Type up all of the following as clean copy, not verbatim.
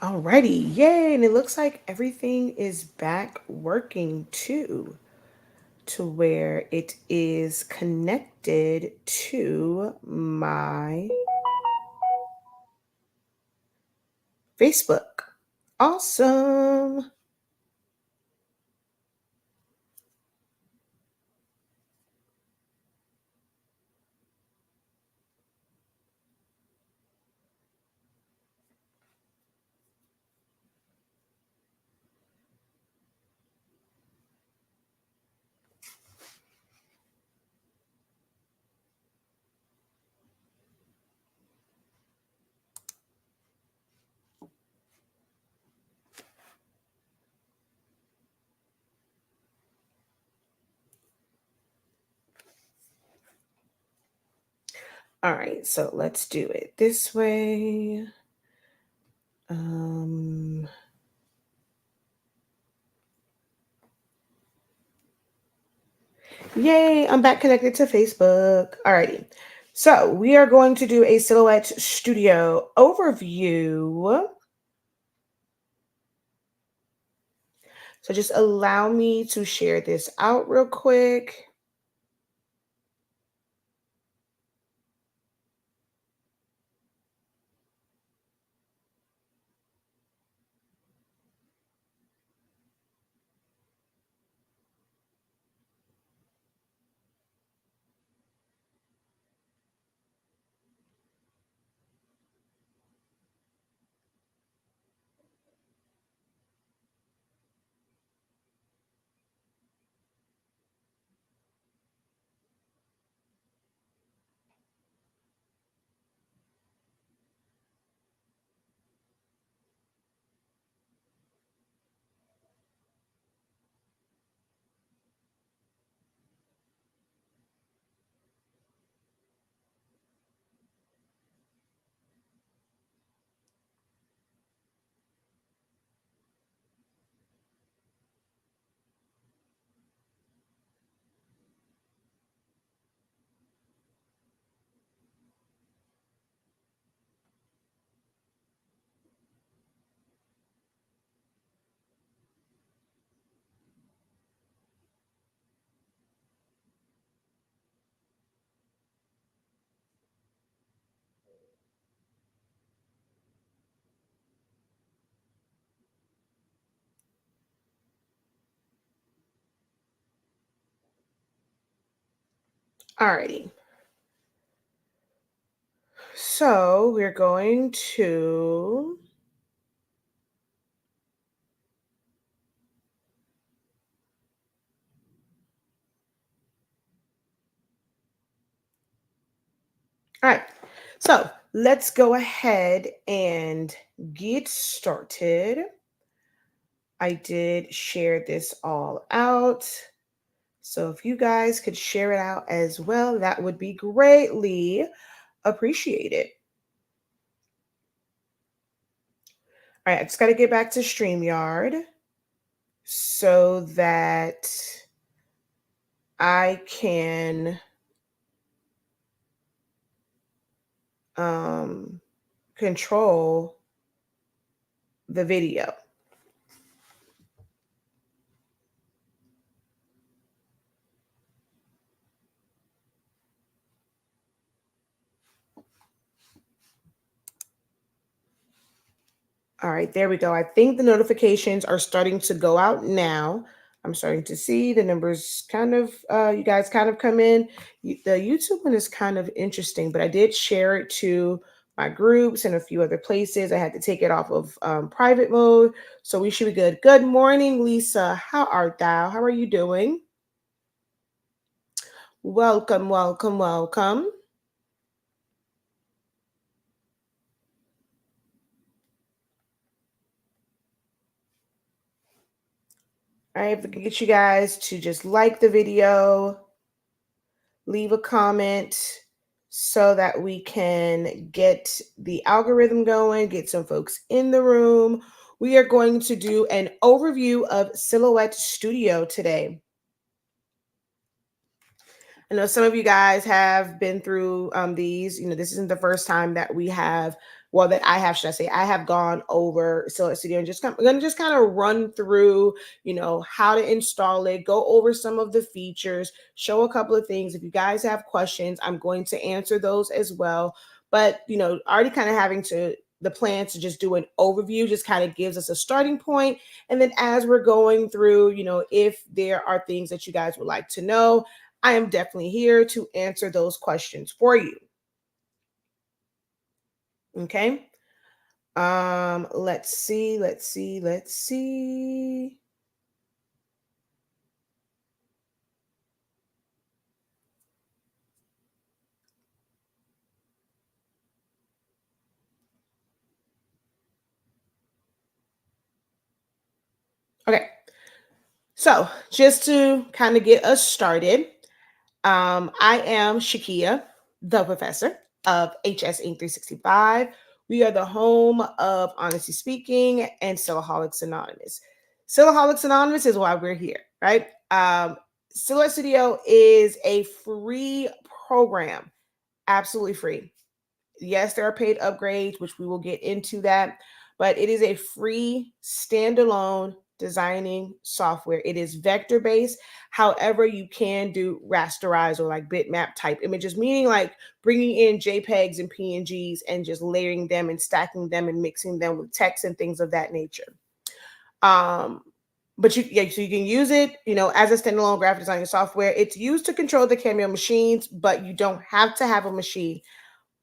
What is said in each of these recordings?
Alrighty, yay! And it looks like everything is back working too, to where it is connected to my Facebook. Awesome. All right, so let's do it this way. Um, Yay, I'm back connected to Facebook. Alrighty. So we are going to do a Silhouette Studio overview. So just allow me to share this out real quick. Alrighty. So we're going to all right. So let's go ahead and get started. I did share this all out. So if you guys could share it out as well, that would be greatly appreciated. All right, I just got to get back to StreamYard so that I can um, control the video. All right, there we go. I think the notifications are starting to go out now. I'm starting to see the numbers kind of, you guys kind of come in. The YouTube one is kind of interesting, but I did share it to my groups and a few other places. I had to take it off of private mode. So we should be good. Good morning, Lisa. How art thou? How are you doing? Welcome, welcome, welcome. All right, if we can get you guys to just like the video, leave a comment so that we can get the algorithm going, get some folks in the room. We are going to do an overview of Silhouette Studio today. I know some of you guys have been through these. This isn't the first time that we have, well, that I have, should I say, I have gone over Solar Studio and I'm going to just kind of run through, how to install it, go over some of the features, show a couple of things. If you guys have questions, I'm going to answer those as well. But, already kind of having the plan to just do an overview just kind of gives us a starting point. And then as we're going through, if there are things that you guys would like to know, I am definitely here to answer those questions for you. Okay. Let's see. Okay. So just to kind of get us started, I am Shakia, the professor of HS Inc. 365. We are the home of Honesty Speaking and Silaholics Anonymous. Silaholics Anonymous is why we're here, right? Silhouette Studio is a free program, absolutely free. Yes, there are paid upgrades, which we will get into that, but it is a free standalone designing software. It is vector based. However, you can do rasterized or like bitmap type images, meaning like bringing in JPEGs and PNGs and just layering them and stacking them and mixing them with text and things of that nature. But so you can use it, as a standalone graphic design software. It's used to control the Cameo machines, but you don't have to have a machine.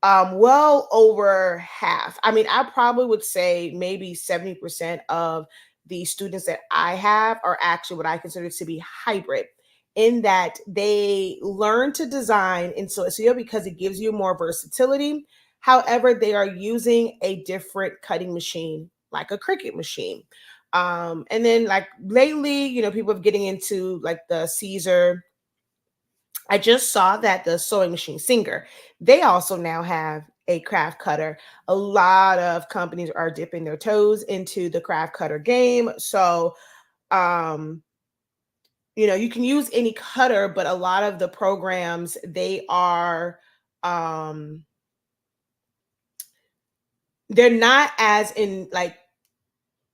Well over half. I mean, I probably would say maybe 70% of the students that I have are actually what I consider to be hybrid, in that they learn to design in Studio because it gives you more versatility. However, they are using a different cutting machine, like a Cricut machine. And then like lately, people are getting into like the Caesar. I just saw that the Sewing Machine Singer, they also now have a craft cutter. A lot of companies are dipping their toes into the craft cutter game. So, um, you can use any cutter, but a lot of the programs, they are, um, they're not as in like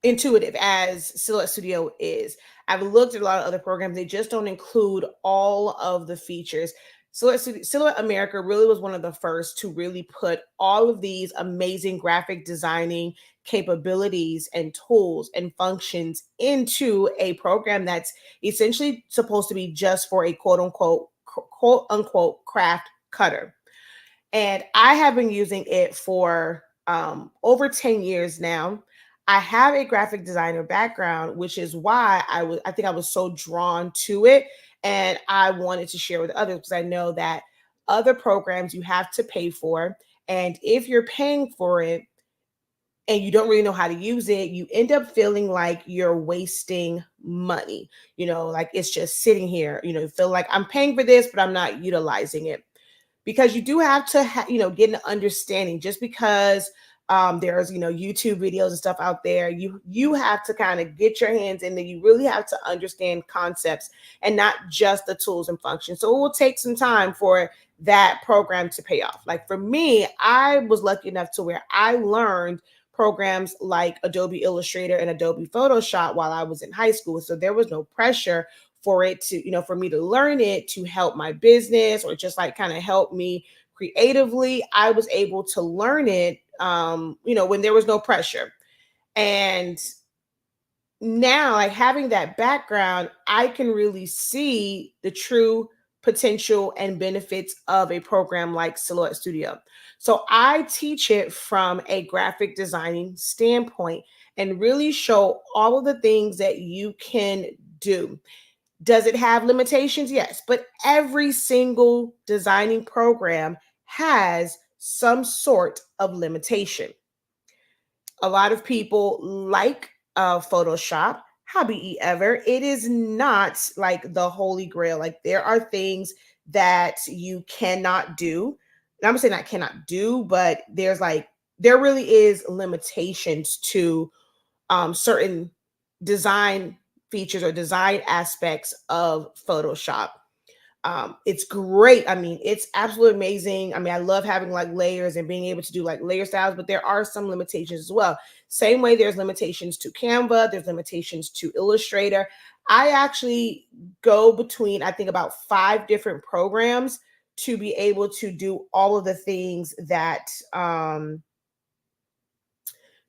intuitive as Silhouette Studio is. I've looked at a lot of other programs, they just don't include all of the features. Silhouette America really was one of the first to really put all of these amazing graphic designing capabilities and tools and functions into a program that's essentially supposed to be just for a quote unquote craft cutter. And I have been using it for over 10 years now. I have a graphic designer background, which is why I think I was so drawn to it. And I wanted to share with others because I know that other programs you have to pay for. And if you're paying for it and you don't really know how to use it, you end up feeling like you're wasting money. Like it's just sitting here, feel like I'm paying for this, but I'm not utilizing it, because you do have to get an understanding. Just because there's YouTube videos and stuff out there, you have to kind of get your hands in there. You really have to understand concepts and not just the tools and functions. So it will take some time for that program to pay off. Like for me, I was lucky enough to where I learned programs like Adobe Illustrator and Adobe Photoshop while I was in high school, so there was no pressure for it to, for me to learn it to help my business or just like kind of help me creatively. I was able to learn it, when there was no pressure. And now, like having that background, I can really see the true potential and benefits of a program like Silhouette Studio. So I teach it from a graphic designing standpoint and really show all of the things that you can do. Does it have limitations? Yes, but every single designing program has some sort of limitation. A lot of people like Photoshop. Hobby ever. It is not like the holy grail. Like there are things that you cannot do. And I'm gonna say not cannot do, but there really is limitations to certain design features or design aspects of Photoshop. It's great. I mean, it's absolutely amazing. I mean, I love having like layers and being able to do like layer styles, but there are some limitations as well. Same way there's limitations to Canva, there's limitations to Illustrator. I actually go between, I think, about 5 different programs to be able to do all of the things that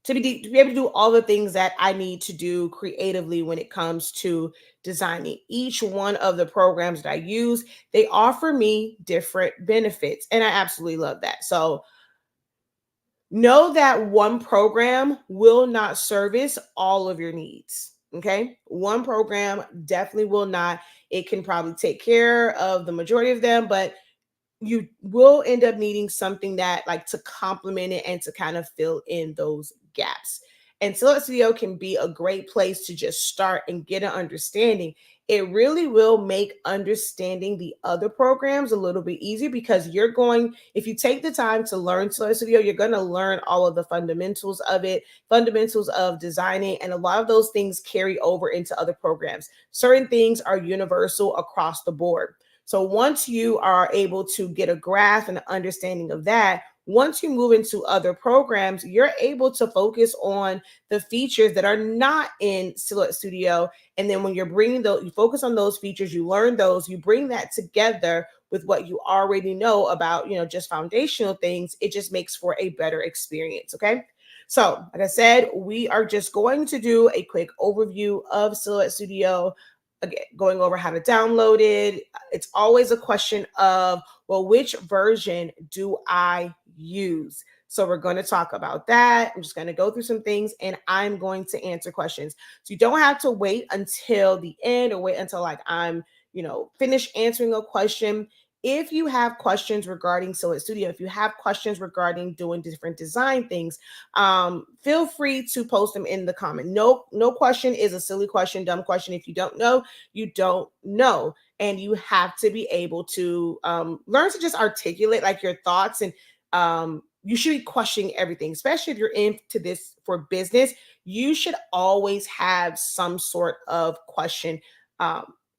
to be able to do all the things that I need to do creatively when it comes to designing. Each one of the programs that I use, they offer me different benefits, and I absolutely love that. So know that one program will not service all of your needs. Okay. One program definitely will not. It can probably take care of the majority of them, but you will end up needing something that like to complement it and to kind of fill in those gaps. And Silhouette Studio can be a great place to just start and get an understanding. It really will make understanding the other programs a little bit easier because you're going, if you take the time to learn Silhouette Studio, you're going to learn all of the fundamentals of it, fundamentals of designing, and a lot of those things carry over into other programs. Certain things are universal across the board. So once you are able to get a grasp and an understanding of that, once you move into other programs, you're able to focus on the features that are not in Silhouette Studio. And then when you're bringing those, you focus on those features, you learn those, you bring that together with what you already know about, just foundational things. It just makes for a better experience. Okay. So, like I said, we are just going to do a quick overview of Silhouette Studio. Again, going over how to download it. It's always a question of, well, which version do I use? So we're going to talk about that. I'm just going to go through some things and I'm going to answer questions. So you don't have to wait until the end or wait until like I'm, finished answering a question. If you have questions regarding Silhouette Studio, if you have questions regarding doing different design things, feel free to post them in the comment. No question is a silly question, dumb question. If you don't know, you don't know. And you have to be able to learn to just articulate like your thoughts. And you should be questioning everything, especially if you're into this for business. You should always have some sort of question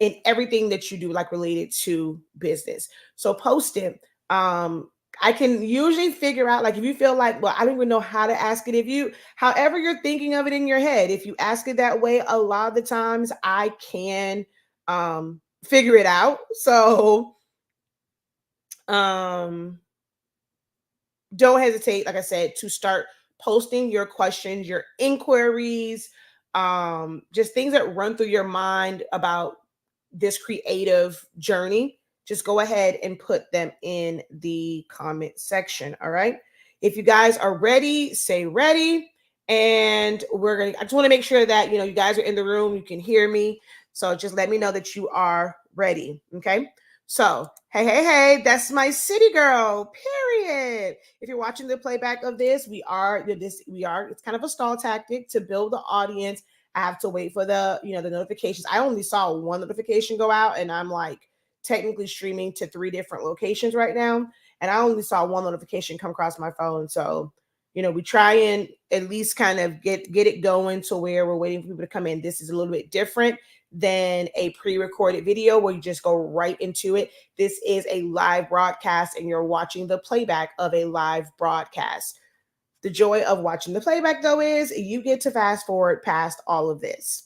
in everything that you do, like related to business. So post it. I can usually figure out, like, if you feel like, well, I don't even know how to ask it. If you, however you're thinking of it in your head, if you ask it that way, a lot of the times I can figure it out. So don't hesitate, like I said, to start posting your questions, your inquiries, just things that run through your mind about this creative journey. Just go ahead and put them in the comment section. All right. If you guys are ready, say ready. And I just want to make sure that, you guys are in the room, you can hear me. So just let me know that you are ready. Okay. So, hey, that's my city girl, period. If you're watching the playback of this, it's kind of a stall tactic to build the audience. I have to wait for the notifications. I only saw one notification go out, and I'm like technically streaming to 3 different locations right now, and I only saw one notification come across my phone. So, we try and at least kind of get it going to where we're waiting for people to come in. This is a little bit different than a pre-recorded video where you just go right into it. This is a live broadcast and you're watching the playback of a live broadcast. The joy of watching the playback, though, is you get to fast forward past all of this.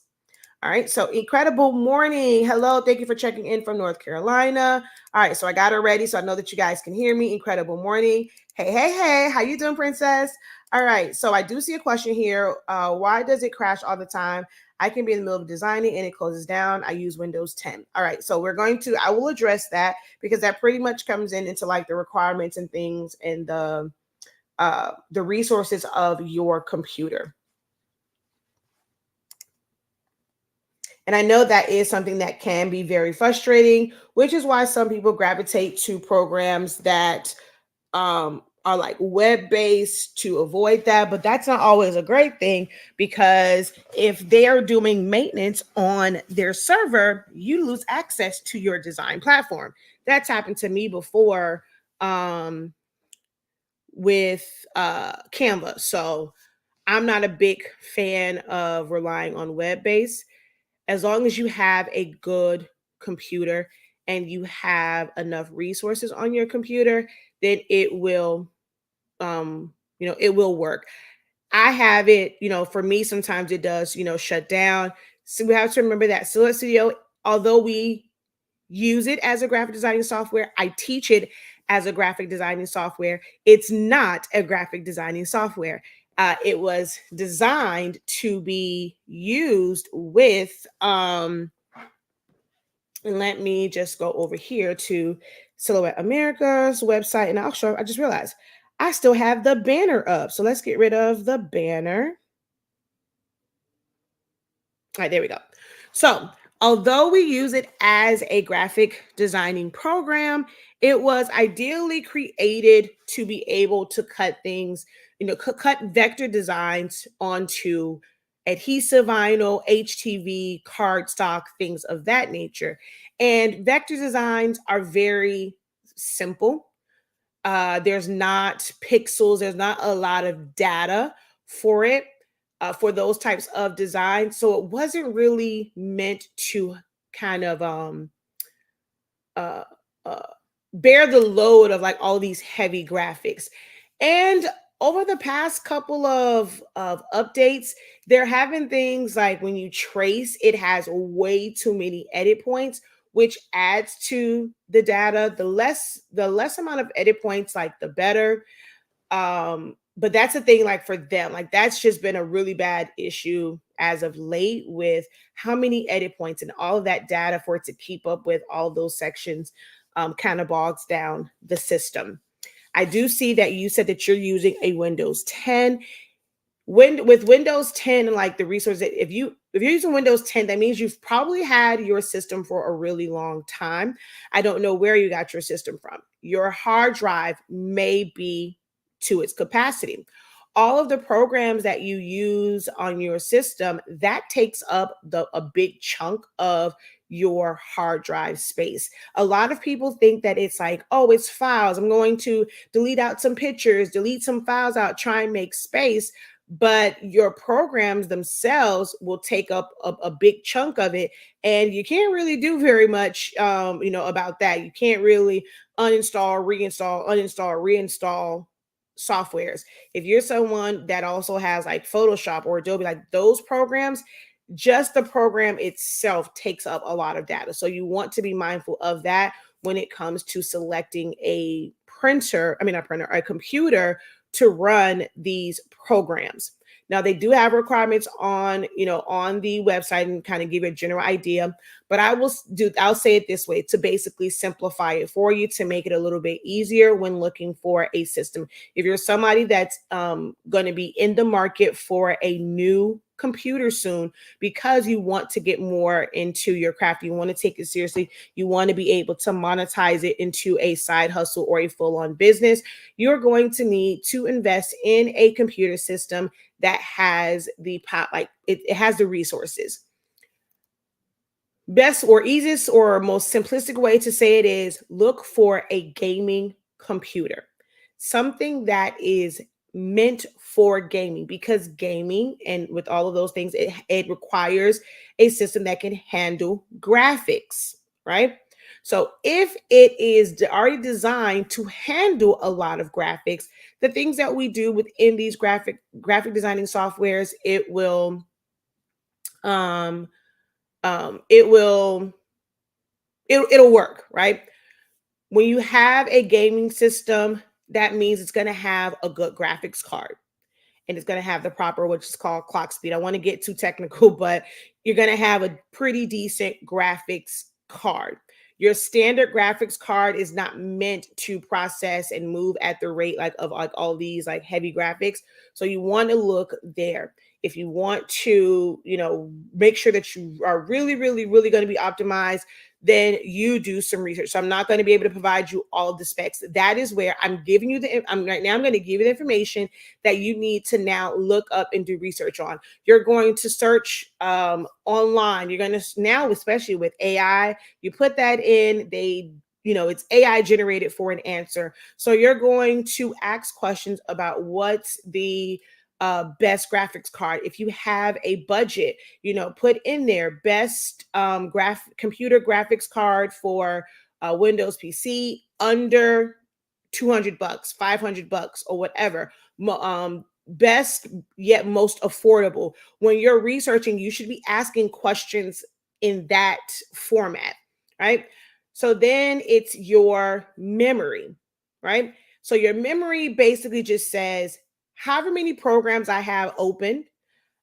All right. So incredible morning. Hello. Thank you for checking in from North Carolina. All right. So I got her ready. So I know that you guys can hear me. Incredible morning. Hey. How you doing, princess? All right. So I do see a question here. Why does it crash all the time? I can be in the middle of designing and it closes down. I use Windows 10. All right. So I will address that because that pretty much comes into like the requirements and things and the resources of your computer. And I know that is something that can be very frustrating, which is why some people gravitate to programs that are like web-based to avoid that. But that's not always a great thing because if they are doing maintenance on their server, you lose access to your design platform. That's happened to me before with Canva. So I'm not a big fan of relying on web-based as long as you have a good computer and you have enough resources on your computer, then it will, it will work. I have it, for me, sometimes it does, shut down. So we have to remember that Silhouette Studio, although we use it as a graphic designing software, I teach it as a graphic designing software. It's not a graphic designing software. It was designed to be used with, and let me just go over here to Silhouette America's website, and I'll show. I just realized I still have the banner up. So let's get rid of the banner. All right, there we go. So, although we use it as a graphic designing program, it was ideally created to be able to cut things, cut vector designs onto adhesive vinyl, HTV, cardstock, things of that nature. And vector designs are very simple. There's not pixels, there's not a lot of data for it, for those types of designs. So it wasn't really meant to kind of uh, uh, bear the load of like all these heavy graphics. And over the past couple of updates, there have been things like when you trace, it has way too many edit points, which adds to the data. The less amount of edit points, like the better. But that's the thing, like for them, like that's just been a really bad issue as of late with how many edit points and all of that data for it to keep up with all those sections, kind of bogs down the system. I do see that you said that you're using a Windows 10. With Windows 10 and like the resources, if you're using Windows 10, that means you've probably had your system for a really long time. I don't know where you got your system from. Your hard drive may be to its capacity. All of the programs that you use on your system, that takes up a big chunk of your hard drive space. A lot of people think that it's like, oh, it's files. I'm going to delete out some pictures, delete some files out, try and make space. But your programs themselves will take up a big chunk of it, and you can't really do very much, about that. You can't really uninstall, reinstall softwares. If you're someone that also has like Photoshop or Adobe, like those programs, just the program itself takes up a lot of data. So you want to be mindful of that when it comes to selecting a a computer to run these programs. Now they do have requirements on the website and kind of give you a general idea, but I'll say it this way to basically simplify it for you to make it a little bit easier when looking for a system. If you're somebody that's going to be in the market for a new computer soon because you want to get more into your craft, you want to take it seriously, you want to be able to monetize it into a side hustle or a full-on business, you're going to need to invest in a computer system that has it has the resources. Best or easiest or most simplistic way to say it is look for a gaming computer, something that is meant for gaming, because gaming and with all of those things, it requires a system that can handle graphics, right? So if it is already designed to handle a lot of graphics, the things that we do within these graphic designing softwares, um it will it'll work, right? When you have a gaming system, that means it's going to have a good graphics card, and it's going to have the proper, which is called clock speed. I want to get too technical, but you're going to have a pretty decent graphics card. Your standard graphics card is not meant to process and move at the rate like of like all these like heavy graphics. So you want to look there. If you want to, make sure that you are really, really, really going to be optimized, then you do some research. So I'm not going to be able to provide you all of the specs. That is where I'm giving you I'm going to give you the information that you need to now look up and do research on. You're going to search online. You're going to now, especially with AI, you put that in, it's AI generated for an answer. So you're going to ask questions about what's the best graphics card. If you have a budget, put in there best computer graphics card for Windows PC under $200, $500, or whatever. Best yet most affordable. When you're researching, you should be asking questions in that format, right? So then it's your memory, right? So your memory basically just says however many programs I have open.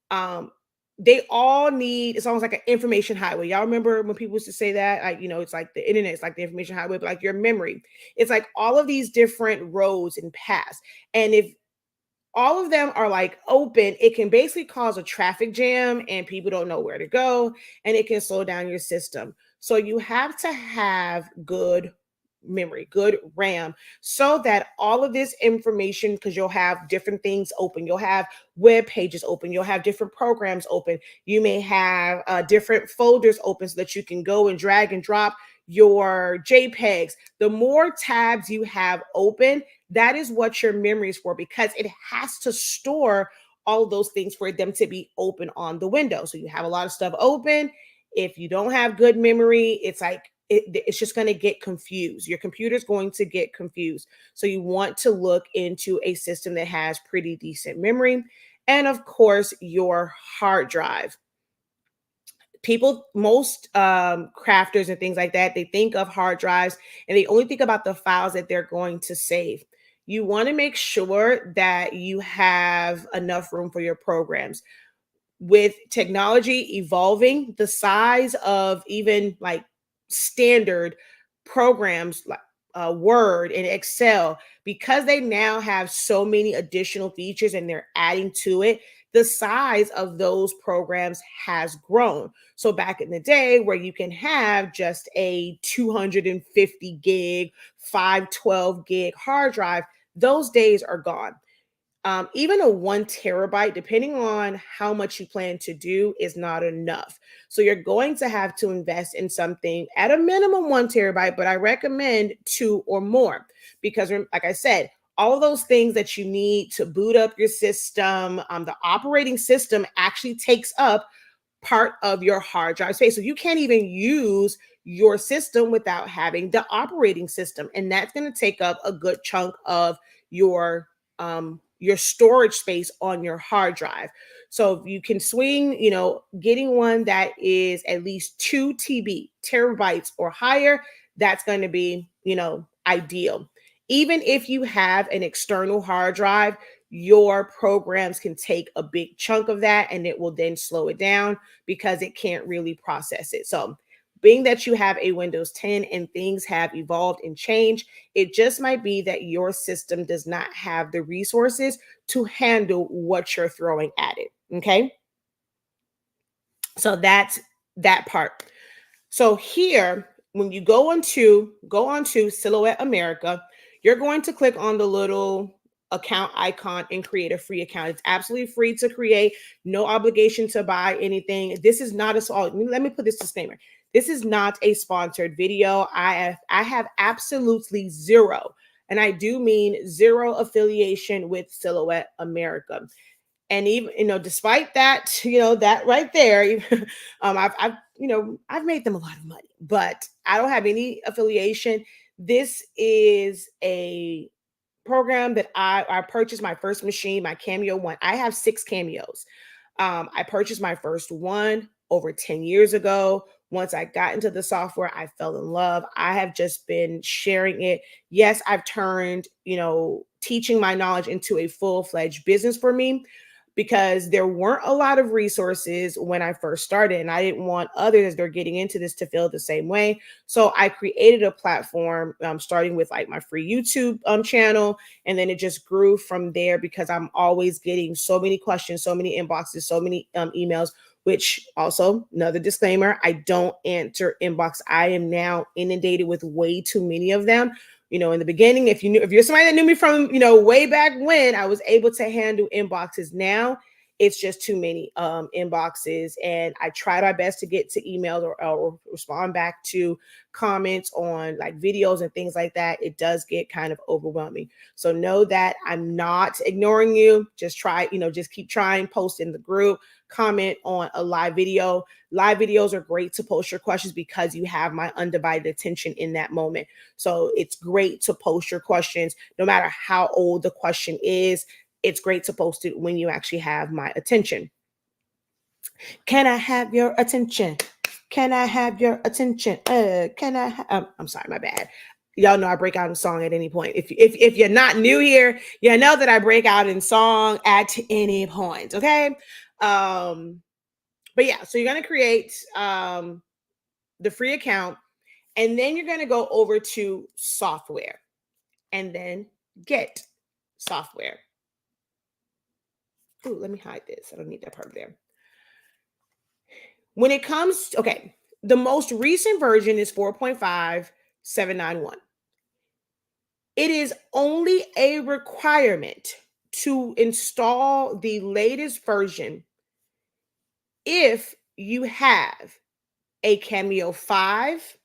Um, they all need, it's almost like an information highway. Y'all remember when people used to say that? Like, it's like the internet, it's like the information highway, but like your memory. It's like all of these different roads and paths. And if all of them are like open, it can basically cause a traffic jam and people don't know where to go, and it can slow down your system. So you have to have good memory, good RAM, so that all of this information, because you'll have different things open, you'll have web pages open, you'll have different programs open, you may have different folders open so that you can go and drag and drop your JPEGs. The more tabs you have open, that is what your memory is for, because it has to store all of those things for them to be open on the window. So you have a lot of stuff open. If you don't have good memory, it's like it's just going to get confused. Your computer's going to get confused. So you want to look into a system that has pretty decent memory. And of course, your hard drive. Most crafters and things like that, they think of hard drives and they only think about the files that they're going to save. You want to make sure that you have enough room for your programs. With technology evolving, the size of even like standard programs like Word and Excel, because they now have so many additional features and they're adding to it, the size of those programs has grown. So back in the day where you can have just a 250 gig, 512 gig hard drive, those days are gone. Even a 1 terabyte, depending on how much you plan to do, is not enough. So you're going to have to invest in something at a minimum 1 terabyte, but I recommend 2 or more, because like I said, all of those things that you need to boot up your system, the operating system actually takes up part of your hard drive space. So you can't even use your system without having the operating system. And that's going to take up a good chunk of your storage space on your hard drive. So if you can swing, getting one that is at least 2 terabytes or higher, that's going to be, ideal. Even if you have an external hard drive, your programs can take a big chunk of that and it will then slow it down because it can't really process it. So being that you have a Windows 10 and things have evolved and changed, it just might be that your system does not have the resources to handle what you're throwing at it. Okay. So that's that part. So here, when you go onto Silhouette America, you're going to click on the little account icon and create a free account. It's absolutely free to create, no obligation to buy anything. This is not let me put this disclaimer. This is not a sponsored video. I have absolutely zero, and I do mean zero affiliation with Silhouette America. And even, despite that, that right there, I've made them a lot of money, but I don't have any affiliation. This is a program that I purchased my first machine, my Cameo one. I have 6 Cameos. I purchased my first one over 10 years ago. Once I got into the software, I fell in love. I have just been sharing it. Yes, I've turned, teaching my knowledge into a full-fledged business for me, because there weren't a lot of resources when I first started, and I didn't want others as they're getting into this to feel the same way. So I created a platform, starting with like my free YouTube channel, and then it just grew from there because I'm always getting so many questions, so many inboxes, so many emails, which also another disclaimer, I don't answer inbox. I am now inundated with way too many of them. In the beginning, if you're somebody that knew me from, way back when, I was able to handle inboxes. Now it's just too many inboxes, and I try my best to get to emails or respond back to comments on like videos and things like that. It does get kind of overwhelming. So know that I'm not ignoring you. Just try, just keep trying, post in the group, comment on a live video. Live videos are great to post your questions because you have my undivided attention in that moment. So it's great to post your questions no matter how old the question is. It's great to post it when you actually have my attention. Can I have your attention? Can I have your attention? I'm sorry, my bad. Y'all know I break out in song at any point. If you're not new here, you know that I break out in song at any point. Okay. But yeah, so you're gonna create the free account, and then you're gonna go over to software, and then get software. Ooh, let me hide this. I don't need that part there. When it comes, okay, the most recent version is 4.5791. It is only a requirement to install the latest version if you have a Cameo 5.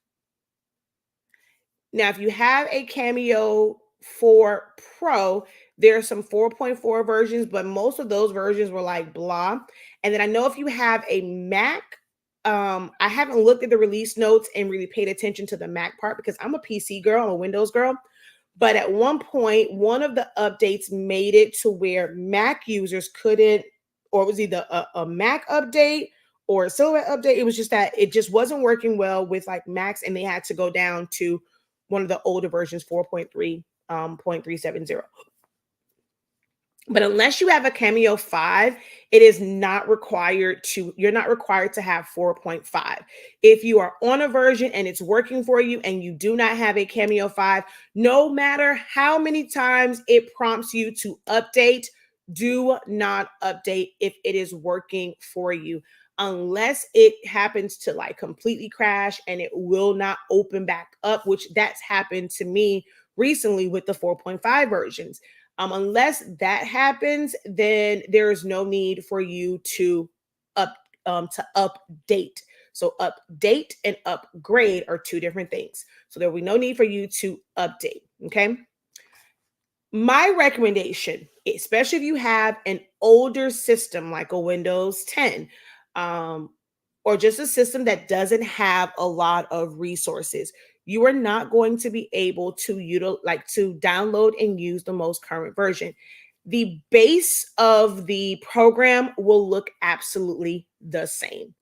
Now, if you have a Cameo 4 Pro, there are some 4.4 versions, but most of those versions were like blah. And then I know if you have a Mac, I haven't looked at the release notes and really paid attention to the Mac part because I'm a PC girl, I'm a Windows girl. But at one point, one of the updates made it to where Mac users couldn't, or it was either a Mac update or a Silhouette update. It was just that it just wasn't working well with like Macs, and they had to go down to one of the older versions, 4.3.370. But unless you have a Cameo 5, it is not required you're not required to have 4.5. If you are on a version and it's working for you and you do not have a Cameo 5, no matter how many times it prompts you to update, do not update if it is working for you. Unless it happens to like completely crash and it will not open back up, which that's happened to me recently with the 4.5 versions. Unless that happens, then there is no need for you to update. So update and upgrade are two different things. So there will be no need for you to update. Okay. My recommendation, especially if you have an older system like a Windows 10, or just a system that doesn't have a lot of resources, you are not going to be able to to download and use the most current version. The base of the program will look absolutely the same.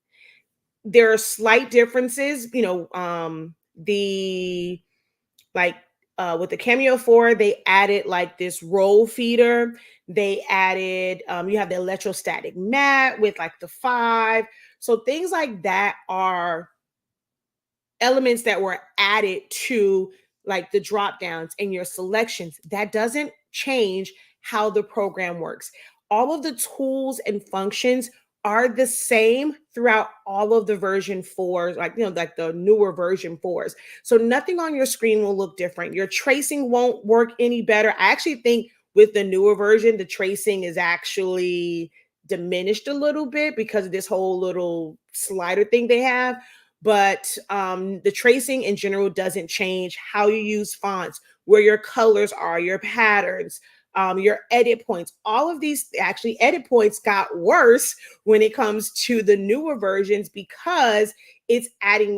There are slight differences, the like with the Cameo 4, they added like this roll feeder. They added, you have the electrostatic mat with like the 5. So things like that are elements that were added to like the drop downs and your selections. That doesn't change how the program works. All of the tools and functions are the same throughout all of the version 4s, like the newer version 4s. So nothing on your screen will look different. Your tracing won't work any better. I actually think with the newer version, the tracing is actually diminished a little bit because of this whole little slider thing they have. But the tracing in general doesn't change. How you use fonts, where your colors are, your patterns, your edit points. All of these actually edit points got worse when it comes to the newer versions because it's adding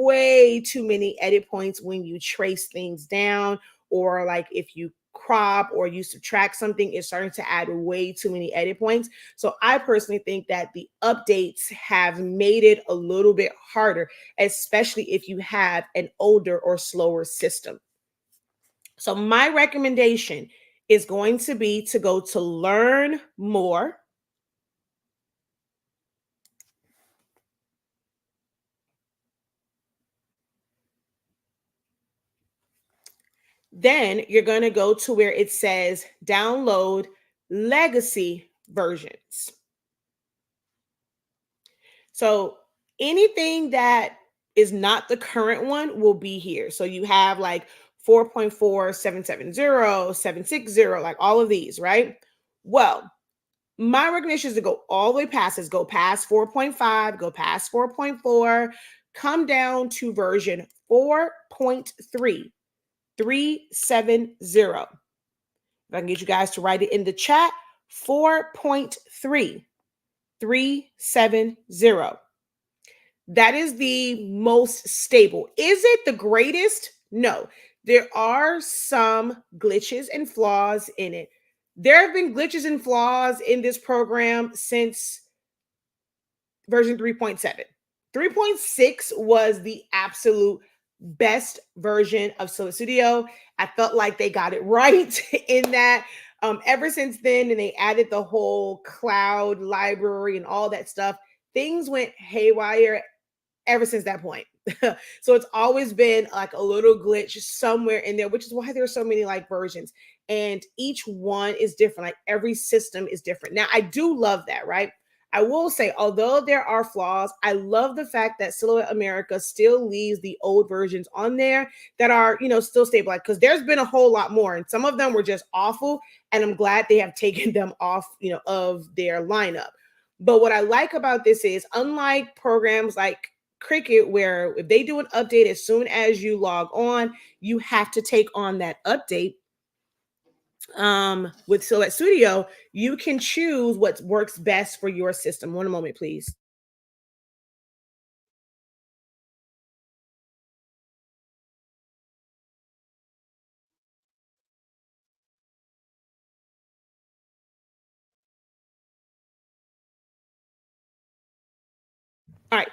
way too many edit points when you trace things down, or like if you crop or you subtract something, it's starting to add way too many edit points. So I personally think that the updates have made it a little bit harder, especially if you have an older or slower system. So my recommendation is going to be to go to learn more. Then you're going to go to where it says download legacy versions. So anything that is not the current one will be here. So you have like 4.4, 770, 760, like all of these, right? Well, My recommendation is to go all the way past this, go past 4.5, go past 4.4, come down to version 4.3, 370. If I can get you guys to write it in the chat, 4.3, 370. That is the most stable. Is it the greatest? No. There are some glitches and flaws in it. There have been glitches and flaws in this program since version 3.7. 3.6 was the absolute best version of Solar Studio. I felt like they got it right in that. Ever since then, and they added the whole cloud library and all that stuff, things went haywire ever since that point. So it's always been like a little glitch somewhere in there, which is why there are so many like versions. And each one is different. Like every system is different. Now, I do love that, right? I will say, although there are flaws, I love the fact that Silhouette America still leaves the old versions on there that are, still stable. Like, because there's been a whole lot more, and some of them were just awful. And I'm glad they have taken them off, of their lineup. But what I like about this is, unlike programs like Cricket, where if they do an update as soon as you log on, you have to take on that update. With Silhouette Studio, you can choose what works best for your system. One moment, please. All right.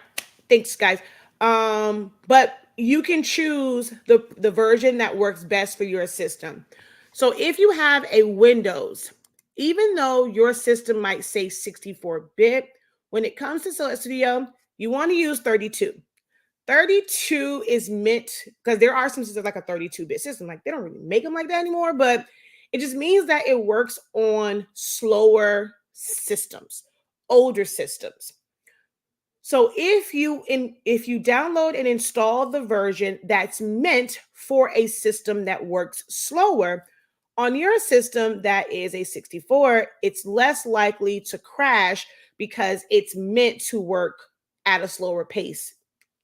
Thanks, guys. But you can choose the version that works best for your system. So if you have a Windows, even though your system might say 64-bit, when it comes to Silhouette Studio, you want to use 32. 32 is meant, because there are some systems like a 32-bit system. Like, they don't really make them like that anymore, but it just means that it works on slower systems, older systems. So if you download and install the version that's meant for a system that works slower, on your system that is a 64, it's less likely to crash because it's meant to work at a slower pace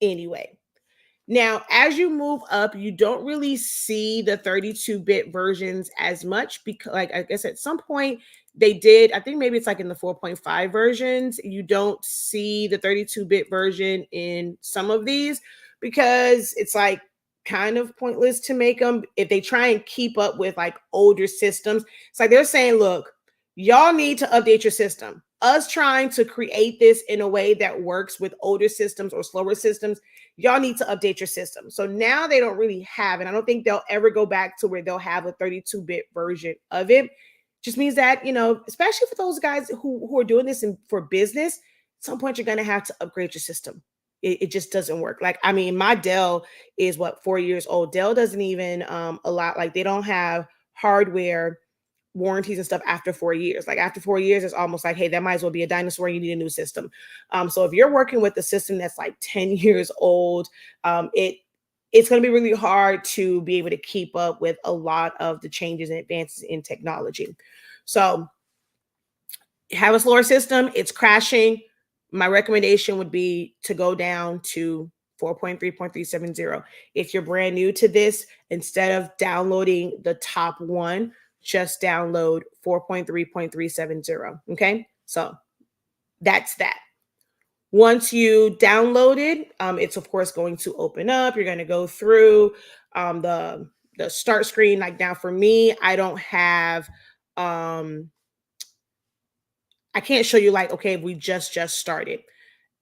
anyway. Now, as you move up, you don't really see the 32-bit versions as much because, like I guess at some point they did, I think maybe it's like in the 4.5 versions, you don't see the 32-bit version in some of these because it's like kind of pointless to make them if they try and keep up with like older systems. It's like they're saying, look, y'all need to update your system. Us trying to create this in a way that works with older systems or slower systems, y'all need to update your system. So now they don't really have it. I don't think they'll ever go back to where they'll have a 32-bit version of it. Just means that, especially for those guys who are doing this for business, at some point you're going to have to upgrade your system. It just doesn't work. Like, I mean, my Dell is 4 years old. Dell doesn't even allow, like, they don't have hardware warranties and stuff after 4 years. Like, after 4 years, it's almost like, hey, that might as well be a dinosaur. You need a new system. So if you're working with a system that's like 10 years old, it's going to be really hard to be able to keep up with a lot of the changes and advances in technology. So have a slower system, it's crashing. My recommendation would be to go down to 4.3.370. If you're brand new to this, instead of downloading the top one, just download 4.3.370. Okay, so that's that. Once you download it, it's of course going to open up. You're going to go through the start screen. Like, now for me, I don't have I can't show you like, okay, we just started.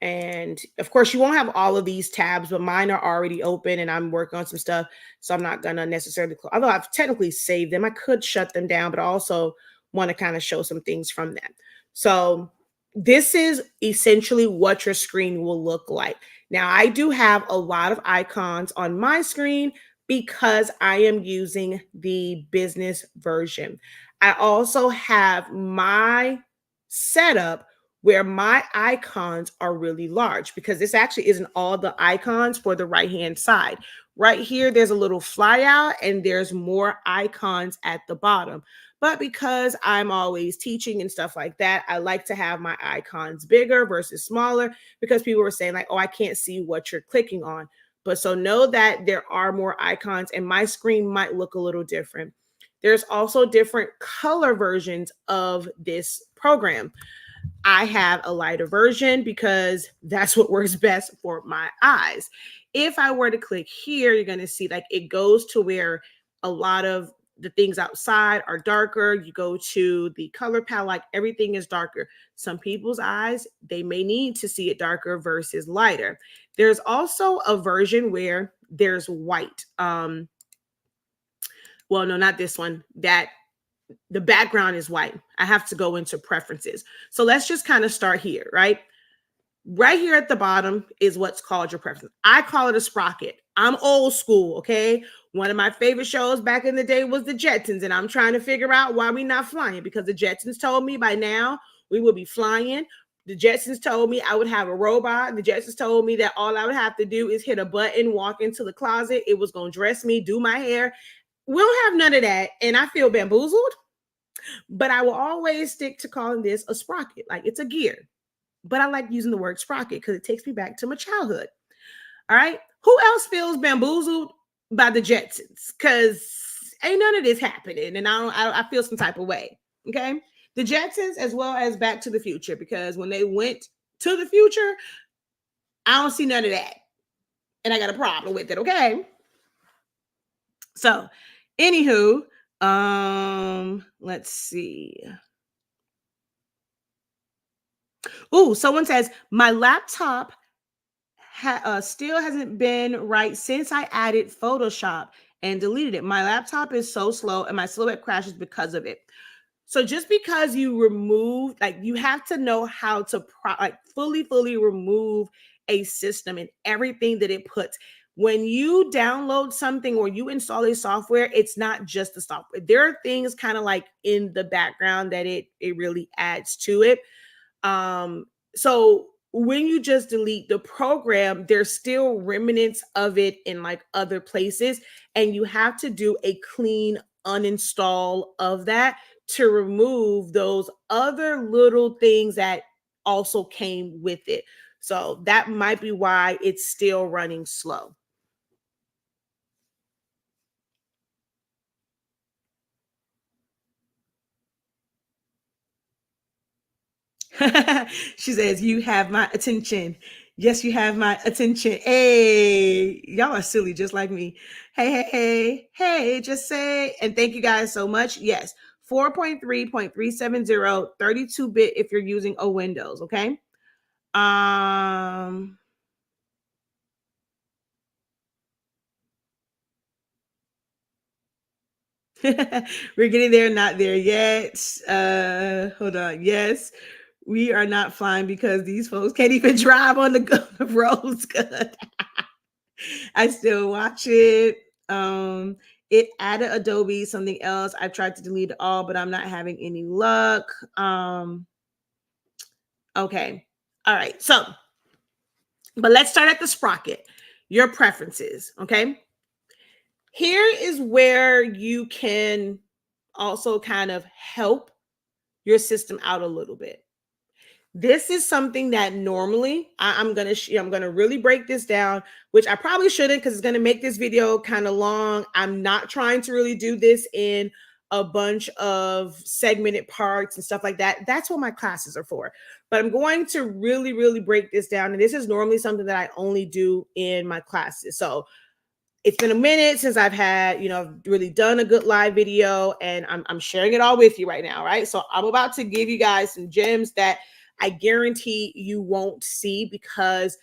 And of course, you won't have all of these tabs, but mine are already open and I'm working on some stuff. So I'm not going to necessarily, although I've technically saved them, I could shut them down, but I also want to kind of show some things from that. So this is essentially what your screen will look like. Now, I do have a lot of icons on my screen because I am using the business version. I also have my setup where my icons are really large because this actually isn't all the icons for the right hand side. Right here, there's a little flyout and there's more icons at the bottom. But because I'm always teaching and stuff like that, I like to have my icons bigger versus smaller because people were saying like, oh, I can't see what you're clicking on. But so know that there are more icons and my screen might look a little different. There's also different color versions of this program. I have a lighter version because that's what works best for my eyes. If I were to click here, you're going to see like it goes to where a lot of the things outside are darker. You go to the color palette, like everything is darker. Some people's eyes, they may need to see it darker versus lighter. There's also a version where there's white. Well, no, not this one. That the background is white. I have to go into preferences. So let's just kind of start here, right? Right here at the bottom is what's called your preference. I call it a sprocket. I'm old school, okay? One of my favorite shows back in the day was the Jetsons, and I'm trying to figure out why we're not flying because the Jetsons told me by now we would be flying. The Jetsons told me I would have a robot. The Jetsons told me that all I would have to do is hit a button, walk into the closet. It was going to dress me, do my hair. We don't have none of that, and I feel bamboozled. But I will always stick to calling this a sprocket, like it's a gear. But I like using the word sprocket because it takes me back to my childhood. All right. Who else feels bamboozled by the Jetsons? Because ain't none of this happening, and I feel some type of way. Okay. The Jetsons, as well as Back to the Future, because when they went to the future, I don't see none of that, and I got a problem with it. Okay. So, anywho, let's see. Oh, someone says my laptop still hasn't been right since I added Photoshop and deleted it. My laptop is so slow and my silhouette crashes because of it. So just because you remove, like you have to know how to fully remove a system and everything that it puts. When you download something or you install a software, it's not just the software. There are things kind of like in the background that it really adds to it. So when you just delete the program, there's still remnants of it in like other places, and you have to do a clean uninstall of that to remove those other little things that also came with it. So that might be why it's still running slow. She says, you have my attention. Yes, you have my attention. Hey, y'all are silly just like me. Hey, just say, and thank you guys so much. Yes, 4.3.370, 32-bit if you're using a Windows, okay? We're getting there, not there yet. Hold on. Yes, we are not flying because these folks can't even drive on the roads good. I still watch it. It added Adobe, something else. I tried to delete it all, but I'm not having any luck. Okay. All right. So, but let's start at the sprocket. Your preferences. Okay. Here is where you can also kind of help your system out a little bit. This is something that normally I'm gonna really break this down, which I probably shouldn't because it's gonna make this video kind of long. I'm not trying to really do this in a bunch of segmented parts and stuff like that. That's what my classes are for. But I'm going to really break this down, and this is normally something that I only do in my classes. So it's been a minute since I've had, really done a good live video, and I'm sharing it all with you right now, right? So I'm about to give you guys some gems that I guarantee you won't see because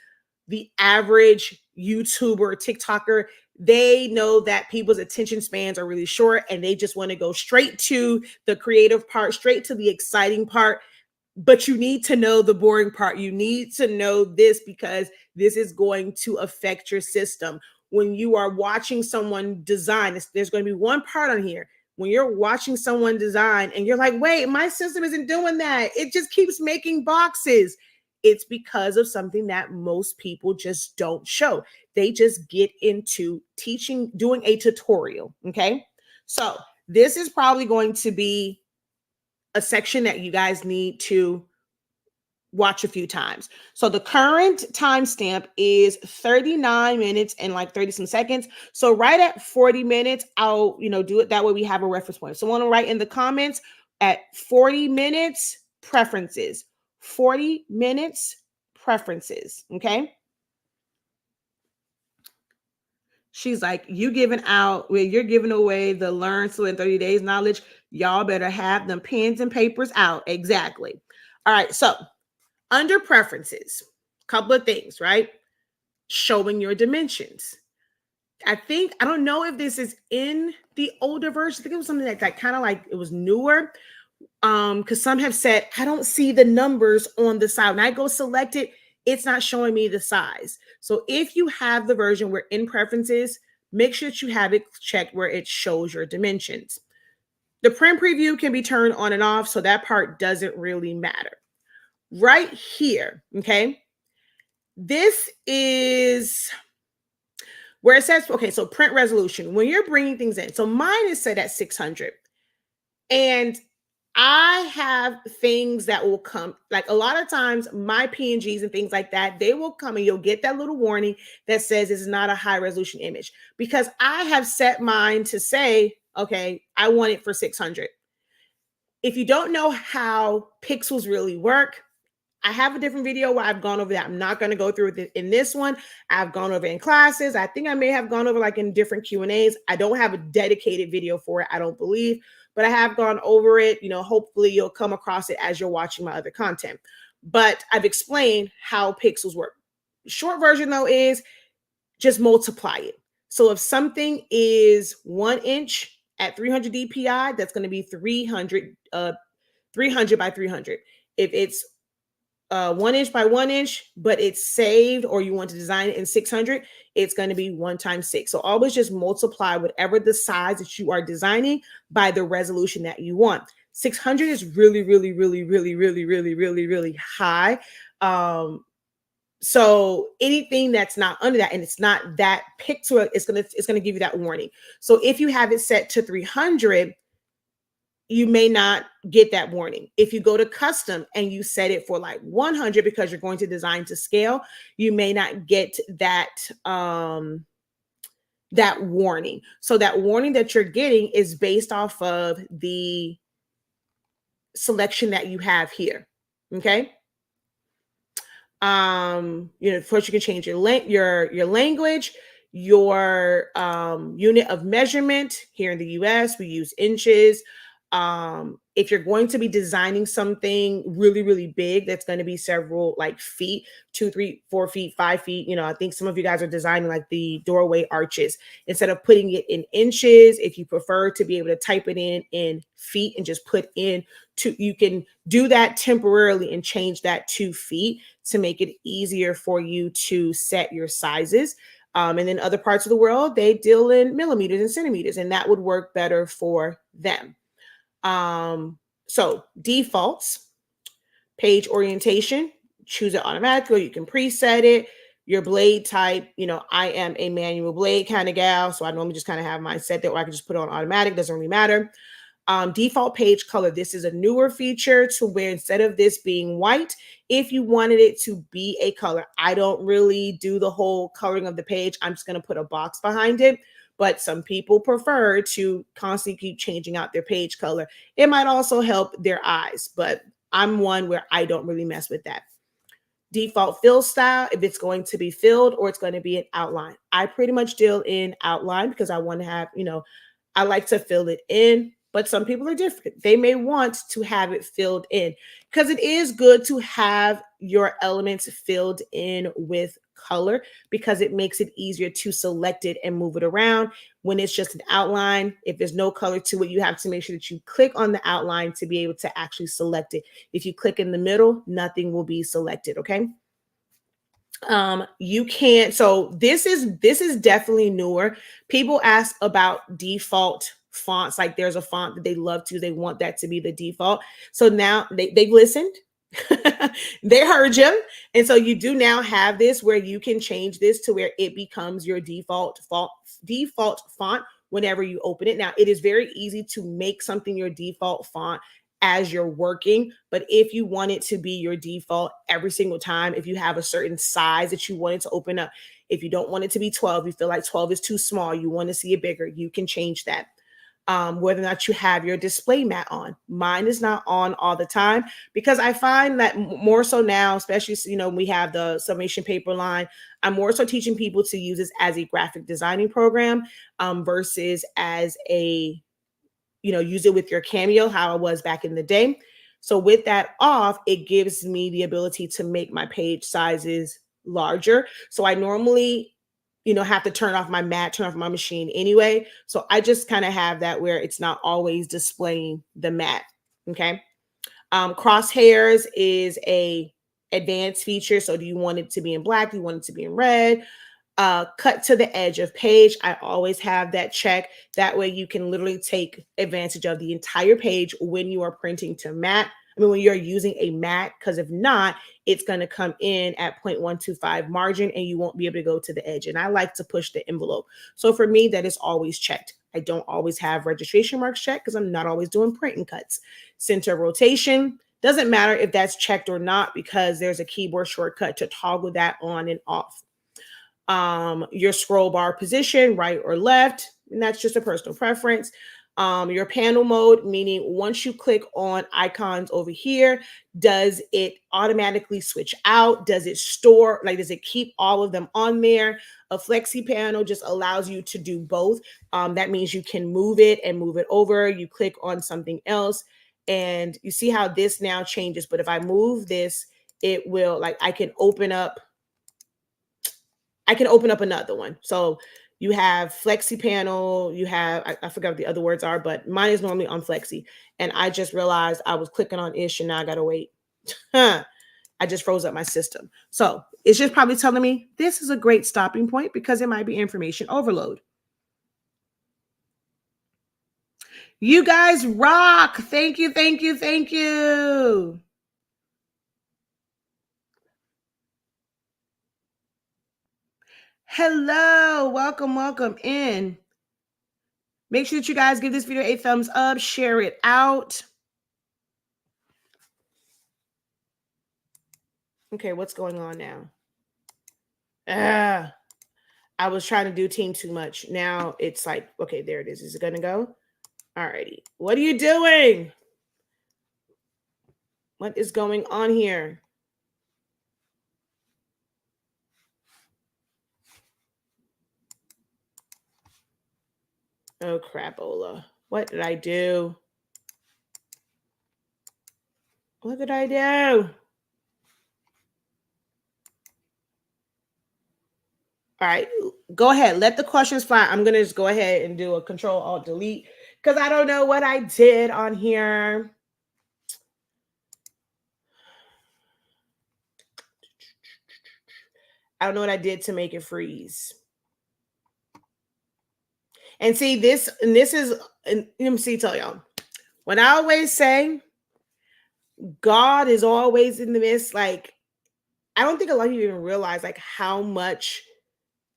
the average YouTuber or TikToker, they know that people's attention spans are really short and they just want to go straight to the creative part, straight to the exciting part. But you need to know the boring part. You need to know this because this is going to affect your system. When you are watching someone design, there's going to be one part on here. When you're watching someone design and you're like, wait, my system isn't doing that. It just keeps making boxes. It's because of something that most people just don't show. They just get into teaching, doing a tutorial. Okay. So this is probably going to be a section that you guys need to watch a few times. So the current timestamp is 39 minutes and like 30 some seconds. So right at 40 minutes, I'll, do it that way we have a reference point. So I want to write in the comments at 40 minutes, preferences. 40 minutes, preferences. Okay. She's like, you're giving away the learn so in 30 days knowledge. Y'all better have them pens and papers out. Exactly. All right. So under preferences, a couple of things, right? Showing your dimensions. I don't know if this is in the older version. I think it was something that kind of like it was newer. Because some have said, I don't see the numbers on the side. When I go select it, it's not showing me the size. So if you have the version where in preferences, make sure that you have it checked where it shows your dimensions. The print preview can be turned on and off, so that part doesn't really matter. Right here, okay, this is where it says, okay, so print resolution, when you're bringing things in. So mine is set at 600. And I have things that will come, like a lot of times my PNGs and things like that, they will come and you'll get that little warning that says it's not a high resolution image because I have set mine to say, okay, I want it for 600. If you don't know how pixels really work, I have a different video where I've gone over that. I'm not going to go through it in this one. I've gone over in classes. I think I may have gone over like in different Q&As. I don't have a dedicated video for it, I don't believe, but I have gone over it. Hopefully you'll come across it as you're watching my other content. But I've explained how pixels work. Short version though is just multiply it. So if something is 1 inch at 300 DPI, that's going to be 300 by 300. If it's 1 inch by 1 inch, but it's saved or you want to design it in 600, it's going to be 1 times 6. So always just multiply whatever the size that you are designing by the resolution that you want. 600 is really, really, really, really, really, really, really, really high. So anything that's not under that and it's not that pixel, it's gonna give you that warning. So if you have it set to 300, you may not get that warning. If you go to custom and you set it for like 100 because you're going to design to scale, you may not get that that warning. So that warning that you're getting is based off of the selection that you have here. Okay. Of course you can change your language, your unit of measurement. Here in the US, we use inches. If you're going to be designing something really, really big, that's going to be several like feet, 2, 3, 4 feet, 5 feet. I think some of you guys are designing like the doorway arches. Instead of putting it in inches, if you prefer to be able to type it in feet and just put in you can do that temporarily and change that to feet to make it easier for you to set your sizes. And then other parts of the world, they deal in millimeters and centimeters, and that would work better for them. So defaults, page orientation, choose it automatically. You can preset it. Your blade type, I am a manual blade kind of gal, so I normally just kind of have mine set there, or I can just put it on automatic. Doesn't really matter. Default page color. This is a newer feature to where instead of this being white, if you wanted it to be a color, I don't really do the whole coloring of the page. I'm just going to put a box behind it. But some people prefer to constantly keep changing out their page color. It might also help their eyes, but I'm one where I don't really mess with that. Default fill style, if it's going to be filled or it's going to be an outline. I pretty much deal in outline because I want to have, I like to fill it in, but some people are different. They may want to have it filled in because it is good to have your elements filled in with color because it makes it easier to select it and move it around. When it's just an outline, if there's no color to it, you have to make sure that you click on the outline to be able to actually select it. If you click in the middle, nothing will be selected. Okay. You can't. So this is definitely newer. People ask about default fonts. Like there's a font that they love to, they want that to be the default. So now they've listened. They heard you. And so you do now have this where you can change this to where it becomes your default font whenever you open it. Now, it is very easy to make something your default font as you're working, but if you want it to be your default every single time, if you have a certain size that you want it to open up, if you don't want it to be 12, you feel like 12 is too small, you want to see it bigger, you can change that. Whether or not you have your display mat on. Mine is not on all the time because I find that more so now, especially, we have the summation paper line. I'm more so teaching people to use this as a graphic designing program versus as a, use it with your Cameo, how it was back in the day. So with that off, it gives me the ability to make my page sizes larger. So I normally, have to turn off my mat, turn off my machine anyway. So I just kind of have that where it's not always displaying the mat. Okay. Crosshairs is a advanced feature. So do you want it to be in black? Do you want it to be in red? Cut to the edge of page. I always have that check. That way you can literally take advantage of the entire page when you are printing to mat. When you're using a mat, because if not, it's going to come in at 0.125 margin and you won't be able to go to the edge. And I like to push the envelope. So for me, that is always checked. I don't always have registration marks checked because I'm not always doing printing cuts. Center rotation, doesn't matter if that's checked or not because there's a keyboard shortcut to toggle that on and off. Your scroll bar position, right or left, and that's just a personal preference. Your panel mode, meaning once you click on icons over here, does it automatically switch out? Does it store, does it keep all of them on there? A flexi panel just allows you to do both. That means you can move it and move it over. You click on something else and you see how this now changes. But if I move this, it will, I can open up another one. So you have flexi panel, you have, I forgot what the other words are, but mine is normally on flexi. And I just realized I was clicking on ish and now I got to wait. I just froze up my system. So it's just probably telling me this is a great stopping point because it might be information overload. You guys rock. Thank you, thank you, thank you. Hello, welcome in. Make sure that you guys give this video a thumbs up, share it out. Okay, what's going on now? I was trying to do team too much. Now it's like, okay, there it is. Is it going to go? Alrighty. What are you doing? What is going on here? Oh, crapola. What did I do? What did I do? All right, go ahead. Let the questions fly. I'm going to just go ahead and do a Control-Alt-Delete because I don't know what I did on here. I don't know what I did to make it freeze. And see this, and this is, and let me see, tell y'all. When I always say God is always in the midst, I don't think a lot of you even realize how much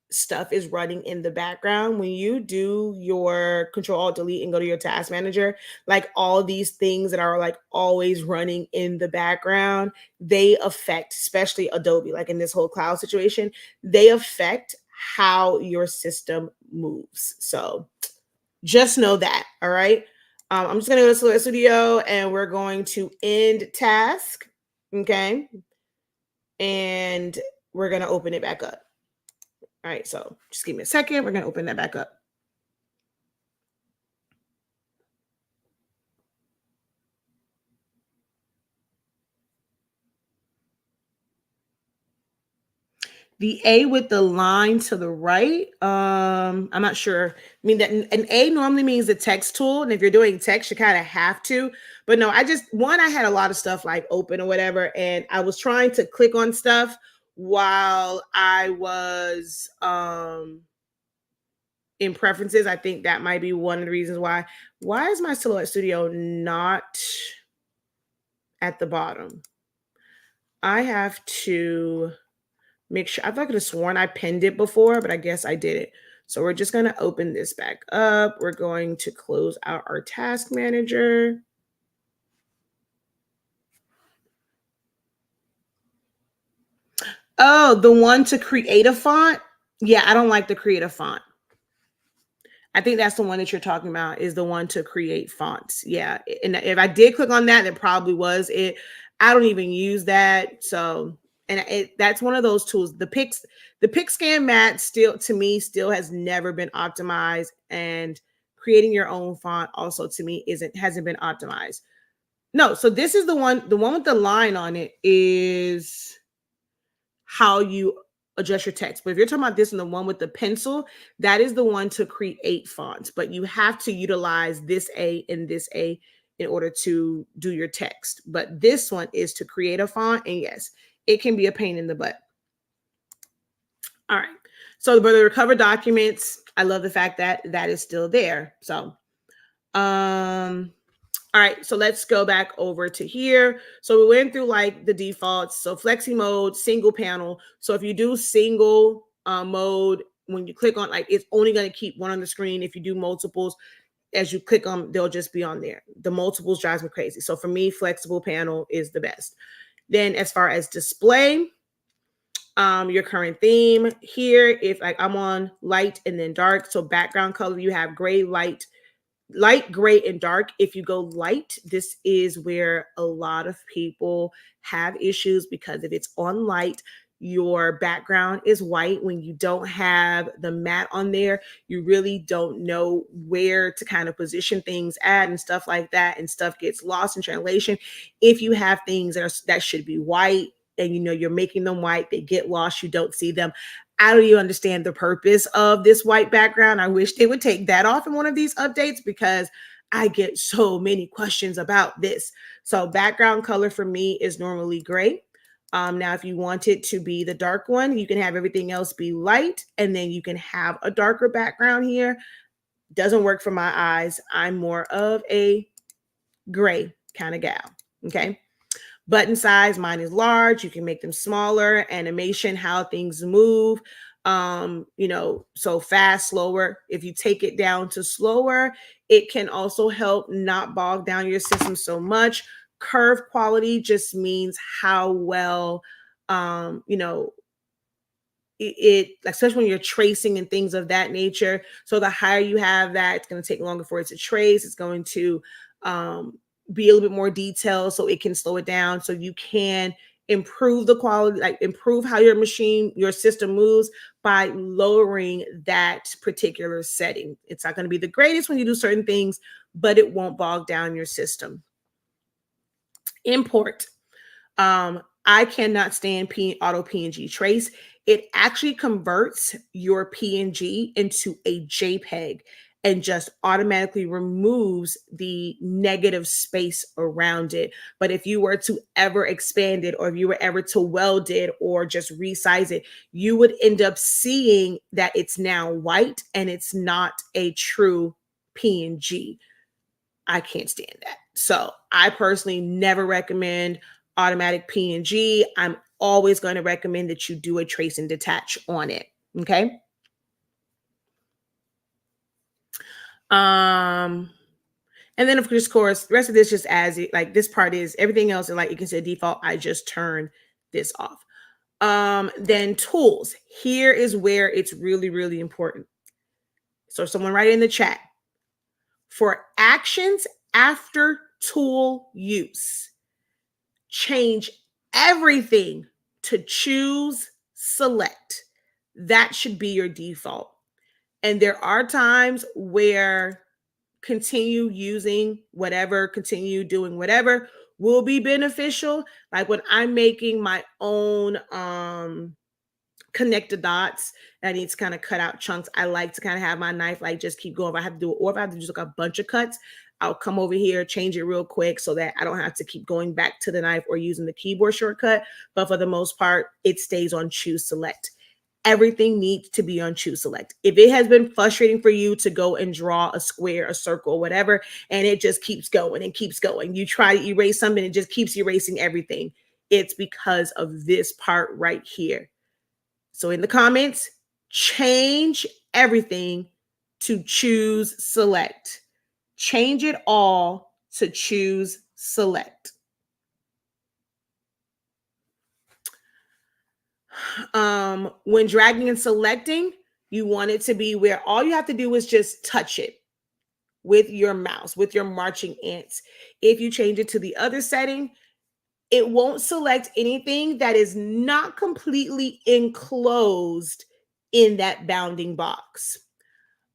stuff is running in the background when you do your Control-Alt-Delete and go to your task manager. All these things that are always running in the background, they affect, especially Adobe, in this whole cloud situation, they affect how your system moves. So just know that. All right. I'm just going to go to Silhouette Studio and we're going to end task. Okay. And we're going to open it back up. All right, so just give me a second. We're going to open that back up. The A with the line to the right, I'm not sure. I mean, that an A normally means the text tool. And if you're doing text, you kind of have to. But no, I had a lot of stuff open or whatever. And I was trying to click on stuff while I was in preferences. I think that might be one of the reasons why. Why is my Silhouette Studio not at the bottom? I have to make sure. I thought I could have sworn I pinned it before, but I guess I didn't. So we're just going to open this back up. We're going to close out our task manager. Oh, the one to create a font? Yeah, I don't like the create a font. I think that's the one that you're talking about, is the one to create fonts. Yeah. And if I did click on that, that probably was it. I don't even use that. So, and that's one of those tools. The pick scan mat still, to me, still has never been optimized. And creating your own font also, to me, hasn't been optimized. No, so this is the one with the line on it is how you adjust your text. But if you're talking about this and the one with the pencil, that is the one to create fonts. But you have to utilize this A and this A in order to do your text. But this one is to create a font. And yes, it can be a pain in the butt. All right. So the recover documents, I love the fact that that is still there. So, all right, so let's go back over to here. So we went through like the defaults. So flexi mode, single panel. So if you do single mode, when you click on, like, it's only going to keep one on the screen. If you do multiples, as you click on, they'll just be on there. The multiples drives me crazy. So for me, flexible panel is the best. Then as far as display, your current theme here, if like I'm on light and then dark, so background color, you have gray, light, gray, and dark. If you go light, this is where a lot of people have issues, because if it's on light, your background is white. When you don't have the matte on there, you really don't know where to kind of position things at and stuff like that, and stuff gets lost in translation. If you have things that should be white and you're making them white, they get lost, you don't see them. I don't even understand the purpose of this white background. I wish they would take that off in one of these updates, because I get so many questions about this. So background color for me is normally gray. Now, if you want it to be the dark one, you can have everything else be light, and then you can have a darker background here. Doesn't work for my eyes. I'm more of a gray kind of gal. Okay. Button size, mine is large. You can make them smaller. Animation, how things move, so fast, slower. If you take it down to slower, it can also help not bog down your system so much. Curve quality just means how well, it especially when you're tracing and things of that nature. So the higher you have that, it's going to take longer for it to trace. It's going to be a little bit more detailed, so it can slow it down, so you can improve the quality, like improve how your system moves by lowering that particular setting. It's not going to be the greatest when you do certain things, but it won't bog down your system. Import. I cannot stand auto PNG trace. It actually converts your PNG into a JPEG and just automatically removes the negative space around it. But if you were to ever expand it, or if you were ever to weld it or just resize it, you would end up seeing that it's now white and it's not a true PNG. I can't stand that. So I personally never recommend automatic PNG. I'm always going to recommend that you do a trace and detach on it. Okay. And then of course, the rest of this just as it, like this part is everything else, and like you can say default, I just turn this off. Then tools. Here is where it's really, really important. So someone write in the chat. For actions after tool use, change everything to choose select. That should be your default. And there are times where continue doing whatever will be beneficial. Like when I'm making my own connect the dots, I need to kind of cut out chunks. I like to kind of have my knife like just keep going. If I have to do it, or if I have to do like a bunch of cuts, I'll come over here, change it real quick so that I don't have to keep going back to the knife or using the keyboard shortcut. But for the most part, it stays on choose select. Everything needs to be on choose select. If it has been frustrating for you to go and draw a square, a circle, whatever, and it just keeps going and keeps going, you try to erase something, it just keeps erasing everything. It's because of this part right here. So in the comments, change everything to choose select. Change it all to choose select. When dragging and selecting, you want it to be where all you have to do is just touch it with your mouse, with your marching ants. If you change it to the other setting, it won't select anything that is not completely enclosed in that bounding box.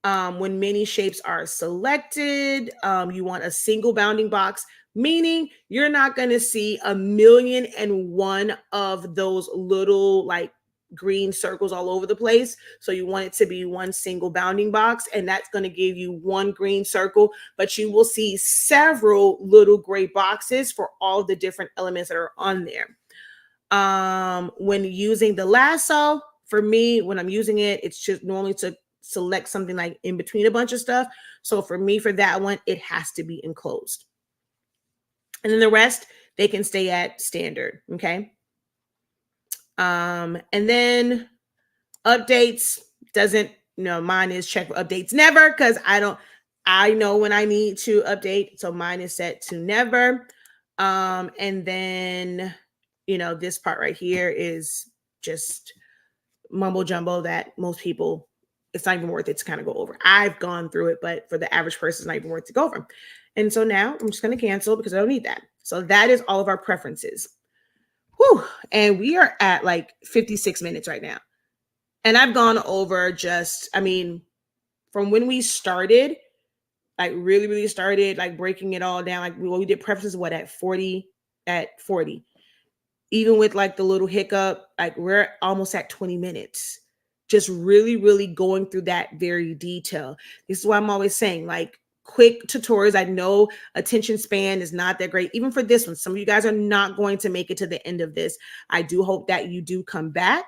When many shapes are selected, you want a single bounding box, meaning you're not going to see 1,000,001 of those little like green circles all over the place. So you want it to be one single bounding box, and that's going to give you one green circle, but you will see several little gray boxes for all the different elements that are on there. When using the lasso, for me, when I'm using it, it's just normally to select something like in between a bunch of stuff. So for me, for that one, it has to be enclosed. And then the rest, they can stay at standard. Okay. And then updates doesn't, mine is check for updates never, because I know when I need to update. So mine is set to never. And then, this part right here is just mumbo jumbo that most people, it's not even worth it to kind of go over. I've gone through it, but for the average person, it's not even worth to go over. And so now I'm just going to cancel because I don't need that. So that is all of our preferences. Whew. And we are at like 56 minutes right now. And I've gone over from when we started, like really started like breaking it all down. Like we did preferences, at 40, even with like the little hiccup, like we're almost at 20 minutes, just really going through that very detail. This is why I'm always saying, like, quick tutorials. I know attention span is not that great. Even for this one, some of you guys are not going to make it to the end of this. I do hope that you do come back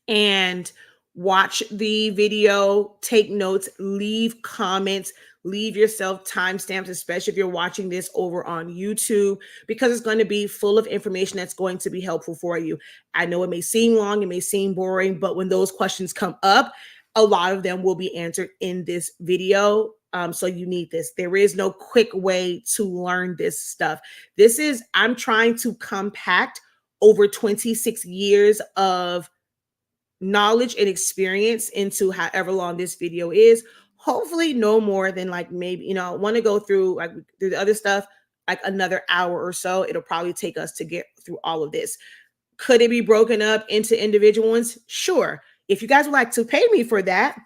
and watch the video, take notes, leave comments, leave yourself timestamps, especially if you're watching this over on YouTube, because it's going to be full of information that's going to be helpful for you. I know it may seem long, it may seem boring, but when those questions come up, a lot of them will be answered in this video. So you need this. There is no quick way to learn this stuff. I'm trying to compact over 26 years of knowledge and experience into however long this video is. Hopefully no more than like maybe, I want to go through the other stuff, like another hour or so. It'll probably take us to get through all of this. Could it be broken up into individual ones? Sure. If you guys would like to pay me for that,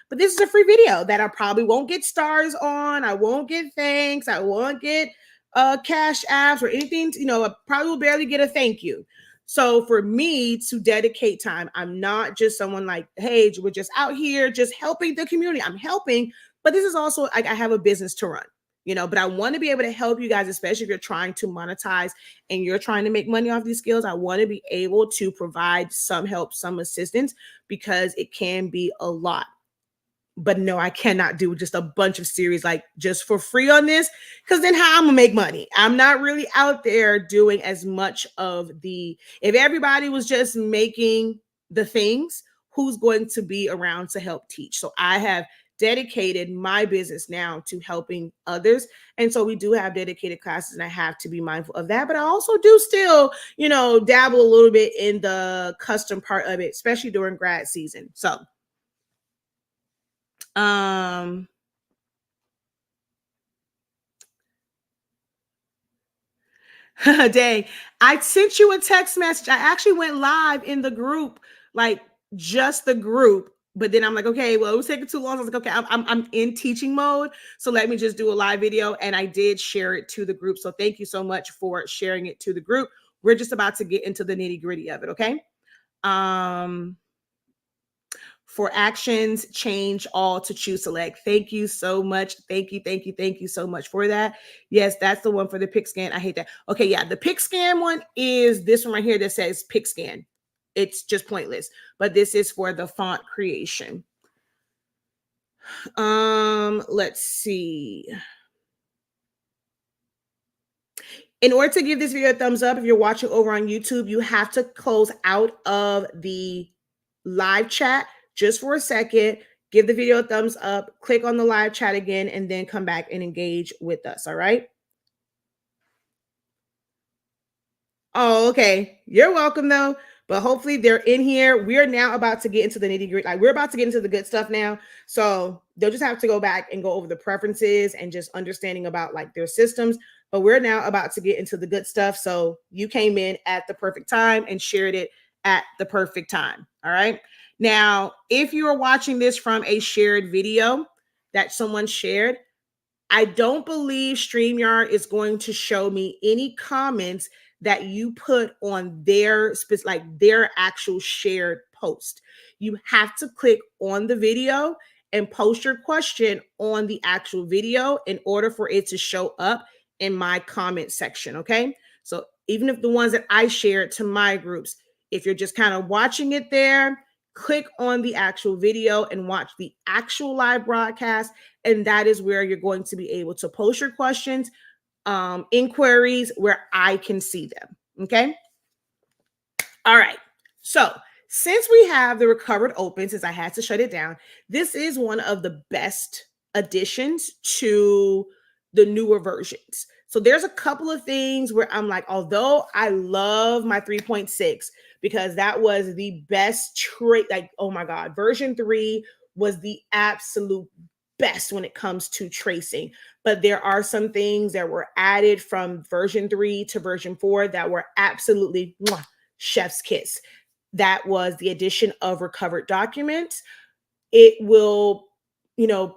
but this is a free video that I probably won't get stars on. I won't get thanks. I won't get cash apps or anything. I probably will barely get a thank you. So for me to dedicate time, I'm not just someone like, hey, we're just out here just helping the community. I'm helping, but this is also like I have a business to run, but I want to be able to help you guys, especially if you're trying to monetize and you're trying to make money off these skills. I want to be able to provide some help, some assistance, because it can be a lot. But no, I cannot do just a bunch of series like just for free on this, because then how I'm gonna make money? I'm not really out there doing as much of if everybody was just making the things, who's going to be around to help teach? So I have dedicated my business now to helping others. And so we do have dedicated classes, and I have to be mindful of that. But I also do still, dabble a little bit in the custom part of it, especially during grad season. So dang, I sent you a text message. I actually went live in the group, like just the group. But then I'm like, okay, well, it was taking too long. I was like, okay, I'm in teaching mode, so let me just do a live video. And I did share it to the group. So thank you so much for sharing it to the group. We're just about to get into the nitty gritty of it. Okay. For actions, change all to choose select. Thank you so much. Thank you so much for that. Yes, that's the one for the pick scan. I hate that. Okay, yeah, the pick scan one is this one right here that says pick scan. It's just pointless, but this is for the font creation. Let's see. In order to give this video a thumbs up, if you're watching over on YouTube, you have to close out of the live chat. just for a second, give the video a thumbs up, click on the live chat again, and then come back and engage with us. All right. Oh, okay. You're welcome though. But hopefully they're in here. We're now about to get into the nitty gritty. Like we're about to get into the good stuff now. So they'll just have to go back and go over the preferences and just understanding about like their systems. But we're now about to get into the good stuff. So you came in at the perfect time and shared it at the perfect time. All right. Now, if you are watching this from a shared video that someone shared, I don't believe StreamYard is going to show me any comments that you put on their like their actual shared post. You have to click on the video and post your question on the actual video in order for it to show up in my comment section. Okay. So even if the ones that I shared to my groups, if you're just kind of watching it there, click on the actual video and watch the actual live broadcast. And that is where you're going to be able to post your questions, inquiries where I can see them. Okay. All right. So since we have the recovered open, since I had to shut it down, this is one of the best additions to the newer versions. So there's a couple of things where I'm like, although I love my 3.6 because that was the best trait, like, oh my God, version 3 was the absolute best when it comes to tracing. But there are some things that were added from version 3 to version 4 that were absolutely chef's kiss. That was the addition of recovered documents. It will,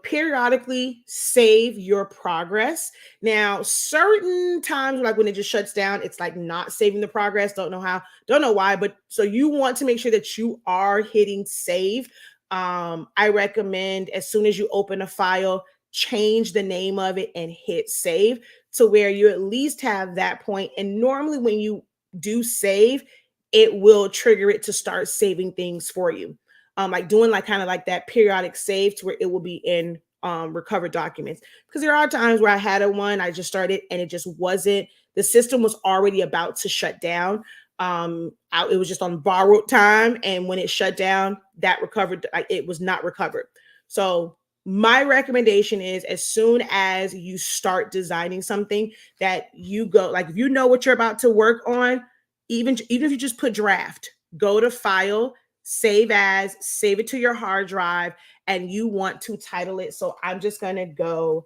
periodically save your progress. Now, certain times, like when it just shuts down, it's like not saving the progress. Don't know how, don't know why, but so you want to make sure that you are hitting save. I recommend as soon as you open a file, change the name of it and hit save to where you at least have that point. And normally when you do save, it will trigger it to start saving things for you. Like doing like kind of like that periodic save to where it will be in recovered documents. Because there are times where I had a one, I just started and it just wasn't, the system was already about to shut down. It was just on borrowed time. And when it shut down, that recovered, like it was not recovered. So my recommendation is as soon as you start designing something that you go, like if you know what you're about to work on, even if you just put draft, go to file, save as, save it to your hard drive, and you want to title it. So I'm just going to go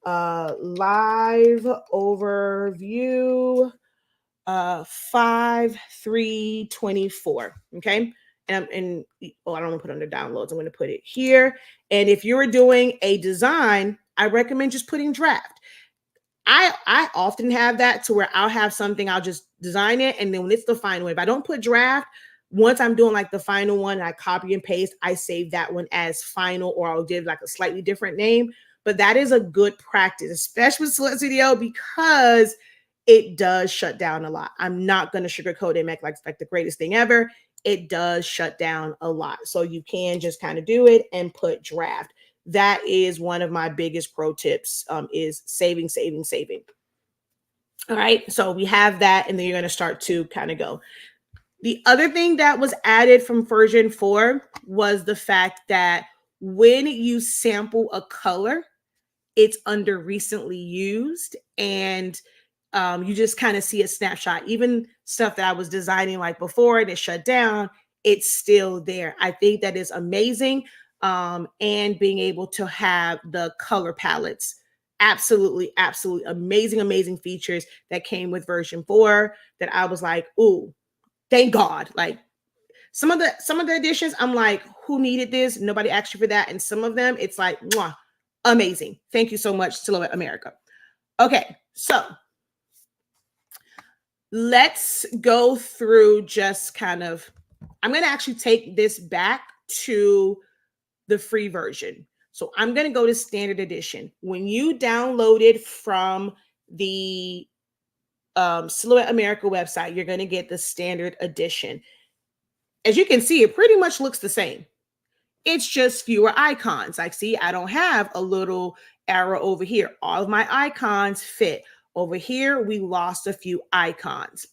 live overview 5/3/24. Okay. And oh, I don't want to put it under downloads. I'm going to put it here. And if you were doing a design, I recommend just putting draft. I often have that to where I'll have something, I'll just design it. And then when it's the final, if I don't put draft, once I'm doing like the final one, I copy and paste, I save that one as final, or I'll give like a slightly different name. But that is a good practice, especially with Select Studio, because it does shut down a lot. I'm not going to sugarcoat it and make like the greatest thing ever. It does shut down a lot. So you can just kind of do it and put draft. That is one of my biggest pro tips, is saving. All right. So we have that, and then you're going to start to kind of go. The other thing that was added from version 4 was the fact that when you sample a color, it's under recently used, and you just kind of see a snapshot. Even stuff that I was designing like before and it shut down, it's still there. I think that is amazing. And being able to have the color palettes, absolutely amazing features that came with version 4 that I was like, ooh, thank God. Like some of the additions, I'm like, who needed this? Nobody asked you for that. And some of them, it's like, mwah, amazing. Thank you so much, Silhouette America. Okay, so let's go through just kind of, I'm going to actually take this back to the free version. So I'm going to go to standard edition. When you download it from the Silhouette America website, you're going to get the standard edition. As you can see, it pretty much looks the same. It's just fewer icons. Like, see, I don't have a little arrow over here. All of my icons fit. Over here, we lost a few icons.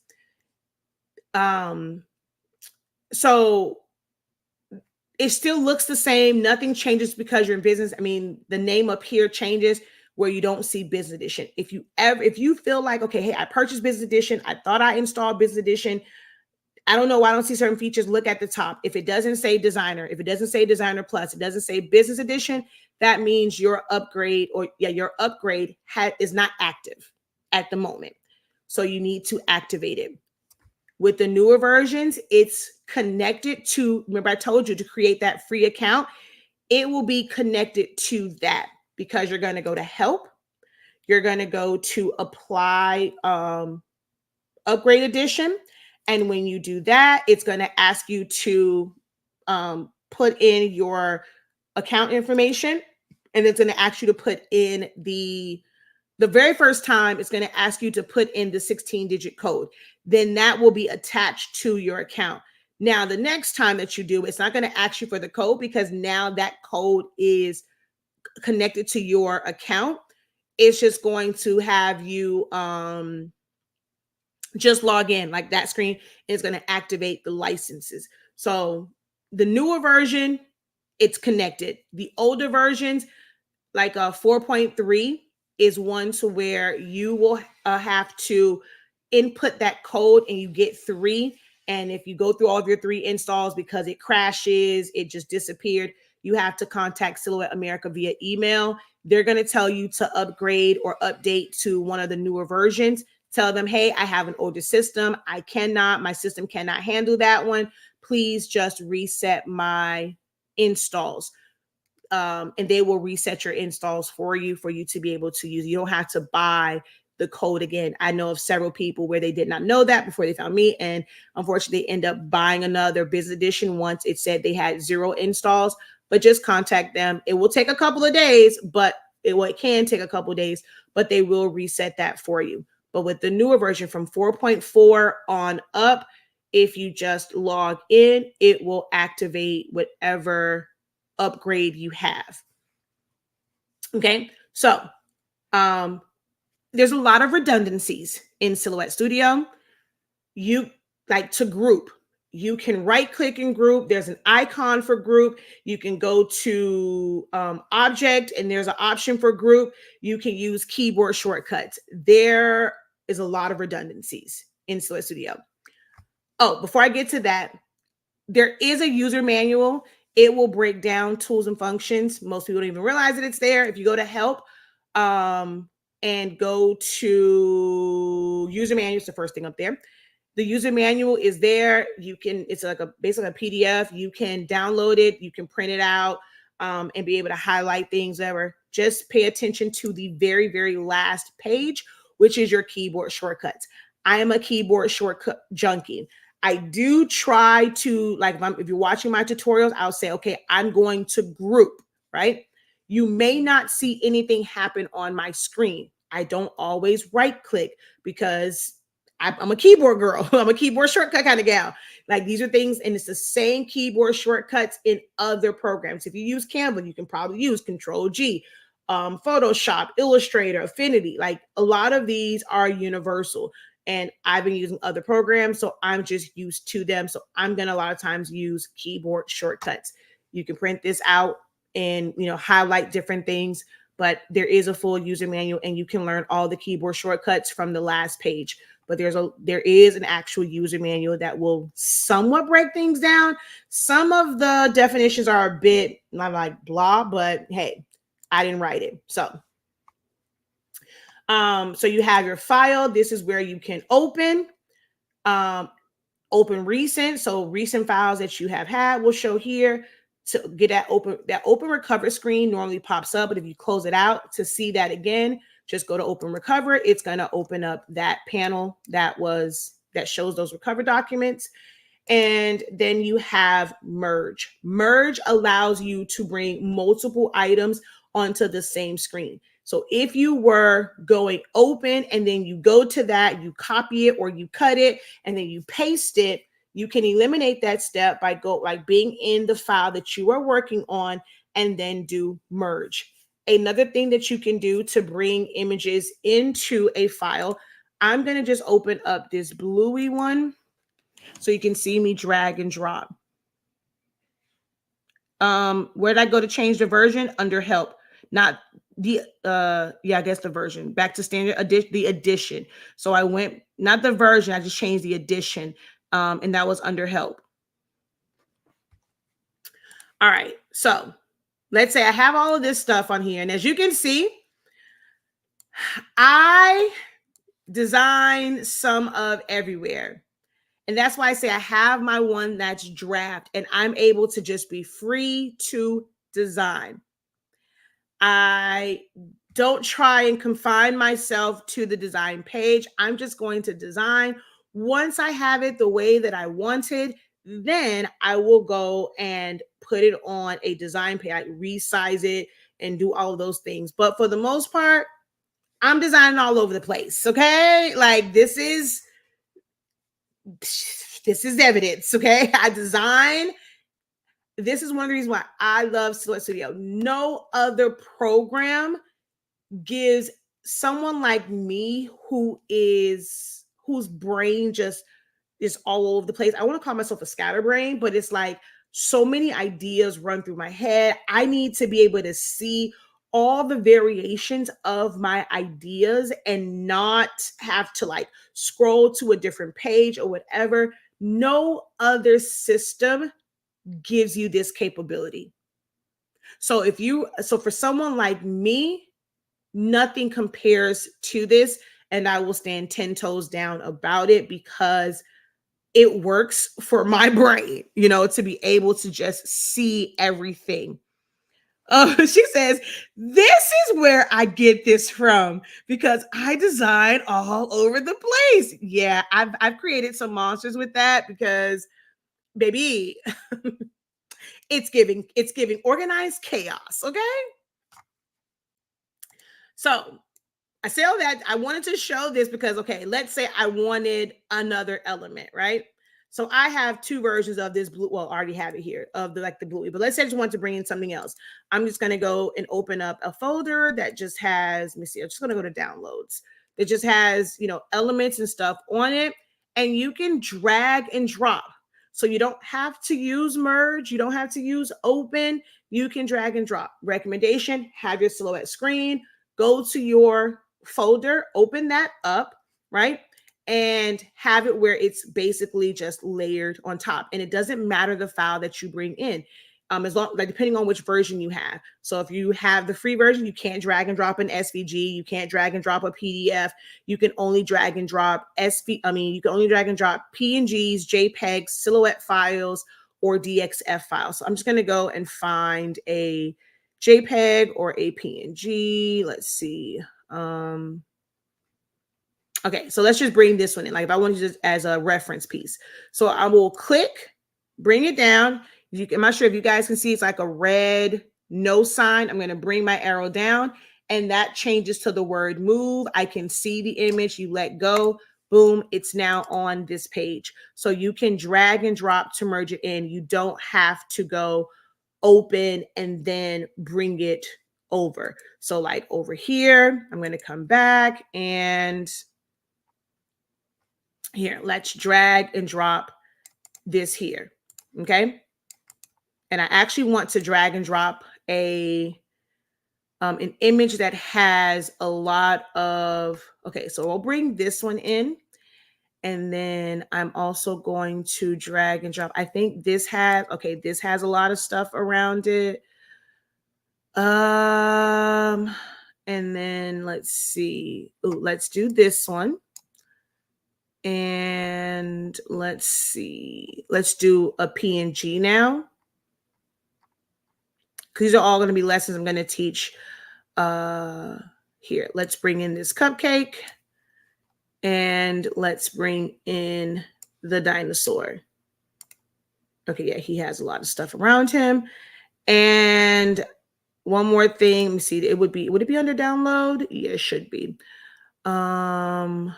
So it still looks the same. Nothing changes because you're in business. I mean, the name up here changes where you don't see business edition. If you feel like, okay, hey, I purchased business edition, I thought I installed business edition, I don't know why I don't see certain features, look at the top. If it doesn't say designer, if it doesn't say designer plus, it doesn't say business edition, that means your upgrade is not active at the moment. So you need to activate it. With the newer versions, it's connected to, remember I told you to create that free account. It will be connected to that because you're going to go to help. You're going to go to apply upgrade edition. And when you do that, it's going to ask you to put in your account information. And it's going to ask you to put in the very first time, it's going to ask you to put in the 16-digit code. Then that will be attached to your account. Now, the next time that you do, it's not going to ask you for the code because now that code is connected to your account. It's just going to have you just log in. Like that screen is going to activate the licenses. So the newer version, it's connected. The older versions, like 4.3, is one to where you will have to input that code and you get 3. And if you go through all of your 3 installs because it crashes, it just disappeared, you have to contact Silhouette America via email. They're going to tell you to upgrade or update to one of the newer versions. Tell them, hey, I have an older system. My system cannot handle that one. Please just reset my installs. And they will reset your installs for you to be able to use. You don't have to buy the code again. I know of several people where they did not know that before they found me, and unfortunately they end up buying another business edition once it said they had 0 installs. But just contact them. It will take a couple of days, but it can take a couple of days, but they will reset that for you. But with the newer version from 4.4 on up, if you just log in, it will activate whatever upgrade you have. Okay, so there's a lot of redundancies in Silhouette Studio. You like to group. You can right click in group. There's an icon for group. You can go to object and there's an option for group. You can use keyboard shortcuts. There is a lot of redundancies in Silhouette Studio. Oh, before I get to that, there is a user manual. It will break down tools and functions. Most people don't even realize that it's there. If you go to help and go to user manual, it's the first thing up there. The user manual is there. It's like basically a PDF. You can download it. You can print it out and be able to highlight things ever. Just pay attention to the very, very last page, which is your keyboard shortcuts. I am a keyboard shortcut junkie. I do try to, like, if you're watching my tutorials, I'll say, okay, I'm going to group, right? You may not see anything happen on my screen. I don't always right click because I'm a keyboard girl. I'm a keyboard shortcut kind of gal. Like these are things, and it's the same keyboard shortcuts in other programs. If you use Canva, you can probably use Control G, Photoshop, Illustrator, Affinity. Like a lot of these are universal. And I've been using other programs, so I'm just used to them. So I'm going to a lot of times use keyboard shortcuts. You can print this out and, highlight different things, but there is a full user manual and you can learn all the keyboard shortcuts from the last page. But there is an actual user manual that will somewhat break things down. Some of the definitions are a bit not like blah, but hey, I didn't write it. So you have your file. This is where you can open recent. So recent files that you have had will show here. To get that open recover screen normally pops up, but if you close it out to see that again, just go to open recover. It's going to open up that panel that shows those recover documents. And then you have merge. Merge allows you to bring multiple items onto the same screen. So if you were going open and then you go to that, you copy it or you cut it and then you paste it, you can eliminate that step by being in the file that you are working on and then do merge. Another thing that you can do to bring images into a file, I'm going to just open up this bluey one so you can see me drag and drop. Where did I go to change the version? Under help, not the yeah, I guess the version. Back to standard the edition. So I went, not the version, I just changed the edition. And that was under help. All right, so let's say I have all of this stuff on here, and as you can see, I design some of everywhere. And that's why I say I have my one that's draft, and I'm able to just be free to design. I don't try and confine myself to the design page. I'm just going to design. Once I have it the way that I wanted, then I will go and put it on a design page. I resize it and do all of those things. But for the most part, I'm designing all over the place. Okay. Like this is evidence. Okay. I design. This is one of the reasons why I love Silhouette Studio. No other program gives someone like me whose brain just is all over the place. I want to call myself a scatterbrain, but it's like so many ideas run through my head. I need to be able to see all the variations of my ideas and not have to like scroll to a different page or whatever. No other system gives you this capability. So for someone like me, nothing compares to this, and I will stand 10 toes down about it because it works for my brain, to be able to just see everything. She says, this is where I get this from because I design all over the place. Yeah, I've created some monsters with that because, baby, it's giving organized chaos. Okay. So I say all that. I wanted to show this because, okay, let's say I wanted another element, right? So I have two versions of this blue. Well, I already have it here of the blue, but let's say I just want to bring in something else. I'm just going to go and open up a folder that just has, let me see, I'm just going to go to downloads. That just has, elements and stuff on it. And you can drag and drop. So you don't have to use merge. You don't have to use open. You can drag and drop. Recommendation, have your Silhouette screen, go to your folder, open that up, right? And have it where it's basically just layered on top. And it doesn't matter the file that you bring in. As long, like, depending on which version you have. So if you have the free version, you can't drag and drop an SVG, you can't drag and drop a PDF. You can only drag and drop you can only drag and drop PNGs, JPEGs, Silhouette files, or DXF files. So I'm just going to go and find a JPEG or a PNG. Let's see. Okay, so let's just bring this one in. Like if I want to use this as a reference piece. So I will click, bring it down. I'm not sure if you guys can see, it's like a red no sign. I'm going to bring my arrow down and that changes to the word move. I can see the image, you let go, boom, it's now on this page. So you can drag and drop to merge it in. You don't have to go open and then bring it over. So like over here, I'm going to come back and here, let's drag and drop this here. Okay. And I actually want to drag and drop an image that has a lot of, okay, so I'll bring this one in. And then I'm also going to drag and drop. I think this has a lot of stuff around it. And then let's see. Ooh, let's do this one. And let's see. Let's do a PNG now. These are all going to be lessons I'm going to teach. Here, let's bring in this cupcake. And let's bring in the dinosaur. Okay, yeah, he has a lot of stuff around him. And one more thing, let me see. Would it be under download? Yeah, it should be. I'm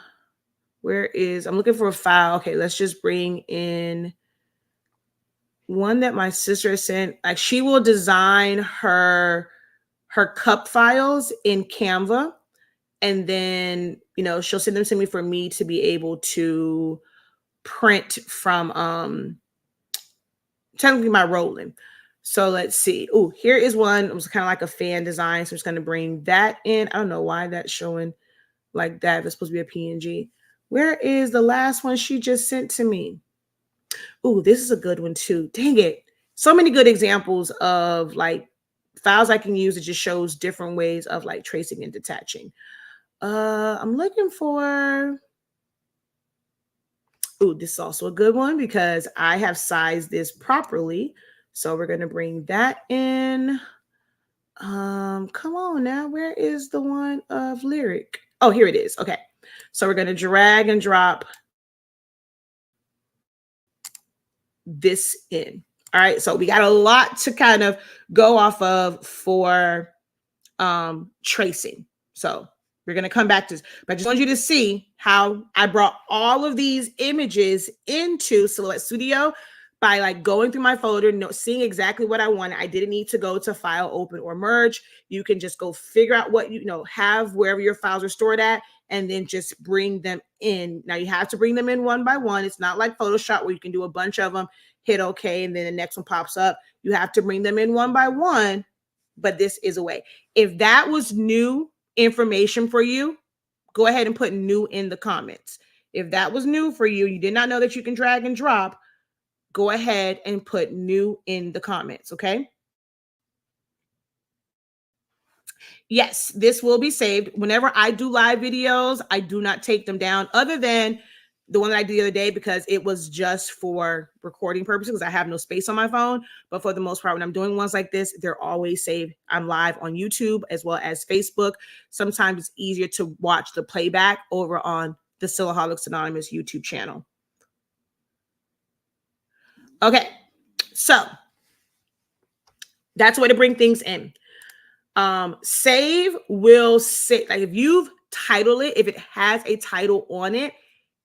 looking for a file. Okay, let's just bring in one that my sister sent. Like she will design her cup files in Canva, and then she'll send them to me for me to be able to print from technically my rolling. So let's see. Oh, here is one. It was kind of like a fan design. So I'm just going to bring that in. I don't know why that's showing like that. It's supposed to be a PNG. Where is the last one she just sent to me? Oh, this is a good one too. Dang it. So many good examples of like files I can use. It just shows different ways of like tracing and detaching. I'm looking for, oh, this is also a good one because I have sized this properly. So we're going to bring that in. Come on now. Where is the one of lyric? Oh, here it is. Okay. So we're going to drag and drop this in. All right. So we got a lot to kind of go off of for tracing. So we're going to come back to this, but I just want you to see how I brought all of these images into Silhouette Studio by like going through my folder, seeing exactly what I wanted. I didn't need to go to file, open, or merge. You can just go figure out what you have wherever your files are stored at, and then just bring them in. Now you have to bring them in one by one. It's not like Photoshop where you can do a bunch of them, hit OK, and then the next one pops up. You have to bring them in one by one, but this is a way. If that was new information for you, go ahead and put new in the comments. If that was new for you, you did not know that you can drag and drop, go ahead and put new in the comments, okay? Yes, this will be saved. Whenever I do live videos, I do not take them down other than the one that I did the other day because it was just for recording purposes because I have no space on my phone. But for the most part, when I'm doing ones like this, they're always saved. I'm live on YouTube as well as Facebook. Sometimes it's easier to watch the playback over on the Silaholics Anonymous YouTube channel. Okay, so that's a way to bring things in. Save will say, like if you've titled it, if it has a title on it,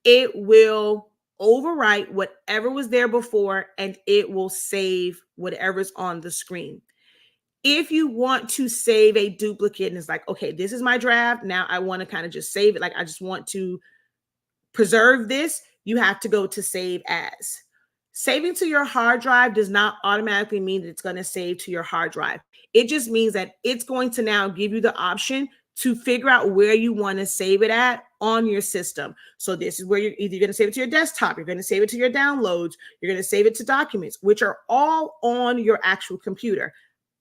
it will overwrite whatever was there before and it will save whatever's on the screen. If you want to save a duplicate and it's like, okay, this is my draft. Now I want to kind of just save it. Like I just want to preserve this. You have to go to save as. Saving to your hard drive does not automatically mean that it's going to save to your hard drive. It just means that it's going to now give you the option to figure out where you want to save it at on your system. So this is where you're either going to save it to your desktop, you're going to save it to your downloads, you're going to save it to documents, which are all on your actual computer.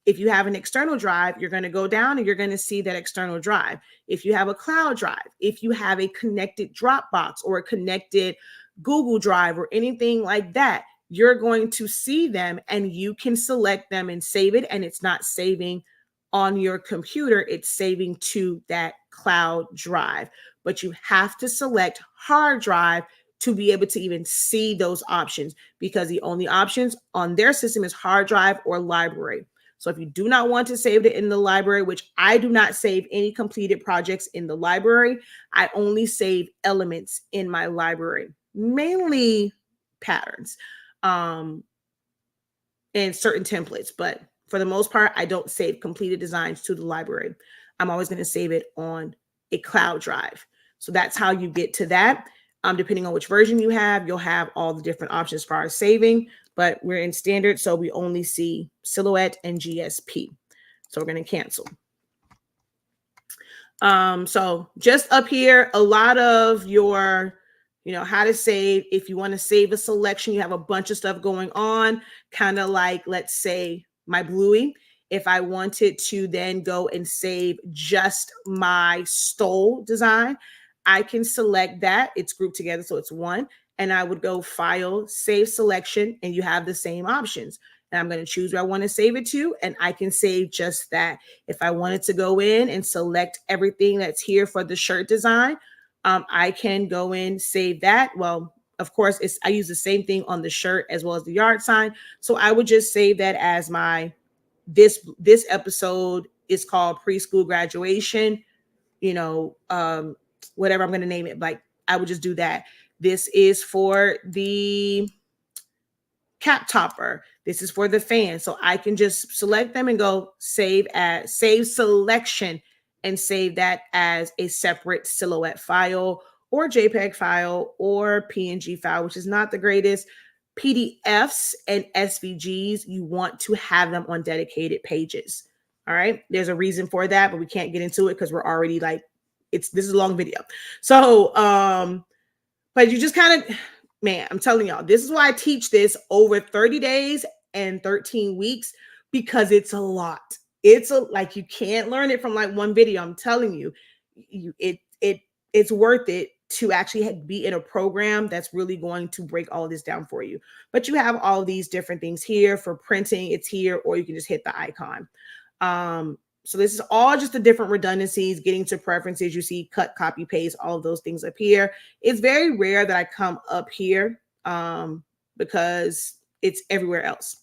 If you have an external drive, you're going to go down and you're going to see that external drive. If you have a cloud drive, if you have a connected Dropbox or a connected Google Drive or anything like that, you're going to see them and you can select them and save it. And it's not saving on your computer, it's saving to that cloud drive. But you have to select hard drive to be able to even see those options because the only options on their system is hard drive or library. So if you do not want to save it in the library, which I do not save any completed projects in the library, I only save elements in my library, mainly patterns and certain templates. But for the most part, I don't save completed designs to the library. I'm always going to save it on a cloud drive. So that's how you get to that. Depending on which version you have, you'll have all the different options as far as saving, but we're in standard, so we only see Silhouette and GSP. So we're going to cancel. So just up here, a lot of your, how to save. If you want to save a selection, you have a bunch of stuff going on, kind of like, let's say, my Bluey. If I wanted to then go and save just my stole design, I can select that. It's grouped together, so it's one. And I would go File, Save Selection, and you have the same options. And I'm going to choose where I want to save it to, and I can save just that. If I wanted to go in and select everything that's here for the shirt design, I can go in, save that. Well, of course, I use the same thing on the shirt as well as the yard sign. So I would just save that as my, this episode is called Preschool Graduation, whatever I'm going to name it. Like I would just do that. This is for the cap topper. This is for the fan. So I can just select them and go save selection and save that as a separate Silhouette file or JPEG file or PNG file, which is not the greatest. PDFs and SVGs, you want to have them on dedicated pages. All right. There's a reason for that, but we can't get into it because we're already like, this is a long video. So, but you just kind of, man, I'm telling y'all, this is why I teach this over 30 days and 13 weeks, because it's a lot. It's like, you can't learn it from like one video. I'm telling you, it's worth it to actually be in a program that's really going to break all of this down for you. But you have all these different things here for printing. It's here, or you can just hit the icon. So this is all just the different redundancies, getting to preferences. You see cut, copy, paste, all of those things up here. It's very rare that I come up here because it's everywhere else.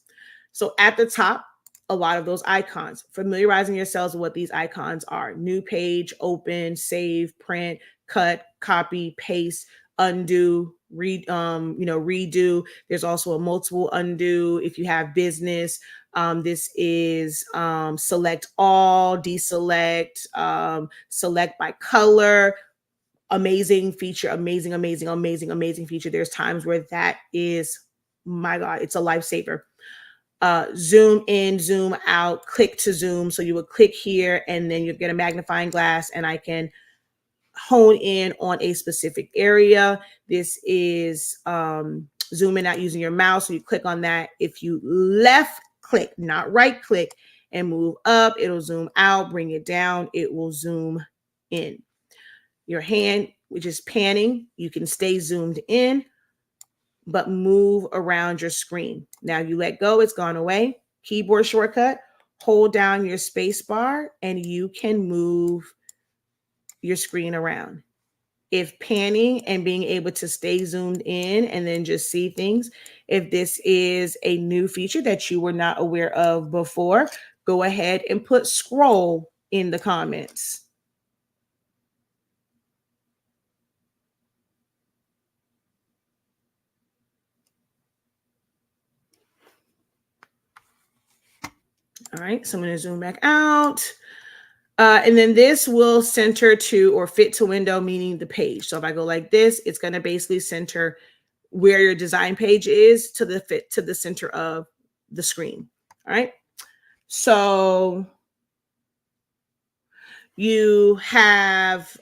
So at the top, a lot of those icons, familiarizing yourselves with what these icons are: new page, open, save, print, cut, copy, paste, undo, redo. There's also a multiple undo if you have business. This is select all, deselect, select by color. Amazing feature, amazing feature. There's times where that is, my God, it's a lifesaver. Zoom in, zoom out, click to zoom. So you would click here and then you get a magnifying glass and I can hone in on a specific area. This is zoom in out using your mouse. So you click on that. If you left click, not right click, and move up, it'll zoom out. Bring it down, it will zoom in. Your hand, which is panning, you can stay zoomed in, but move around your screen. Now you let go, it's gone away. Keyboard shortcut, hold down your space bar and you can move your screen around. If panning and being able to stay zoomed in and then just see things, if this is a new feature that you were not aware of before, go ahead and put scroll in the comments. All right, so I'm going to zoom back out. And then this will center to or fit to window, meaning the page. So if I go like this, it's going to basically center where your design page is to the fit to the center of the screen. All right. So you have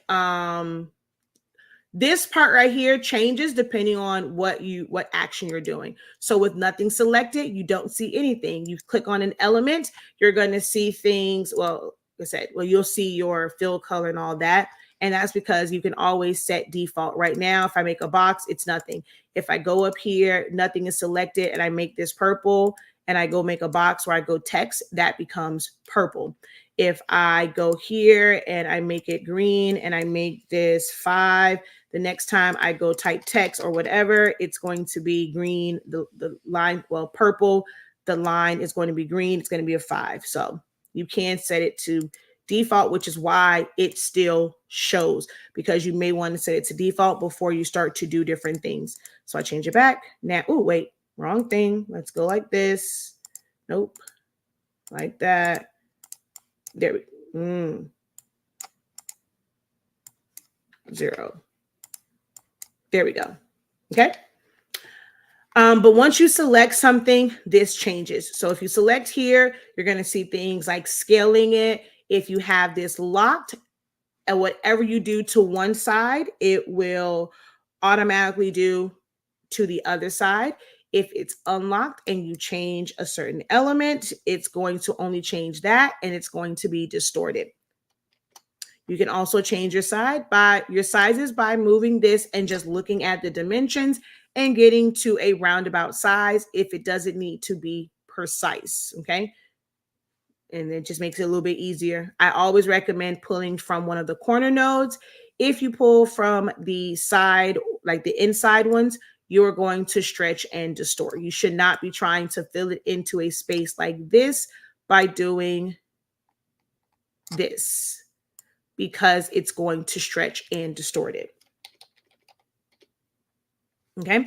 this part right here changes depending on what action you're doing. So with nothing selected, you don't see anything. You click on an element, you're going to see things. Well, like I said, you'll see your fill color and all that. And that's because you can always set default. Right now, if I make a box, it's nothing. If I go up here, nothing is selected, and I make this purple, and I go make a box where I go text, that becomes purple. If I go here and I make it green and I make this 5, the next time I go type text or whatever, it's going to be green. The line, purple, the line is going to be green. It's going to be a 5. So you can set it to default, which is why it still shows, because you may want to set it to default before you start to do different things. So I change it back. Now, oh, wait, wrong thing. Let's go like this. Nope. Like that. There we go. 0. There we go. Okay. But once you select something, this changes. So if you select here, you're going to see things like scaling it. If you have this locked, and whatever you do to one side, it will automatically do to the other side. If it's unlocked and you change a certain element, it's going to only change that, and it's going to be distorted. You can also change your sizes by moving this and just looking at the dimensions and getting to a roundabout size if it doesn't need to be precise. Okay. And it just makes it a little bit easier. I always recommend pulling from one of the corner nodes. If you pull from the side, like the inside ones, you're going to stretch and distort. You should not be trying to fill it into a space like this by doing this, because it's going to stretch and distort it. Okay.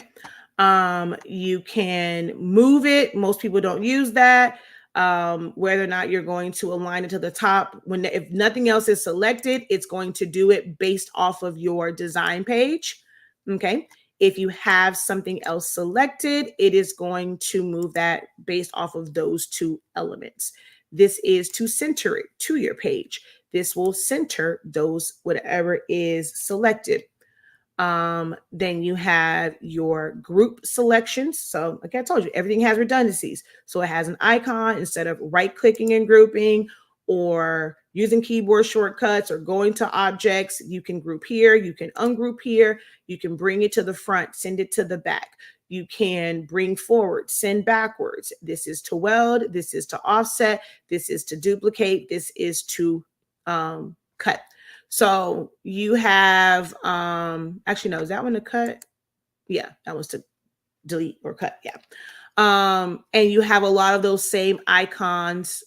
You can move it. Most people don't use that. Whether or not you're going to align it to the top, if nothing else is selected, it's going to do it based off of your design page. Okay. If you have something else selected, it is going to move that based off of those two elements. This is to center it to your page. This will center those whatever is selected. Then you have your group selections. So like I told you, everything has redundancies. So it has an icon instead of right clicking and grouping or using keyboard shortcuts or going to objects. You can group here, you can ungroup here, you can bring it to the front, send it to the back. You can bring forward, send backwards. This is to weld, this is to offset, this is to duplicate, this is to cut. So you have, actually, no, is that one to cut? Yeah, that was to delete or cut. Yeah. And you have a lot of those same icons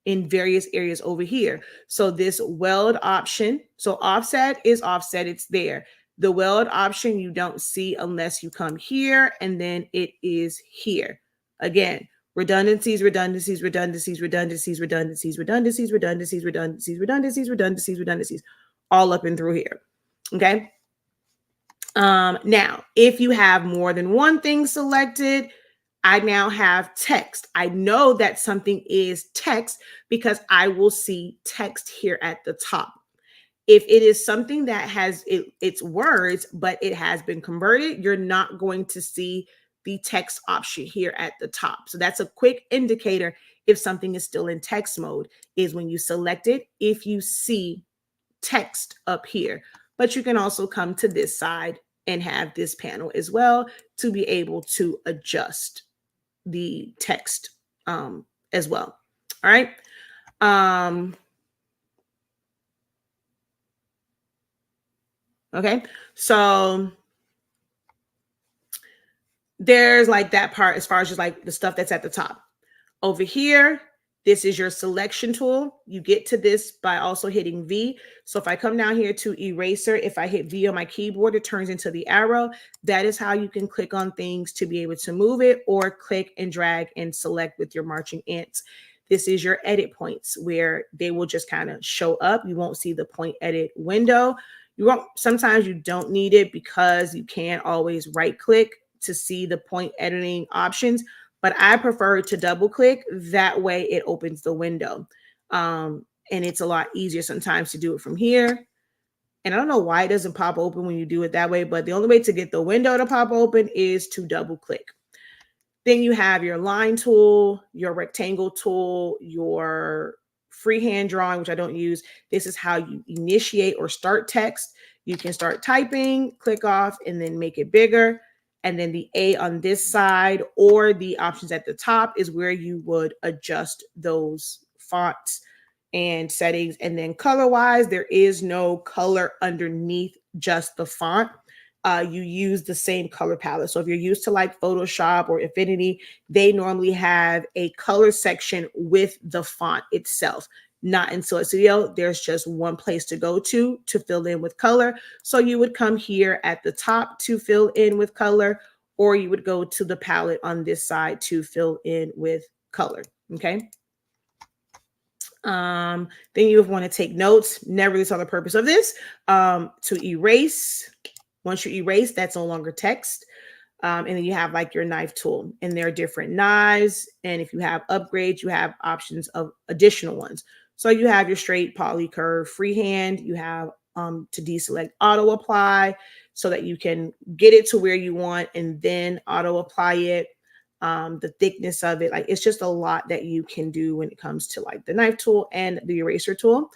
in various areas over here. So this weld option, so offset is offset, it's there. The weld option you don't see unless you come here, and then it is here. Again, redundancies, redundancies, redundancies, redundancies, redundancies, redundancies, redundancies, redundancies, redundancies, redundancies, redundancies, all up and through here. Okay. Now, if you have more than one thing selected, I now have text. I know that something is text because I will see text here at the top. If it is something that has it's words, but it has been converted, you're not going to see the text option here at the top. So that's a quick indicator if something is still in text mode, is when you select it, if you see text up here. But you can also come to this side and have this panel as well to be able to adjust the text as well. All right. Okay. So there's like that part as far as just like the stuff that's at the top. Over here, this is your selection tool. You get to this by also hitting V. So if I come down here to eraser, if I hit V on my keyboard, it turns into the arrow. That is how you can click on things to be able to move it, or click and drag and select with your marching ants. This is your edit points where they will just kind of show up. You won't see the point edit window. You won't, sometimes you don't need it because you can't always right click to see the point editing options, but I prefer to double click. That way it opens the window. And it's a lot easier sometimes to do it from here. And I don't know why it doesn't pop open when you do it that way, but the only way to get the window to pop open is to double click. Then you have your line tool, your rectangle tool, your freehand drawing, which I don't use. This is how you initiate or start text. You can start typing, click off, and then make it bigger. And then the A on this side or the options at the top is where you would adjust those fonts and settings. And then color wise, there is no color underneath just the font. You use the same color palette. So if you're used to like Photoshop or Affinity, they normally have a color section with the font itself. Not in Silhouette Studio, there's just one place to go to fill in with color. So you would come here at the top to fill in with color, or you would go to the palette on this side to fill in with color. Okay. Then you want to take notes. Never really saw the purpose of this. To erase. Once you erase, that's no longer text. And then you have like your knife tool, and there are different knives. And if you have upgrades, you have options of additional ones. So you have your straight, poly, curve, freehand. You have to deselect auto apply so that you can get it to where you want and then auto apply it. The thickness of it, like it's just a lot that you can do when it comes to like the knife tool and the eraser tool.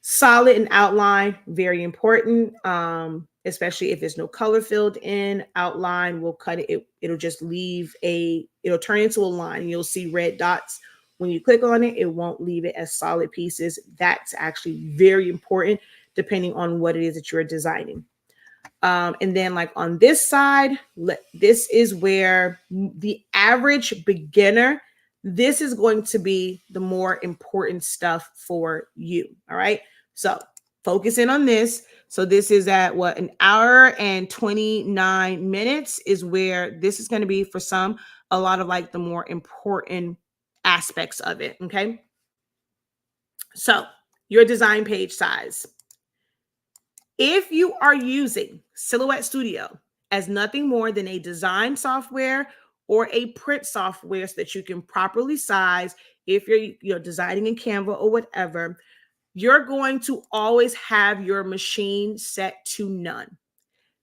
Solid and outline, very important, especially if there's no color filled in. Outline will cut it. It'll just leave it'll turn into a line. You'll see red dots. When you click on it, it won't leave it as solid pieces. That's actually very important depending on what it is that you're designing. And then like on this side, this is where the average beginner, this is going to be the more important stuff for you. All right. So focus in on this. So this is at what, an hour and 29 minutes is where this is going to be for some, a lot of like the more important aspects of it. Okay. So your design page size. If you are using Silhouette Studio as nothing more than a design software or a print software so that you can properly size if you're designing in Canva or whatever. You're going to always have your machine set to none.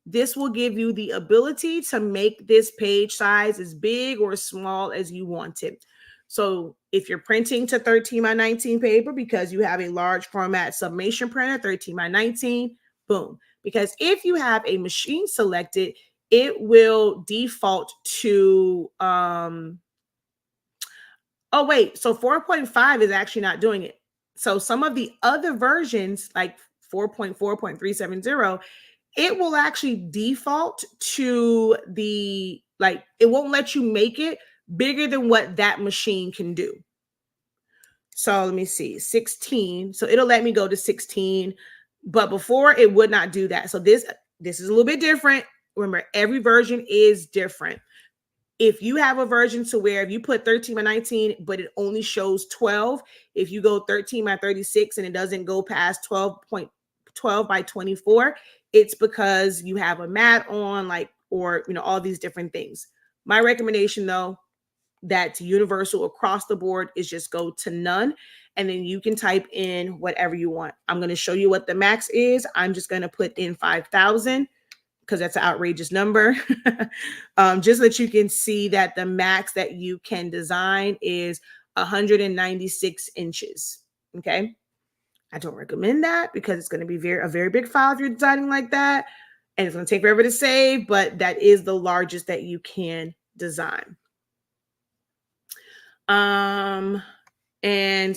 This will give you the ability to make this page size as big or as small as you want it. So if you're printing to 13 by 19 paper because you have a large format summation printer, 13 by 19, boom. Because if you have a machine selected, it will default to, oh wait, so 4.5 is actually not doing it. So some of the other versions like 4.4.370, it will actually default to the, like, it won't let you make it bigger than what that machine can do. So let me see, 16. So it'll let me go to 16, but before it would not do that. So this is a little bit different. Remember, every version is different. If you have a version to where if you put 13 by 19, but it only shows 12, if you go 13 by 36 and it doesn't go past 12 by 24, it's because you have a mat on, like, or, all these different things. My recommendation, though, that's universal across the board, is just go to none, and then you can type in whatever you want. I'm going to show you what the max is. I'm just going to put in 5,000 because that's an outrageous number. Just so that you can see that the max that you can design is 196 inches. Okay. I don't recommend that because it's going to be a very big file if you're designing like that. And it's going to take forever to save, but that is the largest that you can design. And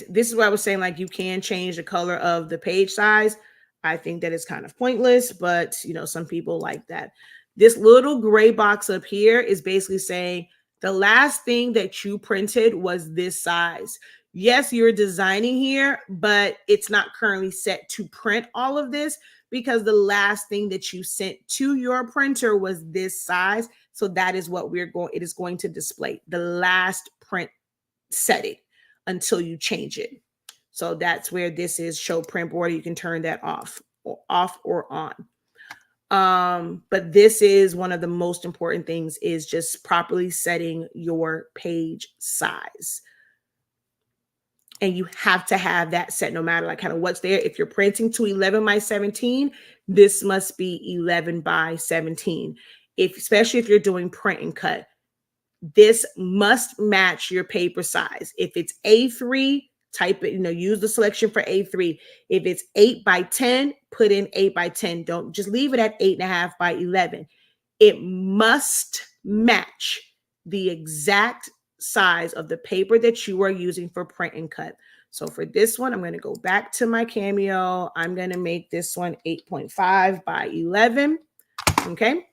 this is what I was saying, like, you can change the color of the page size. I think that is kind of pointless, but some people like that. This little gray box up here is basically saying the last thing that you printed was this size. Yes, you're designing here, but it's not currently set to print all of this because the last thing that you sent to your printer was this size. So that is what it is going to display, the last print setting, until you change it. So that's where this is show print border. You can turn that off or on. But this is one of the most important things, is just properly setting your page size. And you have to have that set no matter like kind of what's there. If you're printing to 11 by 17, this must be 11 by 17. Especially if you're doing print and cut, this must match your paper size. If it's A3, type it, use the selection for A3. If it's 8 by 10, put in 8 by 10. Don't just leave it at 8.5 by 11. It must match the exact size of the paper that you are using for print and cut. So for this one, I'm going to go back to my Cameo. I'm going to make this one 8.5 by 11. Okay.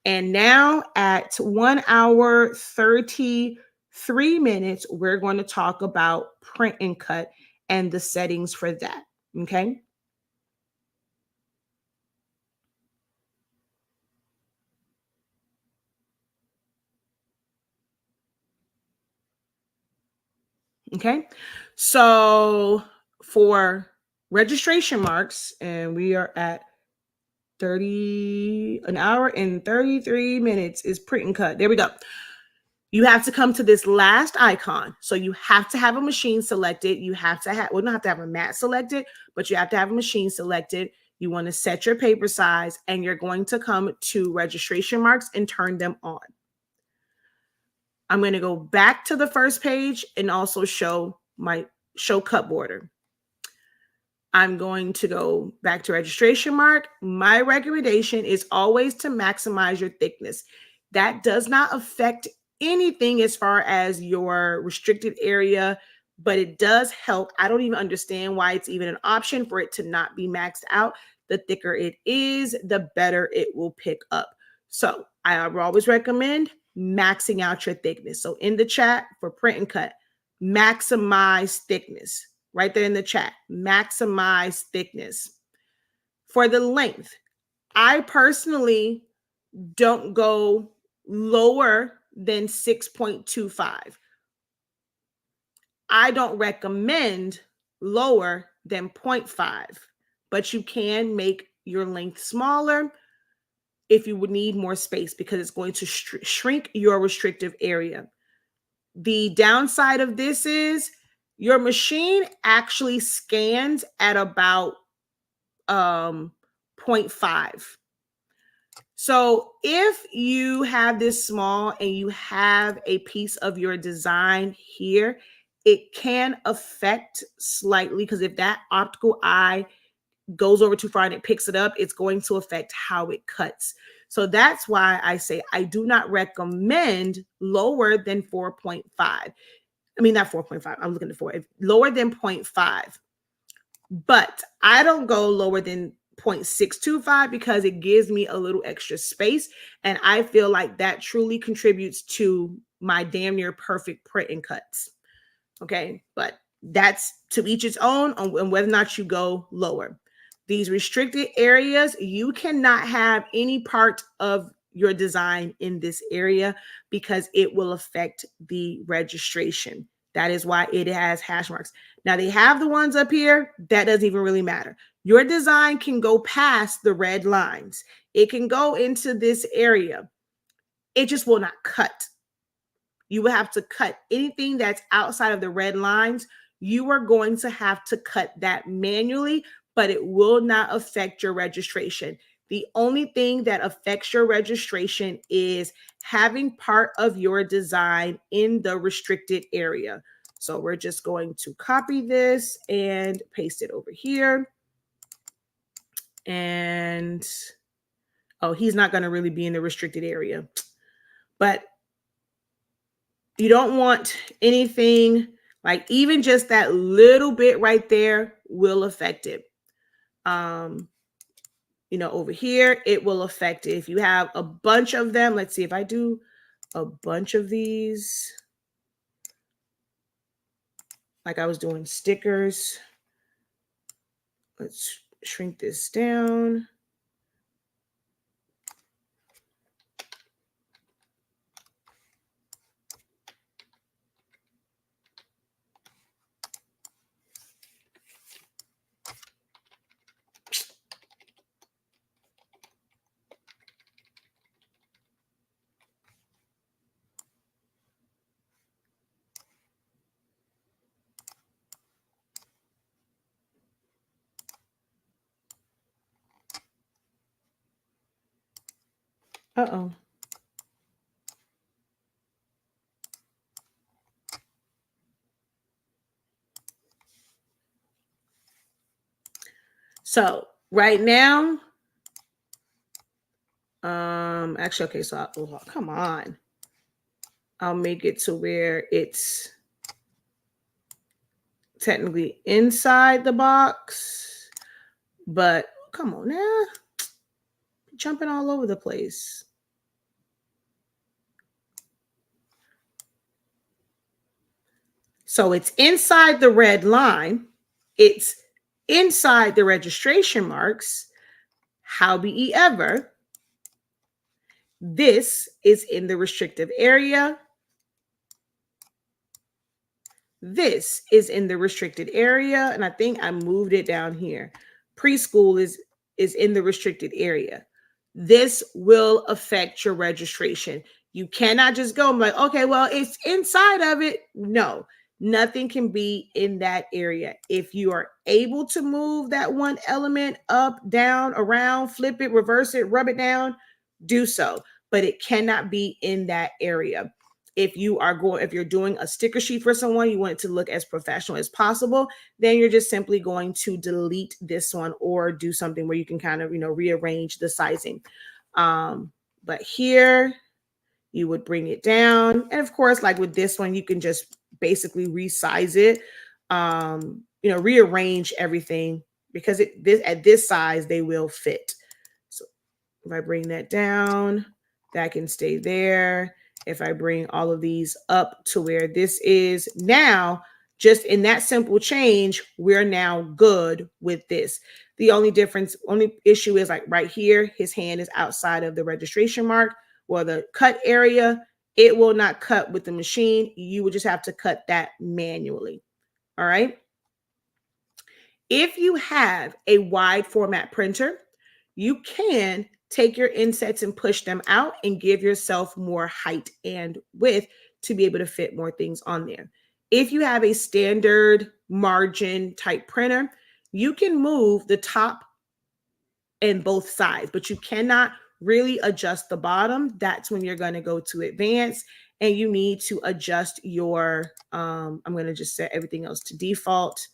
And now at 1 hour, 33 minutes, we're going to talk about print and cut and the settings for that. Okay. Okay. So for registration marks, and we are at an hour and 33 minutes is print and cut. There we go. You have to come to this last icon. So you have to have a machine selected. You have to have, well, don't have to have a mat selected, but you have to have a machine selected. You want to set your paper size, and you're going to come to registration marks and turn them on. I'm going to go back to the first page and also show cut border. I'm going to go back to registration mark. My recommendation is always to maximize your thickness. That does not affect anything as far as your restricted area, but it does help. I don't even understand why it's even an option for it to not be maxed out. The thicker it is, the better it will pick up. So I always recommend maxing out your thickness. So in the chat for print and cut, maximize thickness. Right there in the chat, maximize thickness. For the length, I personally don't go lower than 6.25. I don't recommend lower than 0.5, but you can make your length smaller. if you would need more space, because it's going to shrink your restrictive area. The downside of this is your machine actually scans at about 0.5. So if you have this small and you have a piece of your design here, it can affect slightly, because if that optical eye goes over too far and it picks it up, it's going to affect how it cuts. So that's why I say I do not recommend lower than 4.5. I mean, not 4.5. I'm looking at 4. Lower than 0.5. But I don't go lower than 0.625 because it gives me a little extra space. And I feel like that truly contributes to my damn near perfect print and cuts. Okay. But that's to each its own on whether or not you go lower. These restricted areas, you cannot have any part of your design in this area because it will affect the registration. That is why it has hash marks. Now they have the ones up here. That doesn't even really matter. Your design can go past the red lines. It can go into this area. It just will not cut. You will have to cut anything that's outside of the red lines. You are going to have to cut that manually, but it will not affect your registration. The only thing that affects your registration is having part of your design in the restricted area. So we're just going to copy this and paste it over here. And, oh, he's not going to really be in the restricted area. But you don't want anything, like even just that little bit right there will affect it. Over here, it will affect it. If you have a bunch of them, let's see if I do a bunch of these, like I was doing stickers. Let's shrink this down. Uh-oh. So right now, actually, okay, so come on. I'll make it to where it's technically inside the box, but come on now, jumping all over the place. So it's inside the red line. It's inside the registration marks. However, this is in the restrictive area. This is in the restricted area. And I think I moved it down here. Preschool is in the restricted area. This will affect your registration. You cannot just go like, okay, well, it's inside of it. No, nothing can be in that area. If you are able to move that one element up, down, around, flip it, reverse it, rub it down, do so. But it cannot be in that area. If you're doing a sticker sheet for someone, you want it to look as professional as possible, then you're just simply going to delete this one or do something where you can kind of, rearrange the sizing. But here you would bring it down. And of course, like with this one, you can just basically resize it, rearrange everything because at this size, they will fit. So if I bring that down, that can stay there. If I bring all of these up to where this is now, just in that simple change, we're now good with this. The only issue is like right here, his hand is outside of the registration mark or the cut area. It will not cut with the machine. You would just have to cut that manually. All right. If you have a wide format printer, you can take your insets and push them out and give yourself more height and width to be able to fit more things on there. If you have a standard margin type printer, you can move the top and both sides, but you cannot really adjust the bottom. That's when you're going to go to advanced and you need to adjust your, I'm going to just set everything else to default.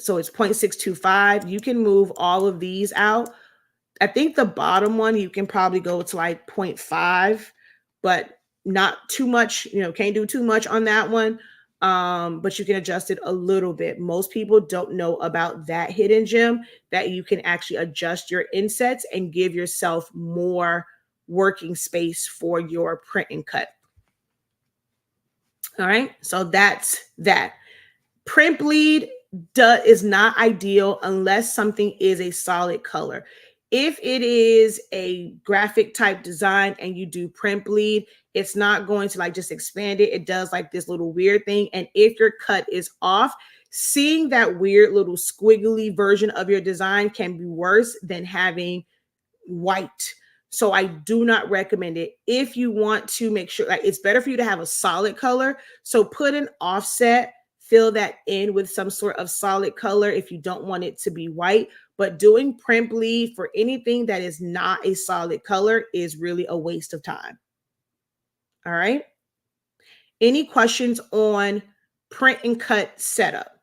So it's 0.625. You can move all of these out. I think the bottom one, you can probably go to like 0.5, but not too much, can't do too much on that one. But you can adjust it a little bit. Most people don't know about that hidden gem, that you can actually adjust your insets and give yourself more working space for your print and cut. All right, so that's that. Print bleed is not ideal unless something is a solid color. If it is a graphic type design and you do print bleed, it's not going to like just expand it. It does like this little weird thing. And if your cut is off, seeing that weird little squiggly version of your design can be worse than having white. So I do not recommend it. If you want to make sure, like, it's better for you to have a solid color. So put an offset, fill that in with some sort of solid color if you don't want it to be white. But doing print bleed for anything that is not a solid color is really a waste of time. All right. Any questions on print and cut setup?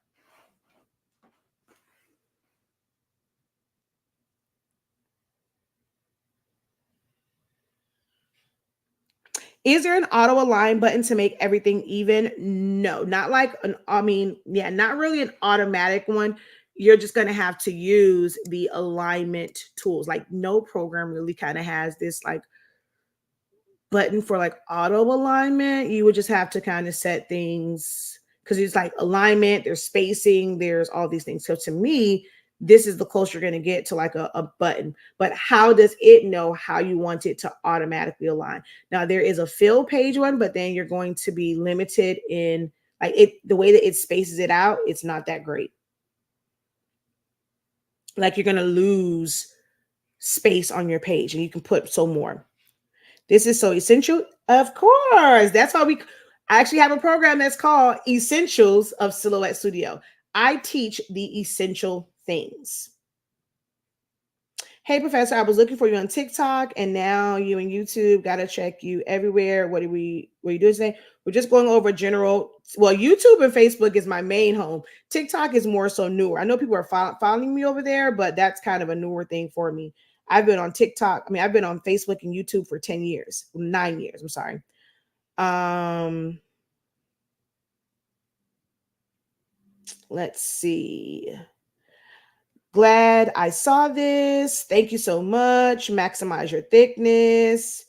Is there an auto align button to make everything even? No, not like not really an automatic one. You're just going to have to use the alignment tools. Like no program really kind of has this like button for like auto alignment. You would just have to kind of set things because it's like alignment, there's spacing, there's all these things. So to me, this is the closer you're going to get to like a button. But how does it know how you want it to automatically align? Now there is a fill page one, but then you're going to be limited in like the way that it spaces it out. It's not that great. Like you're going to lose space on your page and you can put so more. This is so essential. Of course. That's why I actually have a program that's called Essentials of Silhouette Studio. I teach the essential things. Hey, Professor, I was looking for you on TikTok and now you and YouTube. Got to check you everywhere. What are you doing today? We're just going over YouTube and Facebook is my main home. TikTok is more so newer. I know people are following me over there, but that's kind of a newer thing for me. I've been on TikTok. I've been on Facebook and YouTube for 9 years. I'm sorry. Let's see. Glad I saw this. Thank you so much. Maximize your thickness.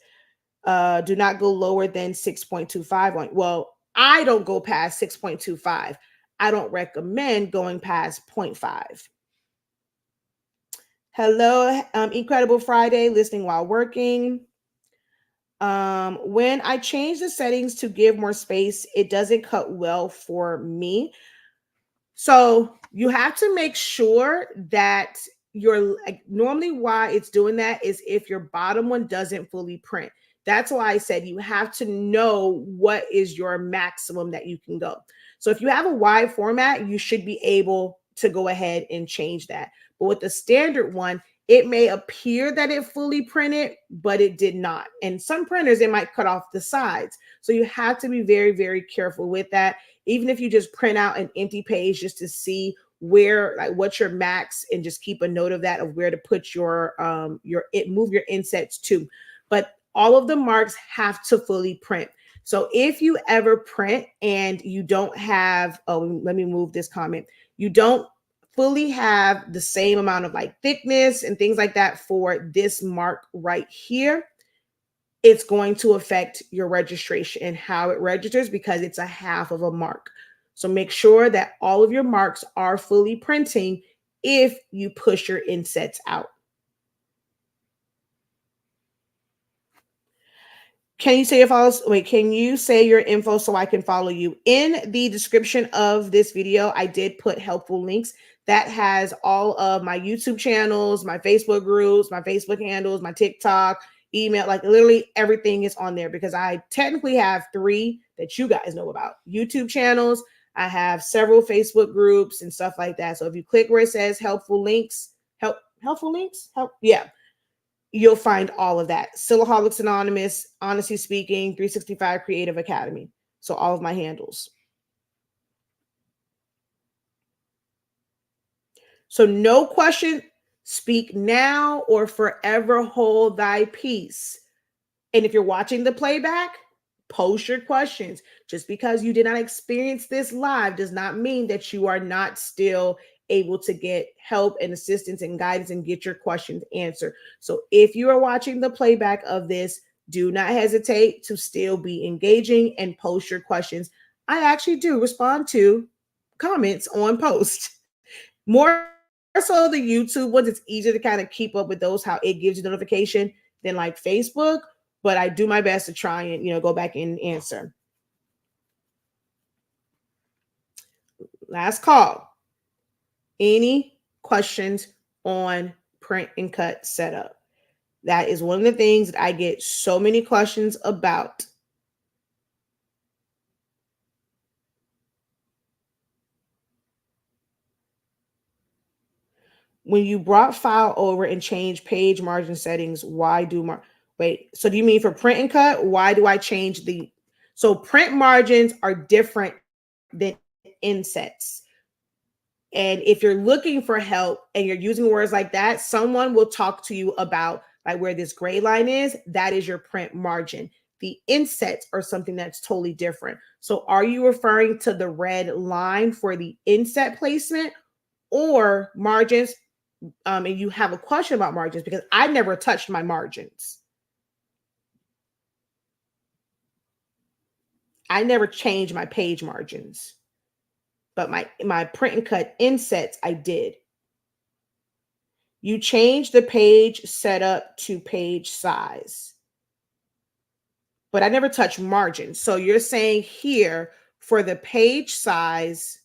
Do not go lower than 6.25. Well, I don't go past 6.25. I don't recommend going past 0.5. Hello, Incredible Friday, listening while working. When I change the settings to give more space, it doesn't cut well for me. So you have to make sure that normally why it's doing that is if your bottom one doesn't fully print. That's why I said you have to know what is your maximum that you can go. So if you have a wide format, you should be able to go ahead and change that. But with the standard one, it may appear that it fully printed, but it did not. And some printers, it might cut off the sides. So you have to be very, very careful with that. Even if you just print out an empty page just to see what's your max and just keep a note of that, of where to put move your insets to. But all of the marks have to fully print. So if you ever print and you don't have, let me move this comment. You don't fully have the same amount of like thickness and things like that for this mark right here, it's going to affect your registration and how it registers because it's a half of a mark. So make sure that all of your marks are fully printing if you push your insets out. Can you say can you say your info so I can follow you? In the description of this video, I did put helpful links That has all of my YouTube channels, my Facebook groups, my Facebook handles, my TikTok, email, like literally everything is on there because I technically have 3 that you guys know about. YouTube channels, I have several Facebook groups and stuff like that. So if you click where it says helpful links, yeah, you'll find all of that. Silaholics Anonymous, Honestly Speaking, 365 Creative Academy. So all of my handles. So no question, speak now or forever hold thy peace. And if you're watching the playback, post your questions. Just because you did not experience this live does not mean that you are not still able to get help and assistance and guidance and get your questions answered. So if you are watching the playback of this, do not hesitate to still be engaging and post your questions. I actually do respond to comments on posts. More so the YouTube ones, it's easier to kind of keep up with those, how it gives you notification than like Facebook, but I do my best to try and, go back and answer. Last call. Any questions on print and cut setup? That is one of the things that I get so many questions about. When you brought file over and changed page margin settings, why do wait, so do you mean for print and cut? Why do I change so print margins are different than insets. And if you're looking for help and you're using words like that, someone will talk to you about like where this gray line is. That is your print margin. The insets are something that's totally different. So are you referring to the red line for the inset placement or margins? And you have a question about margins because I never touched my margins. I never changed my page margins. But my print and cut insets, I did. You change the page setup to page size. But I never touch margins. So you're saying here for the page size,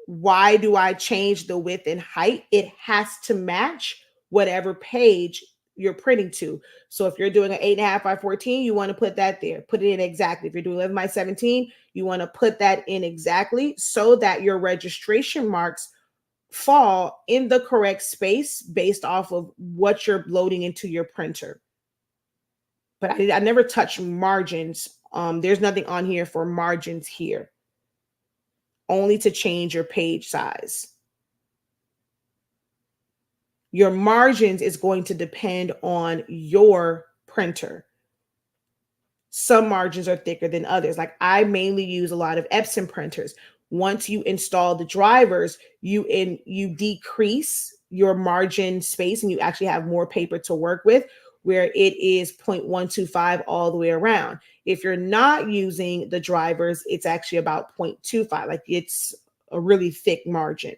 why do I change the width and height? It has to match whatever page you're printing to. So if you're doing an 8.5 by 14, you want to put that there. Put it in exactly. If you're doing 11 by 17, you want to put that in exactly so that your registration marks fall in the correct space based off of what you're loading into your printer. But I never touch margins. There's nothing on here for margins here. Only to change your page size. Your margins is going to depend on your printer. Some margins are thicker than others. Like I mainly use a lot of Epson printers. Once you install the drivers, you decrease your margin space and you actually have more paper to work with, where it is 0.125 all the way around. If you're not using the drivers, it's actually about 0.25. Like it's a really thick margin.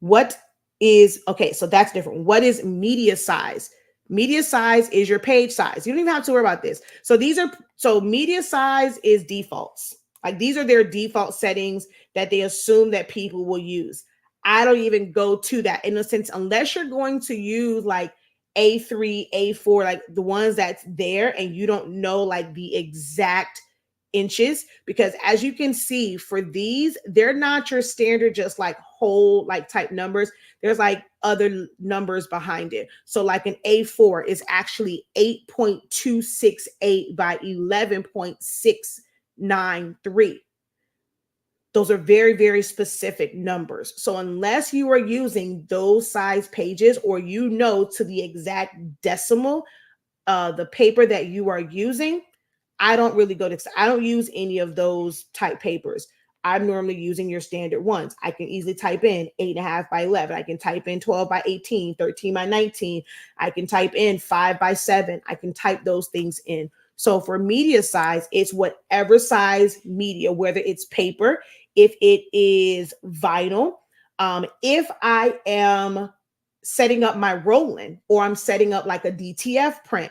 So that's different. What is media size? Media size is your page size. You don't even have to worry about this. So media size is defaults. Like these are their default settings that they assume that people will use. I don't even go to that in a sense, unless you're going to use like A3, A4, like the ones that's there and you don't know like the exact inches, because as you can see for these, they're not your standard just like whole like type numbers. There's like other numbers behind it. So like an A4 is actually 8.268 by 11.693. Those are very, very specific numbers. So unless you are using those size pages or you know to the exact decimal the paper that you are using, I don't use any of those type papers. I'm normally using your standard ones. I can easily type in 8.5 by 11. I can type in 12 by 18, 13 by 19. I can type in 5 by 7. I can type those things in. So for media size, it's whatever size media, whether it's paper, if it is vinyl, if I am setting up my Roland or I'm setting up like a DTF print,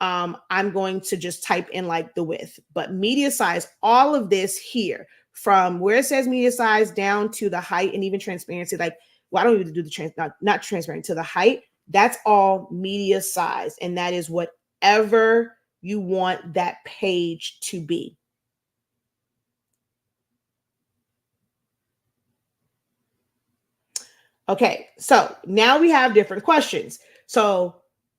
I'm going to just type in like the width. But media size, all of this here from where it says media size down to the height and even transparency. Like, well, I don't even do the not transparent to the height. That's all media size. And that is whatever you want that page to be. Okay, so now we have different questions. So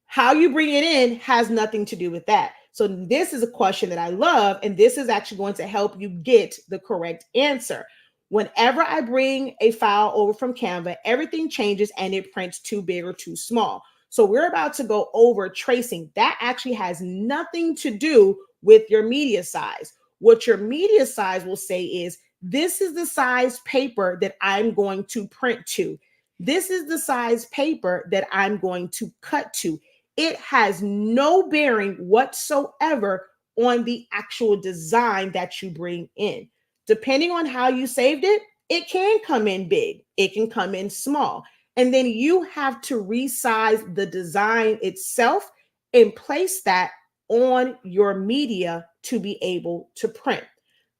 how you bring it in has nothing to do with that. So this is a question that I love, and this is actually going to help you get the correct answer. Whenever I bring a file over from Canva, everything changes and it prints too big or too small. So we're about to go over tracing. That actually has nothing to do with your media size. What your media size will say is, this is the size paper that I'm going to print to. This is the size paper that I'm going to cut to. It has no bearing whatsoever on the actual design that you bring in. Depending on how you saved it, it can come in big, it can come in small. And then you have to resize the design itself and place that on your media to be able to print.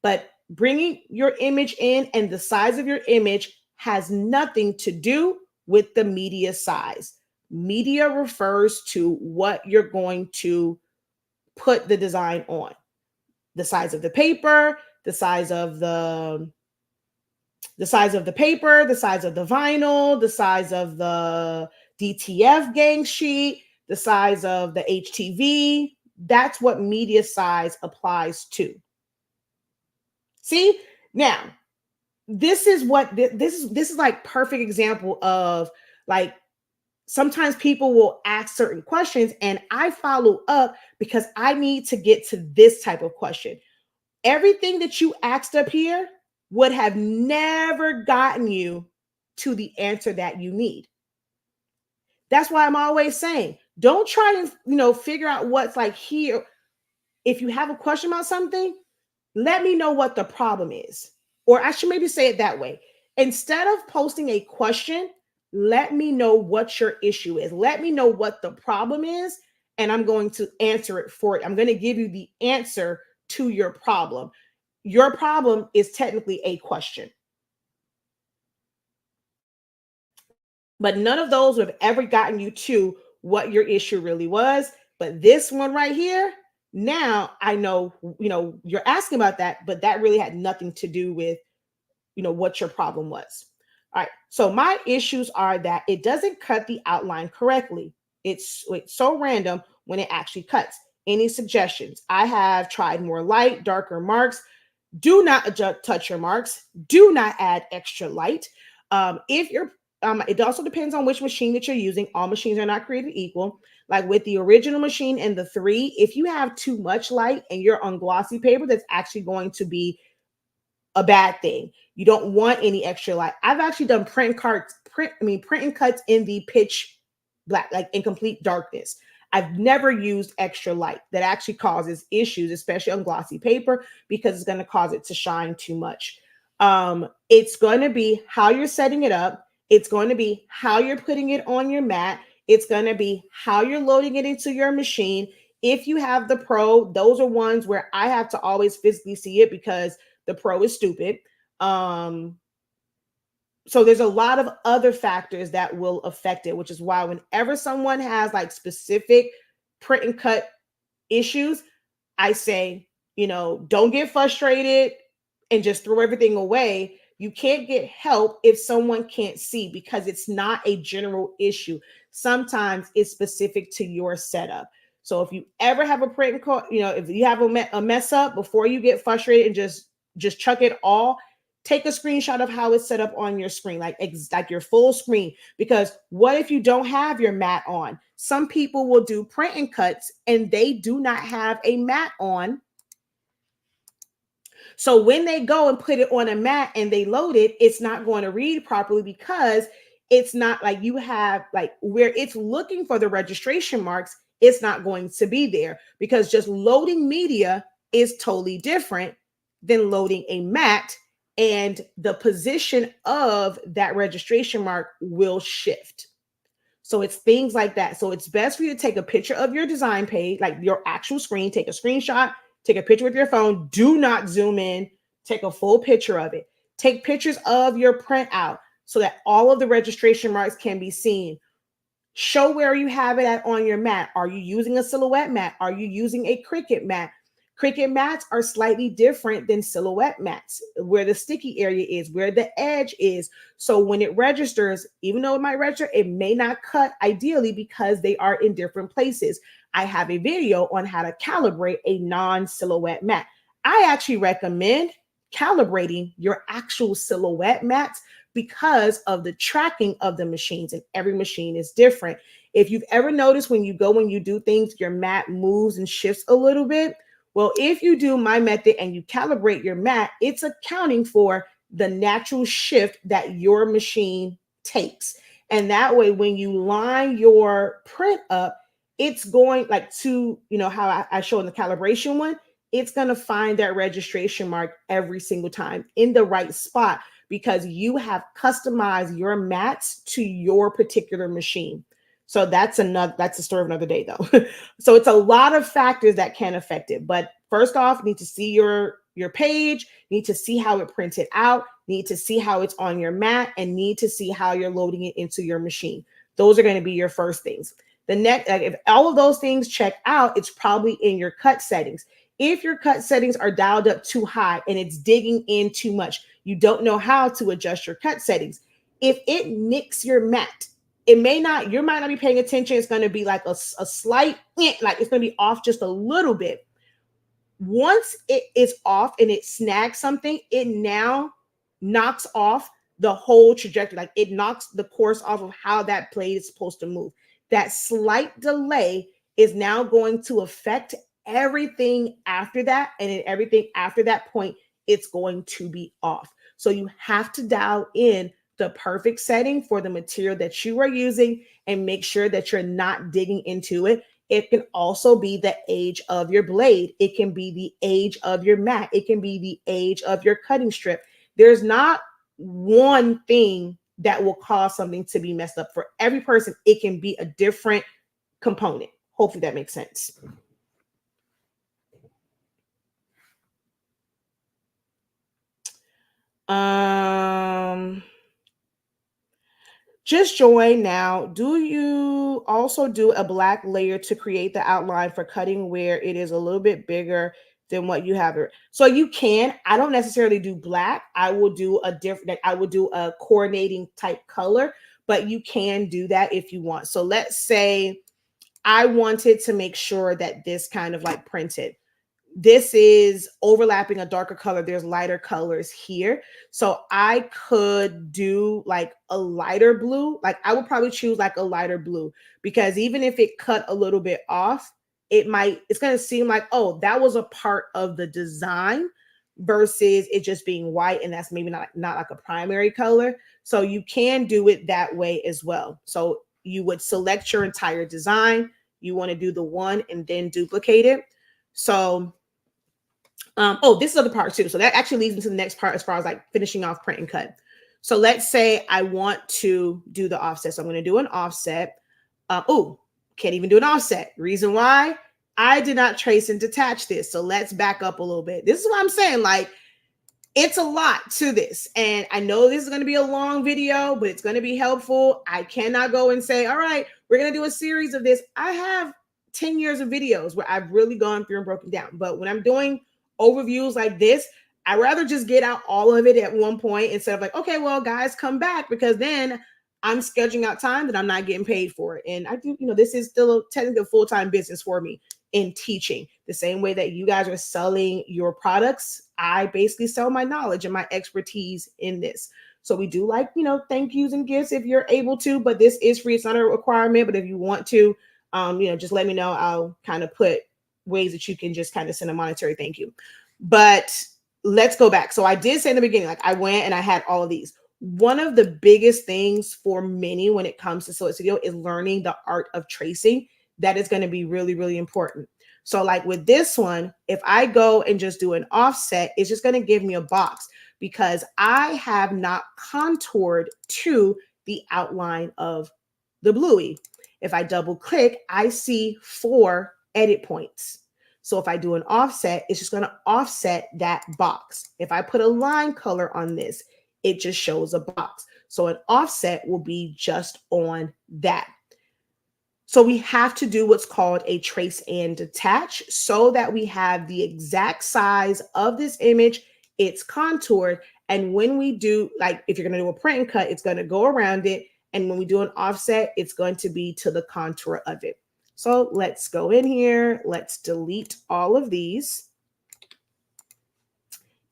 But bringing your image in and the size of your image has nothing to do with the media size. Media refers to what you're going to put the design on. The size of the paper, the size of the paper, the size of the vinyl, the size of the DTF gang sheet, the size of the HTV. That's what media size applies to. See? Now, this is like perfect example of, like, sometimes people will ask certain questions and I follow up because I need to get to this type of question. Everything that you asked up here would have never gotten you to the answer that you need. That's why I'm always saying, don't try and, figure out what's like here. If you have a question about something, let me know what the problem is. Or I should maybe say it that way. Instead of posting a question, let me know what your issue is. Let me know what the problem is, and I'm going to answer it for you. I'm going to give you the answer to your problem. Your problem is technically a question. But none of those would have ever gotten you to what your issue really was. But this one right here, now I know, you're asking about that, but that really had nothing to do with, what your problem was. All right. So my issues are that it doesn't cut the outline correctly. It's so random when it actually cuts. Any suggestions? I have tried more light, darker marks. Do not touch your marks. Do not add extra light. If you're it also depends on which machine that you're using. All machines are not created equal. Like with the original machine and the 3, if you have too much light and you're on glossy paper, that's actually going to be a bad thing. You don't want any extra light. I've actually done print and cuts in the pitch black, like in complete darkness. I've never used extra light. That actually causes issues, especially on glossy paper, because it's going to cause it to shine too much. It's going to be how you're setting it up. It's going to be how you're putting it on your mat. It's going to be how you're loading it into your machine. If you have the Pro, those are ones where I have to always physically see it because the Pro is stupid. So there's a lot of other factors that will affect it, which is why whenever someone has like specific print and cut issues, I say, don't get frustrated and just throw everything away. You can't get help if someone can't see, because it's not a general issue. Sometimes it's specific to your setup. So if you ever have a print and cut, if you have a mess up, before you get frustrated and just chuck it all, take a screenshot of how it's set up on your screen, like your full screen. Because what if you don't have your mat on? Some people will do print and cuts and they do not have a mat on. So when they go and put it on a mat and they load it, it's not going to read properly because it's not like you have like where it's looking for the registration marks. It's not going to be there, because just loading media is totally different than loading a mat, and the position of that registration mark will shift. So it's things like that. So it's best for you to take a picture of your design page, like your actual screen, take a screenshot, take a picture with your phone. Do not zoom in. Take a full picture of it. Take pictures of your printout so that all of the registration marks can be seen. Show where you have it at on your mat. Are you using a silhouette mat? Are you using a Cricut mat? Cricut mats are slightly different than silhouette mats, where the sticky area is, where the edge is. So when it registers, even though it might register, it may not cut ideally because they are in different places. I have a video on how to calibrate a non-silhouette mat. I actually recommend calibrating your actual silhouette mats because of the tracking of the machines, and every machine is different. If you've ever noticed when you do things, your mat moves and shifts a little bit. Well, if you do my method and you calibrate your mat, it's accounting for the natural shift that your machine takes. And that way, when you line your print up, it's going like to, how I show in the calibration one, it's going to find that registration mark every single time in the right spot because you have customized your mats to your particular machine. So that's a story of another day though. So it's a lot of factors that can affect it. But first off, you need to see your page, need to see how it printed out, need to see how it's on your mat, and need to see how you're loading it into your machine. Those are going to be your first things. The next, if all of those things check out, it's probably in your cut settings. If your cut settings are dialed up too high and it's digging in too much, you don't know how to adjust your cut settings. If it nicks your mat, you might not be paying attention. It's going to be like a slight, like it's going to be off just a little bit. Once it is off and it snags something, it now knocks off the whole trajectory. Like it knocks the course off of how that blade is supposed to move. That slight delay is now going to affect everything after that. And in everything after that point, it's going to be off. So you have to dial in the perfect setting for the material that you are using and make sure that you're not digging into it. It can also be the age of your blade. It can be the age of your mat. It can be the age of your cutting strip. There's not one thing that will cause something to be messed up. For every person, it can be a different component. Hopefully that makes sense. Just join now. Do you also do a black layer to create the outline for cutting where it is a little bit bigger than what you have? So you can. I don't necessarily do black. I will do a coordinating type color, but you can do that if you want. So let's say I wanted to make sure that this kind of like printed. This is overlapping a darker color. There's lighter colors here. So I could do like a lighter blue. Like I would probably choose like a lighter blue because even if it cut a little bit off, it's going to seem like, oh, that was a part of the design versus it just being white. And that's maybe not like a primary color. So you can do it that way as well. So you would select your entire design. You want to do the one and then duplicate it. So this is the other part too. So that actually leads into the next part as far as like finishing off print and cut. So let's say I want to do the offset. So I'm going to do an offset. Can't even do an offset. Reason why? I did not trace and detach this. So let's back up a little bit. This is what I'm saying. Like, it's a lot to this. And I know this is going to be a long video, but it's going to be helpful. I cannot go and say, all right, we're going to do a series of this. I have 10 years of videos where I've really gone through and broken down. But when I'm doing overviews like this, I'd rather just get out all of it at one point instead of like, okay, well, guys, come back, because then I'm scheduling out time that I'm not getting paid for it. And I do, this is still technically a full-time business for me in teaching. The same way that you guys are selling your products, I basically sell my knowledge and my expertise in this. So we do like, thank yous and gifts if you're able to, but this is free. It's not a requirement, but if you want to, just let me know. I'll kind of put ways that you can just kind of send a monetary thank you. But let's go back. So I did say in the beginning, like I went and I had all of these. One of the biggest things for many when it comes to Silhouette Studio is learning the art of tracing. That is going to be really, really important. So like with this one, if I go and just do an offset, it's just going to give me a box because I have not contoured to the outline of the bluey. If I double click, I see 4 edit points. So if I do an offset, it's just going to offset that box. If I put a line color on this, it just shows a box. So an offset will be just on that. So we have to do what's called a trace and detach so that we have the exact size of this image. It's contoured. And when we do, like if you're going to do a print and cut, it's going to go around it. And when we do an offset, it's going to be to the contour of it. So let's go in here. Let's delete all of these.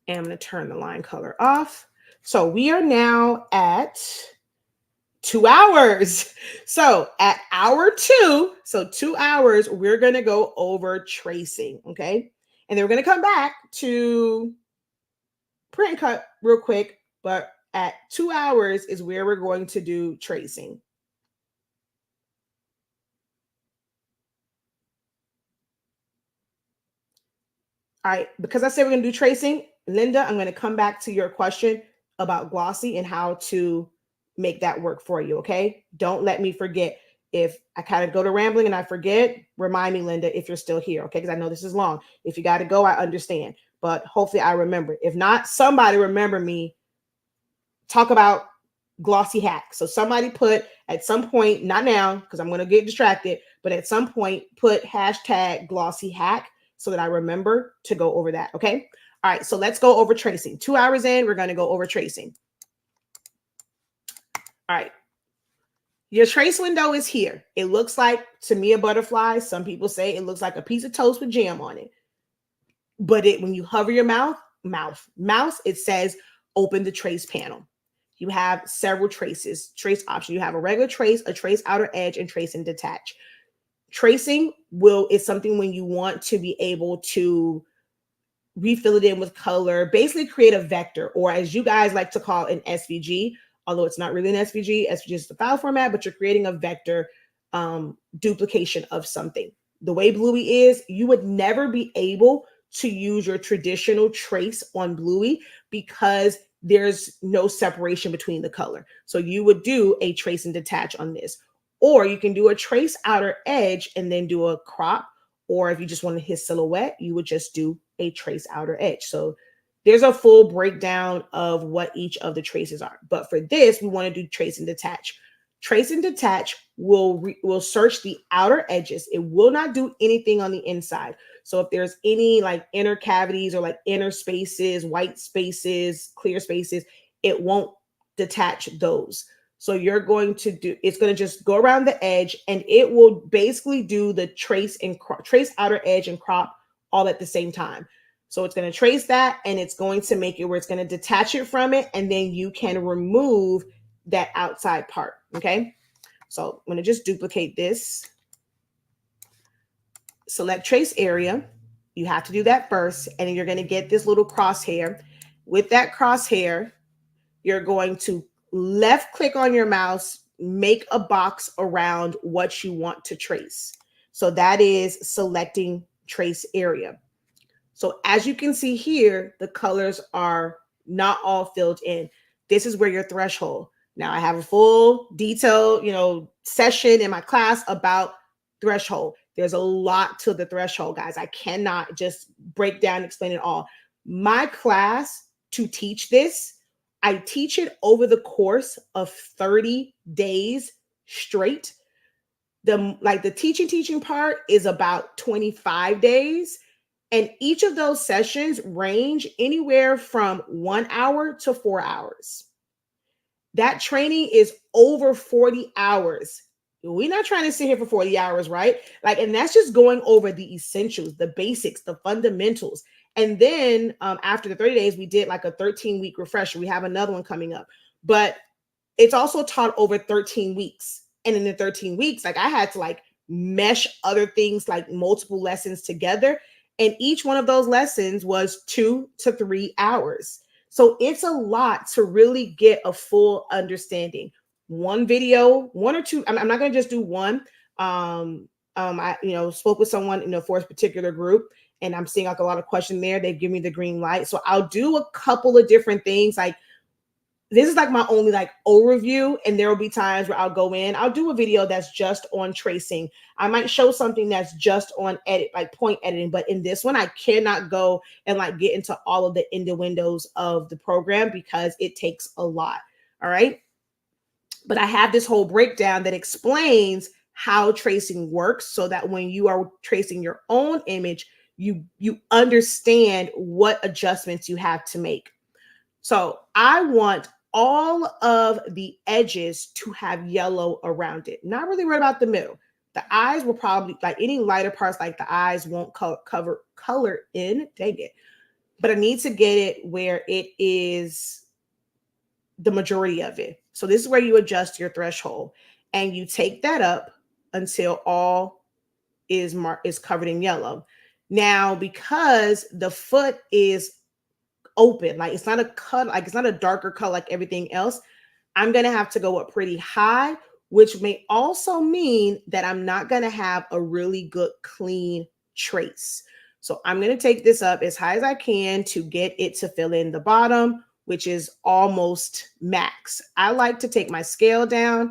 And I'm going to turn the line color off. So we are now at 2 hours. So at hour 2, so 2 hours, we're going to go over tracing. Okay. And then we're going to come back to print and cut real quick. But at 2 hours is where we're going to do tracing. All right. Because I said we're going to do tracing, Linda, I'm going to come back to your question about glossy and how to make that work for you. Okay. Don't let me forget. If I kind of go to rambling and I forget, remind me, Linda, if you're still here. Okay. Because I know this is long. If you got to go, I understand. But hopefully I remember. If not, somebody remember me. Talk about glossy hack. So somebody put at some point, not now, because I'm going to get distracted, but at some point put hashtag glossy hack so that I remember to go over that. Okay. All right. So let's go over tracing. 2 hours in, we're going to go over tracing. All right. Your trace window is here. It looks like, to me, a butterfly. Some people say it looks like a piece of toast with jam on it. But when you hover your mouse, it says open the trace panel. You have several trace options. You have a regular trace, a trace outer edge, and trace and detach. Tracing is something when you want to be able to refill it in with color, basically create a vector, or as you guys like to call an SVG, although it's not really an SVG. SVG is the file format, but you're creating a vector duplication of something. The way Bluey is, you would never be able to use your traditional trace on Bluey because there's no separation between the color. So you would do a trace and detach on this, or you can do a trace outer edge and then do a crop. Or if you just wanted his silhouette, you would just do a trace outer edge. So there's a full breakdown of what each of the traces are. But for this, we want to do trace and detach. Trace and detach will search the outer edges. It will not do anything on the inside. So if there's any like inner cavities or like inner spaces, white spaces, clear spaces, it won't detach those. So you're going to do, it's going to just go around the edge and it will basically do the trace outer edge and crop all at the same time. So it's going to trace that and it's going to make it where it's going to detach it from it. And then you can remove that outside part. Okay. So I'm going to just duplicate this. Select trace area. You have to do that first. And then you're going to get this little crosshair. With that crosshair, you're going to left click on your mouse, make a box around what you want to trace. So that is selecting trace area. So as you can see here, the colors are not all filled in. This is where your threshold. Now I have a full detailed, session in my class about threshold. There's a lot to the threshold, guys. I cannot just break down and explain it all. My class to teach this, I teach it over the course of 30 days straight. The teaching part is about 25 days. And each of those sessions range anywhere from 1 hour to 4 hours. That training is over 40 hours. We're not trying to sit here for 40 hours, right? And that's just going over the essentials, the basics, the fundamentals. And then after the 30 days, we did like a 13-week refresher. We have another one coming up, but it's also taught over 13 weeks. And in the 13 weeks, I had to mesh other things, like multiple lessons together. And each one of those lessons was 2 to 3 hours. So it's a lot to really get a full understanding. One video, one or two, I'm not going to just do one. I spoke with someone, for a particular group, and I'm seeing a lot of questions there. They've given me the green light. So I'll do a couple of different things. this is like my only like overview, and there will be times where I'll go in, I'll do a video that's just on tracing. I might show something that's just on edit, like point editing, but in this one I cannot go and like get into all of the innuendos of the program because it takes a lot. All right, but I have this whole breakdown that explains how tracing works so that when you are tracing your own image, you understand what adjustments you have to make. So I want all of the edges to have yellow around it. Not really worried about the middle. The eyes will probably, like any lighter parts, like the eyes won't cover color in, dang it. But I need to get it where it is the majority of it. So this is where you adjust your threshold, and you take that up until all is covered in yellow. Now, because the foot is open, like it's not a cut, like it's not a darker color like everything else, I'm gonna have to go up pretty high, which may also mean that I'm not gonna have a really good clean trace. So I'm gonna take this up as high as I can to get it to fill in the bottom, which is almost max. I like to take my scale down.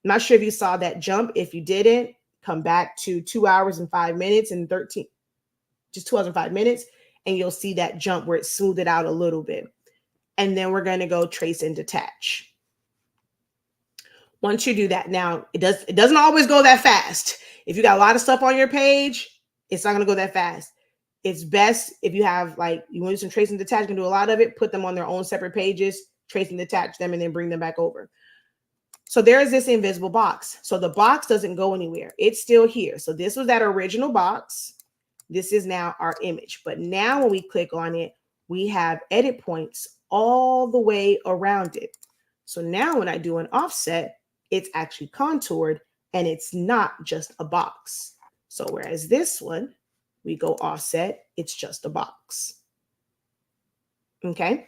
I'm not sure if you saw that jump. If you didn't, come back to 2 hours and 5 minutes and 13, just 2 hours and 5 minutes, and you'll see that jump where it smoothed it out a little bit. And then we're going to go trace and detach. Once you do that, now it doesn't always go that fast. If you got a lot of stuff on your page, it's not going to go that fast. It's best if you have, like, you want to do some trace and detach, you can do a lot of it, put them on their own separate pages, trace and detach them, and then bring them back over. So there is this invisible box. So the box doesn't go anywhere. It's still here. So this was that original box. This is now our image. But now when we click on it, we have edit points all the way around it. So now when I do an offset, it's actually contoured and it's not just a box. So whereas this one, we go offset, it's just a box. Okay.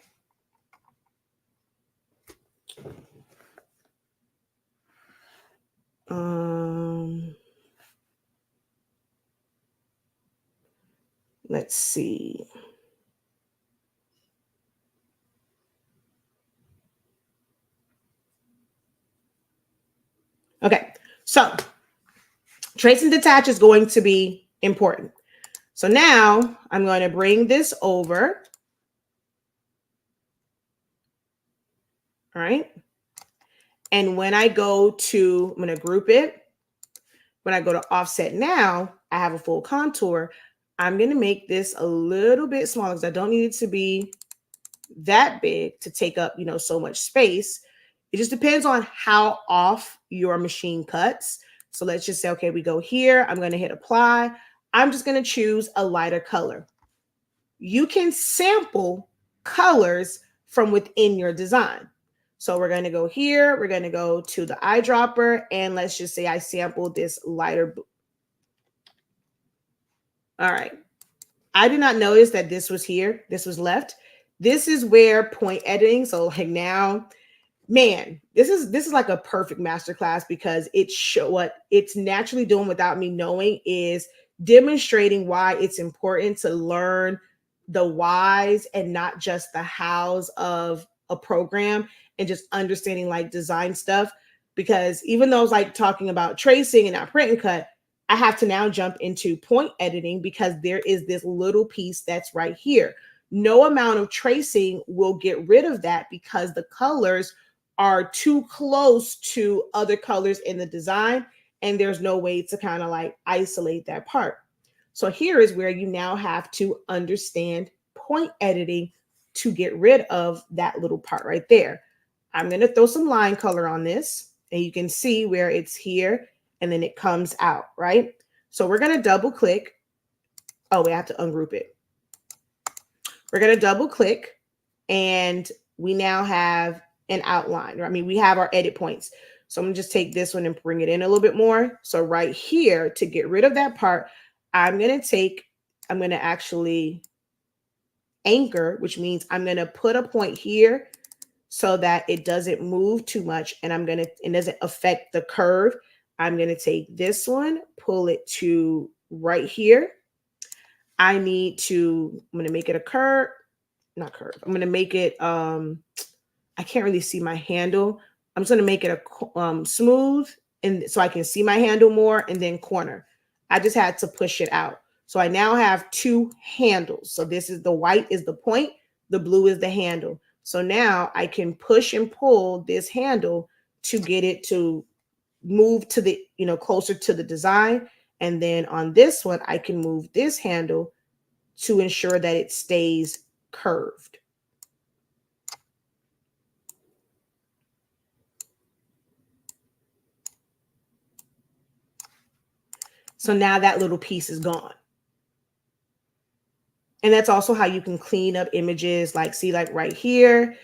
Let's see. Okay, so trace and detach is going to be important. So now I'm going to bring this over. All right. And when I go to, I'm going to group it. When I go to offset now, I have a full contour. I'm going to make this a little bit smaller because I don't need it to be that big to take up, so much space. It just depends on how off your machine cuts. So let's just say, okay, we go here. I'm going to hit apply. I'm just going to choose a lighter color. You can sample colors from within your design. So we're going to go here. We're going to go to the eyedropper. And let's just say I sampled this lighter blue. All right. I did not notice that this was here. This was left. This is where point editing. So like now, man, this is like a perfect masterclass because what it's naturally doing without me knowing is demonstrating why it's important to learn the whys and not just the hows of a program, and just understanding like design stuff. Because even though I was like talking about tracing and not print and cut, I have to now jump into point editing because there is this little piece that's right here. No amount of tracing will get rid of that because the colors are too close to other colors in the design, and there's no way to kind of like isolate that part. So here is where you now have to understand point editing to get rid of that little part right there. I'm going to throw some line color on this, and you can see where it's here and then it comes out, right? So we're going to double click. Oh, we have to ungroup it. We're going to double click, and we now have an outline. I mean, we have our edit points. So I'm going to just take this one and bring it in a little bit more. So right here, to get rid of that part, I'm going to actually anchor, which means I'm going to put a point here so that it doesn't move too much, and it doesn't affect the curve. I'm going to take this one, pull it to right here. I'm going to make it a curve, not curve. I'm going to make it I can't really see my handle. I'm just going to make it a smooth, and so I can see my handle more, and then corner. I just had to push it out. So I now have two handles. So this is the white is the point, the blue is the handle. So now I can push and pull this handle to get it to move to the, closer to the design. And then on this one, I can move this handle to ensure that it stays curved. So now that little piece is gone. And that's also how you can clean up images. Like, see, like right here,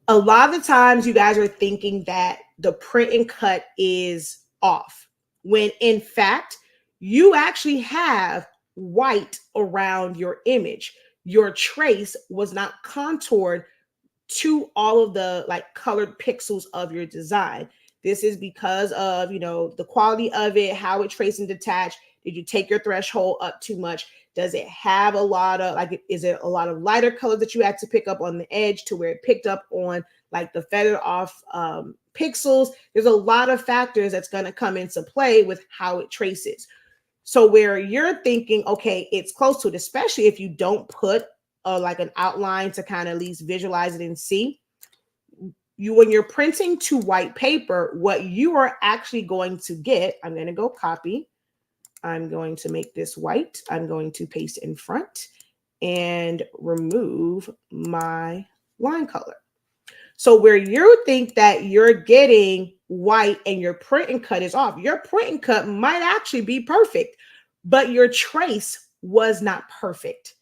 a lot of the times you guys are thinking that the print and cut is off, when in fact, you actually have white around your image. Your trace was not contoured to all of the like colored pixels of your design. This is because of, the quality of it, how it traced and detached. Did you take your threshold up too much? Does it have a lot of, like, is it a lot of lighter colors that you had to pick up on the edge to where it picked up on like the feathered off pixels? There's a lot of factors that's going to come into play with how it traces. So where you're thinking, okay, it's close to it, especially if you don't put like an outline to kind of at least visualize it and see. When you're printing to white paper, what you are actually going to get, I'm going to go copy. I'm going to make this white. I'm going to paste in front and remove my line color. So where you think that you're getting white and your print and cut is off, your print and cut might actually be perfect, but your trace was not perfect.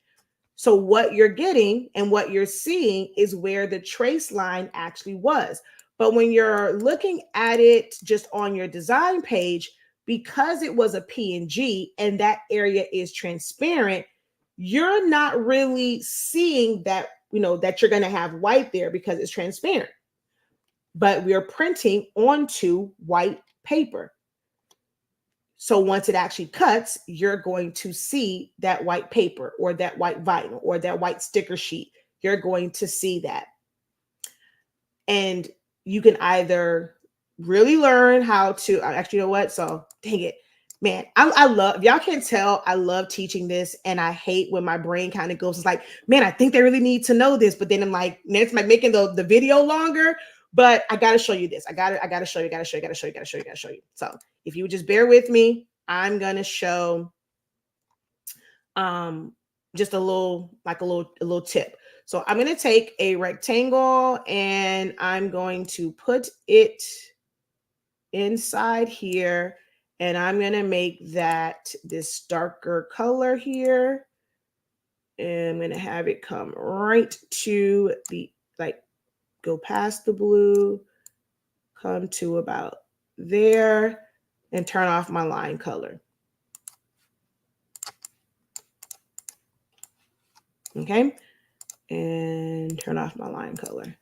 So what you're getting and what you're seeing is where the trace line actually was. But when you're looking at it just on your design page, because it was a PNG and that area is transparent, you're not really seeing that, that you're going to have white there because it's transparent. But we are printing onto white paper. So once it actually cuts, you're going to see that white paper or that white vinyl or that white sticker sheet. You're going to see that. And you can either really learn how to, actually, you know what? So dang it, man, I love, if y'all can't tell, I love teaching this. And I hate when my brain kind of goes, it's like, man, I think they really need to know this. But then I'm like, it's like making the video longer. But I got to show you this. I got to show you. So if you would just bear with me, I'm going to show just a little tip. So I'm going to take a rectangle and I'm going to put it inside here. And I'm going to make that this darker color here. And I'm going to have it come right to the, like, go past the blue, come to about there, and turn off my line color. Okay. And turn off my line color.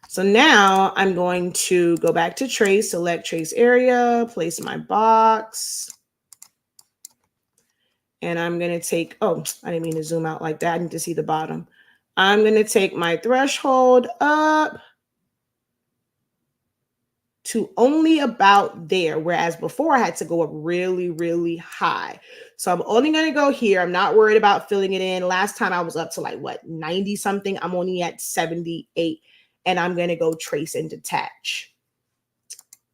So now I'm going to go back to trace, select trace area, place my box. And I'm going to take, oh, I didn't mean to zoom out like that. I need to see the bottom. I'm going to take my threshold up to only about there, whereas before I had to go up really, really high. So I'm only going to go here. I'm not worried about filling it in. Last time I was up to like, what, 90 something. I'm only at 78. And I'm going to go trace and detach.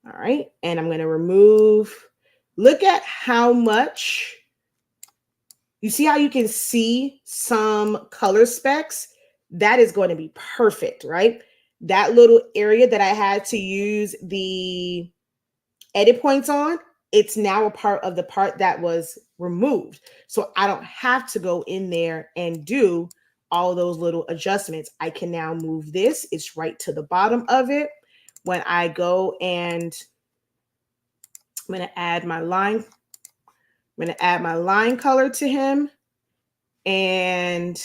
All right. And I'm going to remove. Look at how much. You see how you can see some color specks? That is going to be perfect, right? That little area that I had to use the edit points on, it's now a part of the part that was removed. So I don't have to go in there and do all those little adjustments. I can now move this. It's right to the bottom of it. When I go and I'm going to add my line. I'm going to add my line color to him. And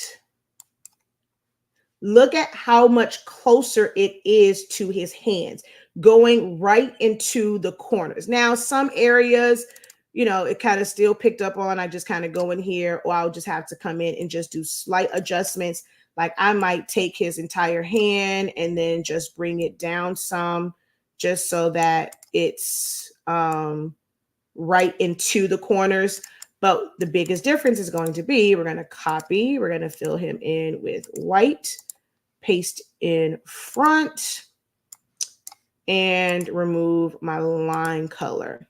look at how much closer it is to his hands, going right into the corners. Now, some areas, it kind of still picked up on. I just kind of go in here, or I'll just have to come in and just do slight adjustments. Like I might take his entire hand and then just bring it down some, just so that it's right into the corners. But the biggest difference is going to be, we're going to copy, we're going to fill him in with white, paste in front, and remove my line color.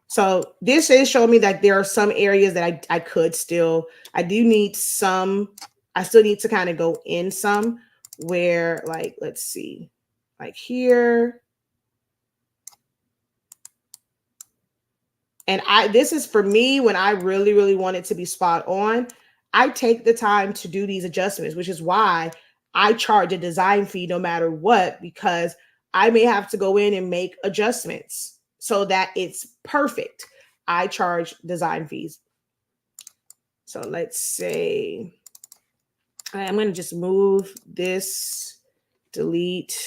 So this is showing me that there are some areas that I could still, I do need some, I still need to kind of go in some where, like, let's see, like here. And this is for me, when I really, really want it to be spot on, I take the time to do these adjustments, which is why I charge a design fee no matter what, because I may have to go in and make adjustments so that it's perfect. I charge design fees. So let's say I'm going to just move this, delete,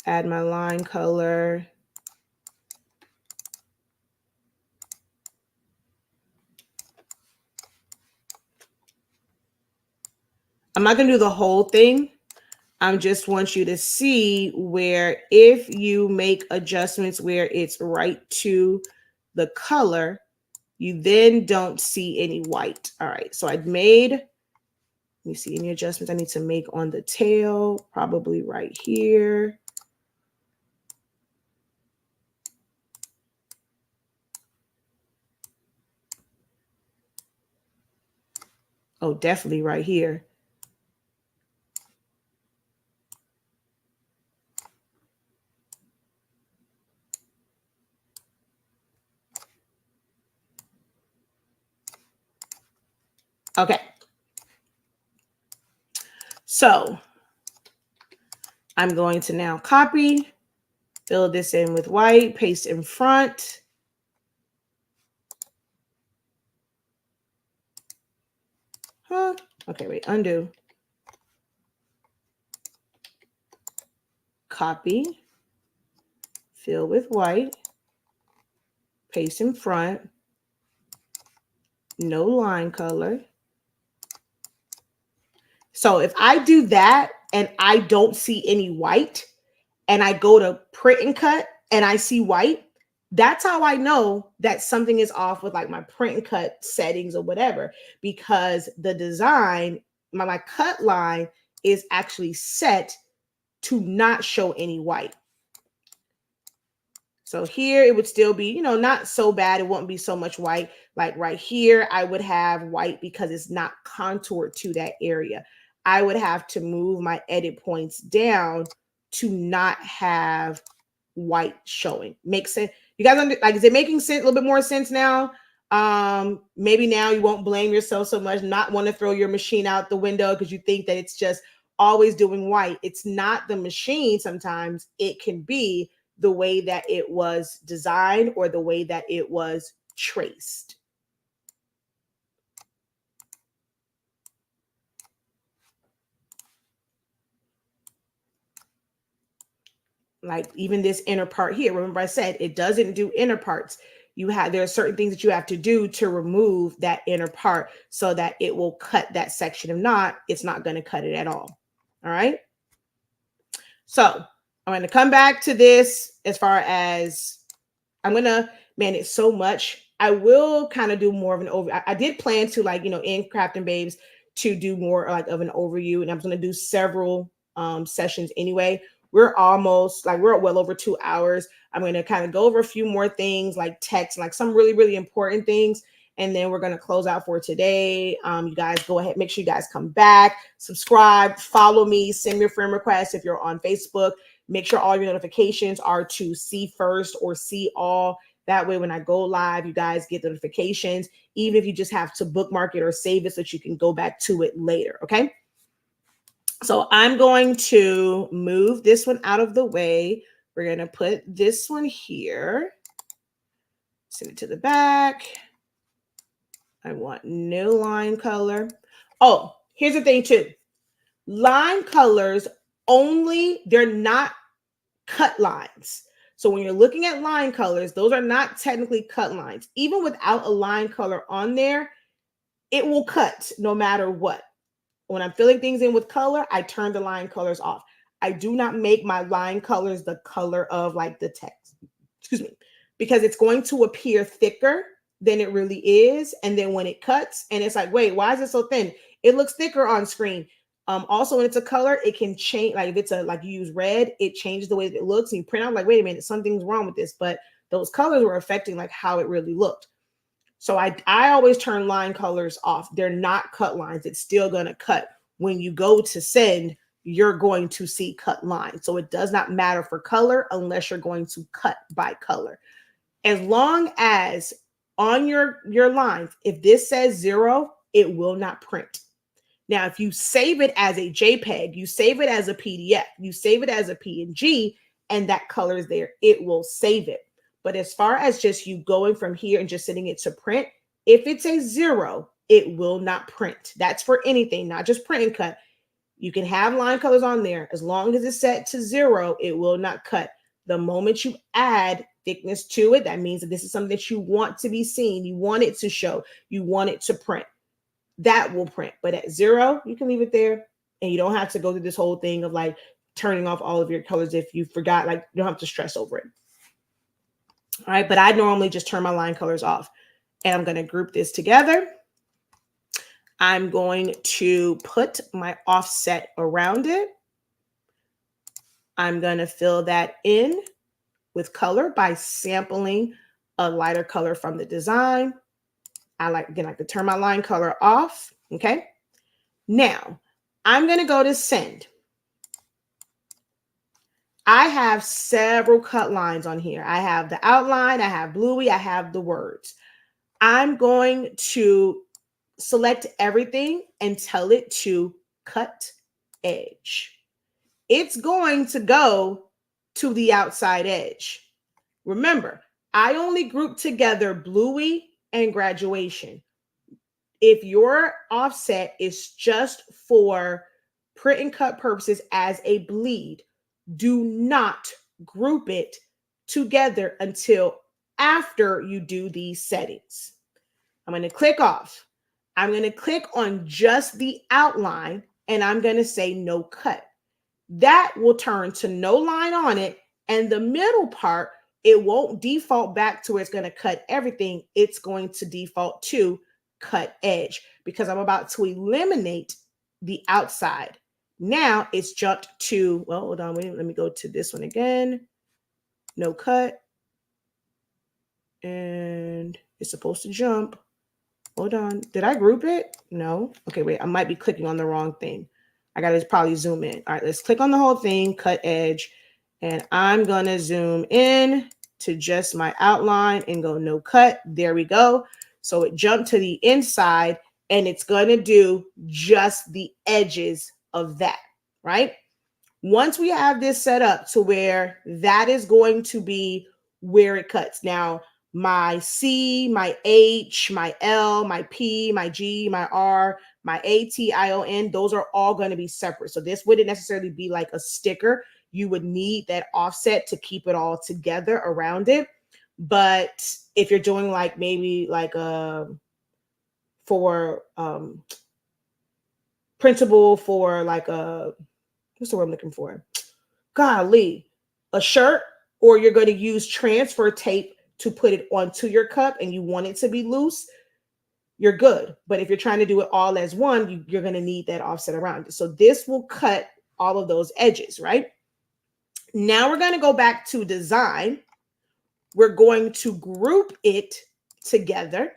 add my line color. I'm not going to do the whole thing. I just want you to see where if you make adjustments where it's right to the color, you then don't see any white. All right, so I've made, let me see any adjustments I need to make on the tail, probably right here. Oh, definitely right here. Okay. So I'm going to now copy, fill this in with white, paste in front. Huh? Okay, wait, undo. Copy, fill with white, paste in front, no line color. So if I do that and I don't see any white, and I go to print and cut and I see white, that's how I know that something is off with like my print and cut settings or whatever, because the design, my cut line is actually set to not show any white. So here it would still be, you know, not so bad. It won't be so much white. Like right here, I would have white because it's not contoured to that area. I would have to move my edit points down to not have white showing. Makes sense? You guys like, is it making sense? A little bit more sense now? Maybe now you won't blame yourself so much, not want to throw your machine out the window because you think that it's just always doing white. It's not the machine. Sometimes it can be the way that it was designed or the way that it was traced. Like even this inner part here, remember I said it doesn't do inner parts. There are certain things that you have to do to remove that inner part so that it will cut that section. If not, it's not going to cut it at all. All right. So I'm going to come back to this as far as I'm going to, man, it's so much. I will kind of do more of an over. I did plan to, like, you know, in Crafting Babes to do more like of an overview, and I'm going to do several sessions anyway. We're almost like, we're well over 2 hours. I'm going to kind of go over a few more things like text, like some really, really important things. And then we're going to close out for today. You guys go ahead, make sure you guys come back, subscribe, follow me, send me a friend request if you're on Facebook. Make sure all your notifications are to see first or see all. That way, when I go live, you guys get notifications, even if you just have to bookmark it or save it so that you can go back to it later. Okay. So I'm going to move this one out of the way. We're going to put this one here. Send it to the back. I want no line color. Oh, here's the thing too. Line colors only, they're not cut lines. So when you're looking at line colors, those are not technically cut lines. Even without a line color on there, it will cut no matter what. When I'm filling things in with color, I turn the line colors off. I do not make my line colors the color of like the text, excuse me, because it's going to appear thicker than it really is. And then when it cuts and it's like, wait, why is it so thin? It looks thicker on screen. Also, when it's a color, it can change. Like if it's a, like you use red, it changes the way that it looks. And you print out like, wait a minute, something's wrong with this. But those colors were affecting like how it really looked. So I always turn line colors off. They're not cut lines. It's still going to cut. When you go to send, you're going to see cut lines. So it does not matter for color unless you're going to cut by color. As long as on your lines, if this says 0, it will not print. Now, if you save it as a JPEG, you save it as a PDF, you save it as a PNG, and that color is there, it will save it. But as far as just you going from here and just setting it to print, if it's a 0, it will not print. That's for anything, not just print and cut. You can have line colors on there. As long as it's set to 0, it will not cut. The moment you add thickness to it, that means that this is something that you want to be seen. You want it to show. You want it to print. That will print. But at 0, you can leave it there. And you don't have to go through this whole thing of like turning off all of your colors if you forgot. Like you don't have to stress over it. All right. But I normally just turn my line colors off. And I'm going to group this together. I'm going to put my offset around it. I'm going to fill that in with color by sampling a lighter color from the design. I like to turn my line color off. Okay. Now I'm going to go to send. I have several cut lines on here. I have the outline, I have bluey, I have the words. I'm going to select everything and tell it to cut edge. It's going to go to the outside edge. Remember, I only group together bluey and graduation. If your offset is just for print and cut purposes as a bleed, do not group it together until after you do these settings. I'm going to click off. I'm going to click on just the outline and I'm going to say no cut. That will turn to no line on it. And the middle part, it won't default back to where it's going to cut everything. It's going to default to cut edge because I'm about to eliminate the outside. Now it's jumped to, well, hold on, let me go to this one again. No cut. And it's supposed to jump. Hold on. Did I group it? No. Okay, wait. I might be clicking on the wrong thing. I got to probably zoom in. All right, let's click on the whole thing, cut edge. And I'm going to zoom in to just my outline and go no cut. There we go. So it jumped to the inside and it's going to do just the edges of that, right? Once we have this set up to where that is going to be where it cuts. Now, my C, my H, my L, my P, my G, my R, my A, T, I, O, N, those are all going to be separate. So this wouldn't necessarily be like a sticker. You would need that offset to keep it all together around it. But if you're doing like maybe like for printable for like a, what's the word I'm looking for? Golly, a shirt, or you're going to use transfer tape to put it onto your cup and you want it to be loose, you're good. But if you're trying to do it all as one, you're going to need that offset around it. So this will cut all of those edges, right? Now we're going to go back to design. We're going to group it together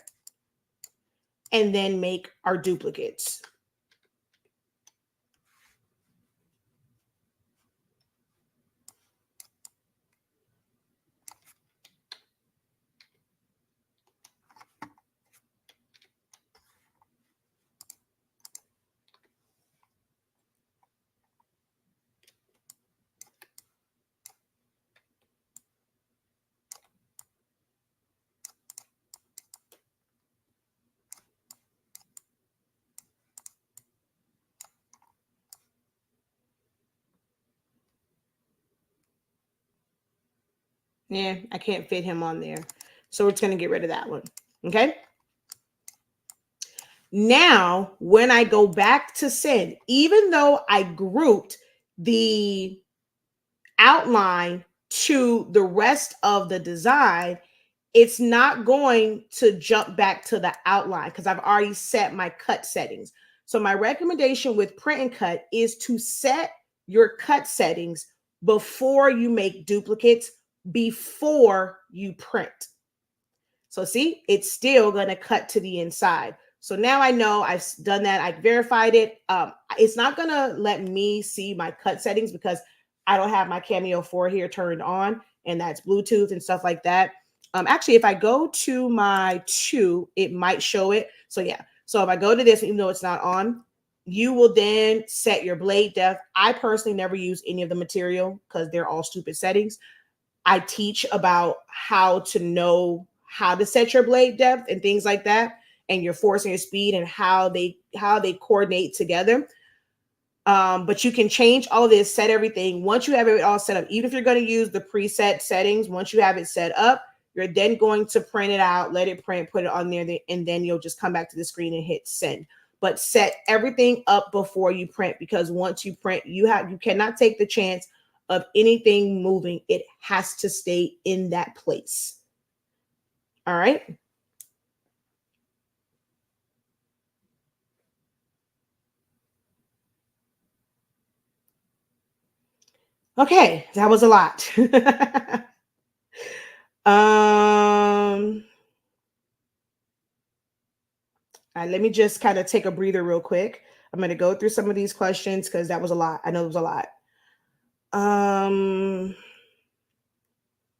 and then make our duplicates. Yeah, I can't fit him on there. So we're just going to get rid of that one. Okay. Now, when I go back to send, even though I grouped the outline to the rest of the design, it's not going to jump back to the outline because I've already set my cut settings. So my recommendation with print and cut is to set your cut settings before you make duplicates, before you print. So see, it's still going to cut to the inside. So now I know I've done that. I verified it. It's not going to let me see my cut settings because I don't have my Cameo 4 here turned on, and that's Bluetooth and stuff like that. Actually, if I go to my 2, it might show it. So yeah. So if I go to this, even though it's not on, you will then set your blade depth. I personally never use any of the material because they're all stupid settings. I teach about how to know how to set your blade depth and things like that, and your force and your speed and how they coordinate together. But you can change all this, set everything. Once you have it all set up, even if you're going to use the preset settings, once you have it set up, you're then going to print it out, let it print, put it on there, and then you'll just come back to the screen and hit send. But set everything up before you print, because once you print, you cannot take the chance of anything moving. It has to stay in that place. All right. Okay, that was a lot. All right, let me just kind of take a breather real quick. I'm going to go through some of these questions because that was a lot. I know it was a lot.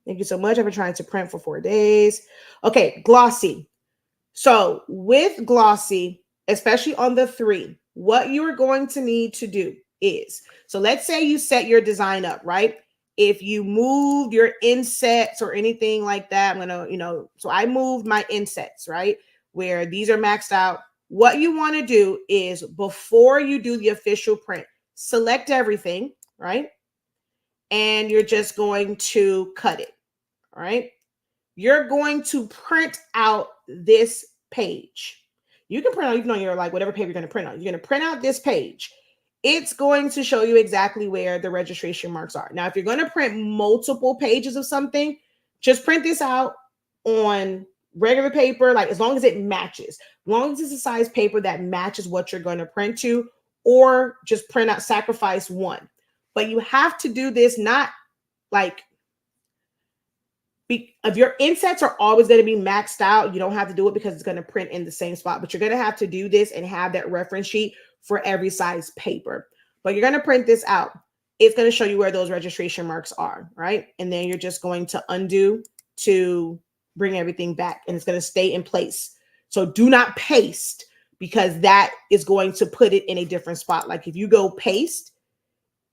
Thank you so much. I've been trying to print for 4 days. Okay, glossy. So with glossy, especially on the 3, what you are going to need to do is, so let's say you set your design up, right? If you moved your insets or anything like that, I'm going to, so I moved my insets, right? Where these are maxed out. What you want to do is, before you do the official print, select everything, right? And you're just going to cut it, all right? You're going to print out this page. You can print out even on your, like, whatever paper you're going to print on. You're going to print out this page. It's going to show you exactly where the registration marks are. Now, if you're going to print multiple pages of something, just print this out on regular paper, like as long as it matches, as long as it's a size paper that matches what you're going to print to, or just print out, sacrifice one. But you have to do this not like, if your insets are always going to be maxed out, you don't have to do it because it's going to print in the same spot, but you're going to have to do this and have that reference sheet for every size paper. But you're going to print this out. It's going to show you where those registration marks are, right? And then you're just going to undo to bring everything back, and it's going to stay in place. So do not paste, because that is going to put it in a different spot. Like if you go paste,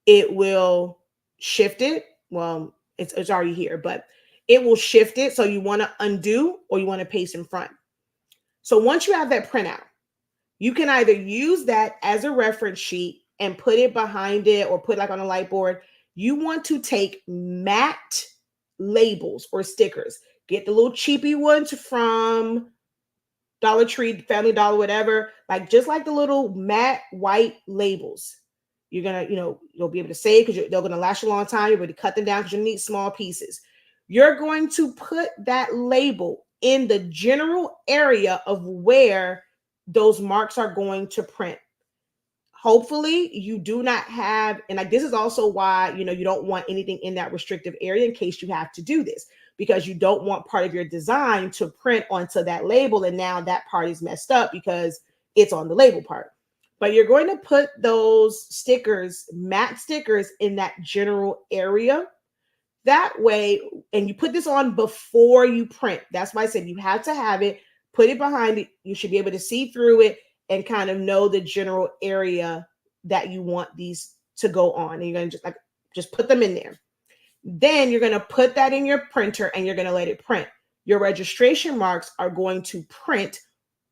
it will shift it. Well, it's already here, but it will shift it. So you want to undo or you want to paste in front. So once you have that printout, you can either use that as a reference sheet and put it behind it, or put like on a light board. You want to take matte labels or stickers. Get the little cheapy ones from Dollar Tree, Family Dollar, whatever, like just like the little matte white labels. You're going to, you'll be able to save because they're going to last you a long time. You're going to cut them down because you need small pieces. You're going to put that label in the general area of where those marks are going to print. Hopefully you do not have, and like this is also why, you don't want anything in that restrictive area in case you have to do this, because you don't want part of your design to print onto that label and now that part is messed up because it's on the label part. But you're going to put those stickers, matte stickers, in that general area. That way, and you put this on before you print. That's why I said you have to have it, put it behind it. You should be able to see through it and kind of know the general area that you want these to go on. And you're going to just put them in there. Then you're going to put that in your printer and you're going to let it print. Your registration marks are going to print